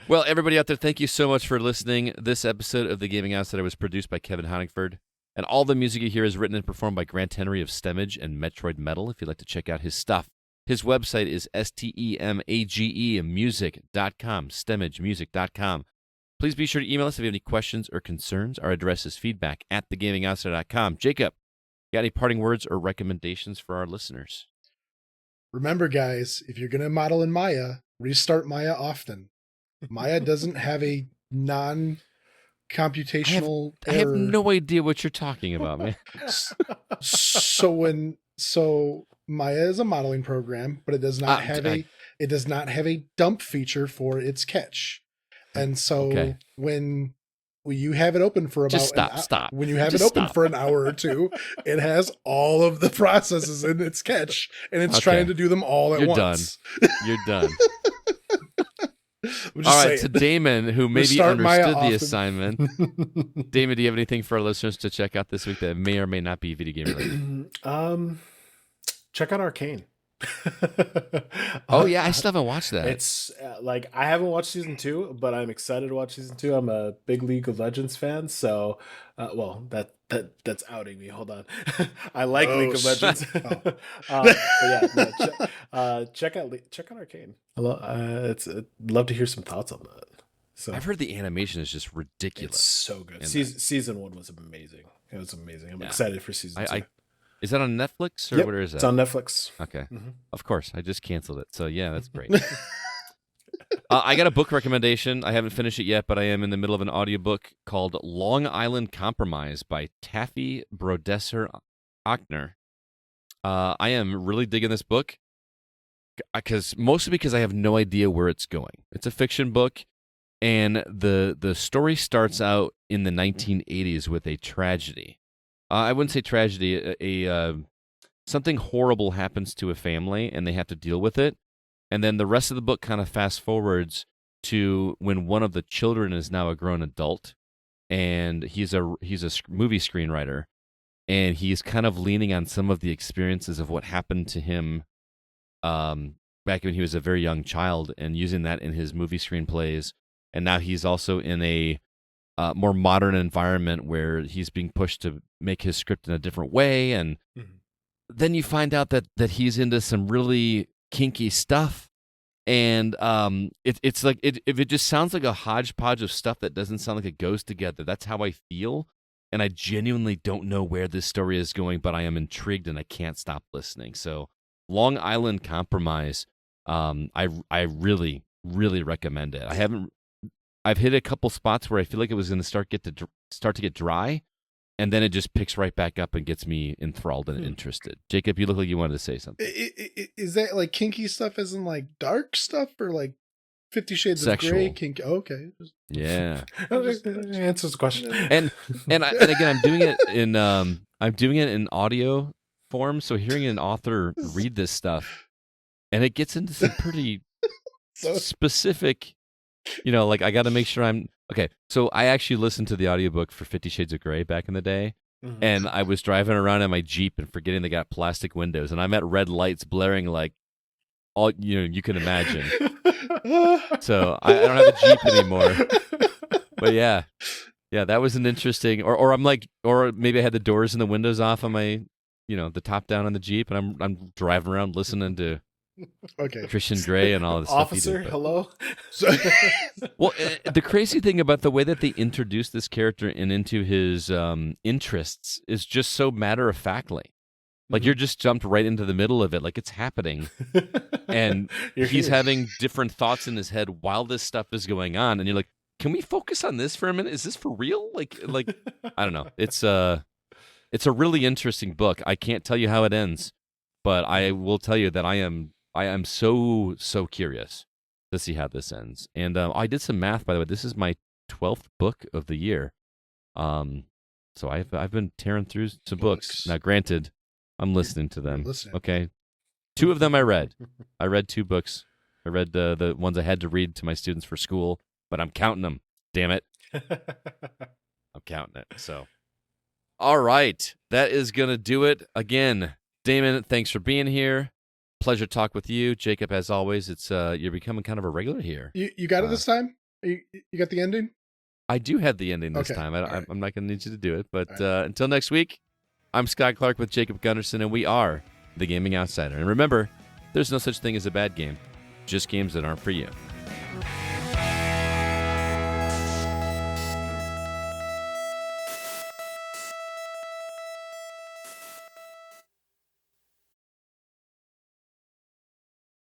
Well, everybody out there, thank you so much for listening. This episode of The Gaming Outsider was produced by Kevin Honigford, and all the music you hear is written and performed by Grant Henry of Stemage and Metroid Metal. If you'd like to check out his stuff, his website is stemagemusic.com, stemagemusic.com. Please be sure to email us if you have any questions or concerns. Our address is feedback@thegamingoutsider.com. Jacob, got any parting words or recommendations for our listeners? Remember, guys, if you're going to model in Maya, restart Maya often. Maya doesn't have a non-computational I have no idea what you're talking about, man. So Maya is a modeling program, but it does not have a dump feature for its catch. And so when you have it open for about stop. When you have it open for an hour or two, it has all of the processes in its catch, and it's trying to do them all at once. You're done. All right, to Damon, who maybe understood the assignment. Damon, do you have anything for our listeners to check out this week that may or may not be video game related? Check out Arcane. Oh yeah, I still haven't watched that. It's I haven't watched season 2, but I'm excited to watch season 2. I'm a big League of Legends fan, so that's outing me. Hold on. I like League of Legends. Check out Arcane. I'd love to hear some thoughts on that. So I've heard the animation is just ridiculous. It's so good. Season 1 was amazing. It was amazing. I'm excited for season 2. Is that on Netflix or where is that? It's on Netflix. Okay. Mm-hmm. Of course. I just canceled it. So yeah, that's great. I got a book recommendation. I haven't finished it yet, but I am in the middle of an audiobook called Long Island Compromise by Taffy Brodesser Ochner. I am really digging this book mostly because I have no idea where it's going. It's a fiction book, and the story starts out in the 1980s with a tragedy. I wouldn't say tragedy. Something horrible happens to a family, and they have to deal with it. And then the rest of the book kind of fast forwards to when one of the children is now a grown adult, and he's a movie screenwriter, and he's kind of leaning on some of the experiences of what happened to him back when he was a very young child, and using that in his movie screenplays. And now he's also in a more modern environment where he's being pushed to make his script in a different way, and then you find out that he's into some really kinky stuff, and it's like if it just sounds like a hodgepodge of stuff that doesn't sound like it goes together. That's how I feel, and I genuinely don't know where this story is going, but I am intrigued and I can't stop listening. So, Long Island Compromise, I really recommend it. I've hit a couple spots where I feel like it was going to start to get dry, and then it just picks right back up and gets me enthralled and interested. Jacob, you look like you wanted to say something. Is that like kinky stuff as in like dark stuff, or like 50 Shades of Grey kinky? Oh, okay. Yeah. Answers the question. And again, I'm doing it in audio form, so hearing an author read this stuff, and it gets into some pretty specific, I got to make sure I'm okay. So I actually listened to the audiobook for 50 Shades of Grey back in the day, and I was driving around in my Jeep and forgetting they got plastic windows, and I'm at red lights blaring like all you can imagine. So I don't have a Jeep anymore. But yeah, that was an interesting. Or I'm like, or maybe I had the doors and the windows off on my, the top down on the Jeep, and I'm driving around listening to. Okay. Christian Grey and all this stuff. Officer, hello. Well, the crazy thing about the way that they introduced this character and into his interests is just so matter of factly. Like you're just jumped right into the middle of it, like it's happening, and he's having different thoughts in his head while this stuff is going on, and you're like, "Can we focus on this for a minute? Is this for real?" Like I don't know. It's a really interesting book. I can't tell you how it ends, but I will tell you that I am so curious to see how this ends. And I did some math, by the way. This is my 12th book of the year. So I've been tearing through some books. Now, granted, I'm listening to them. listening. Okay. 2 of them I read. I read 2 books. I read the ones I had to read to my students for school, but I'm counting them. Damn it. I'm counting it. So, all right. That is going to do it. Again, Damon, thanks for being here. Pleasure to talk with you. Jacob, as always, it's you're becoming kind of a regular here. You got it this time? You got the ending? I do have the ending this Okay, time. all right. I'm not going to need you to do it. But All right. until next week, I'm Scott Clark with Jacob Gunderson, and we are The Gaming Outsider. And remember, there's no such thing as a bad game, just games that aren't for you.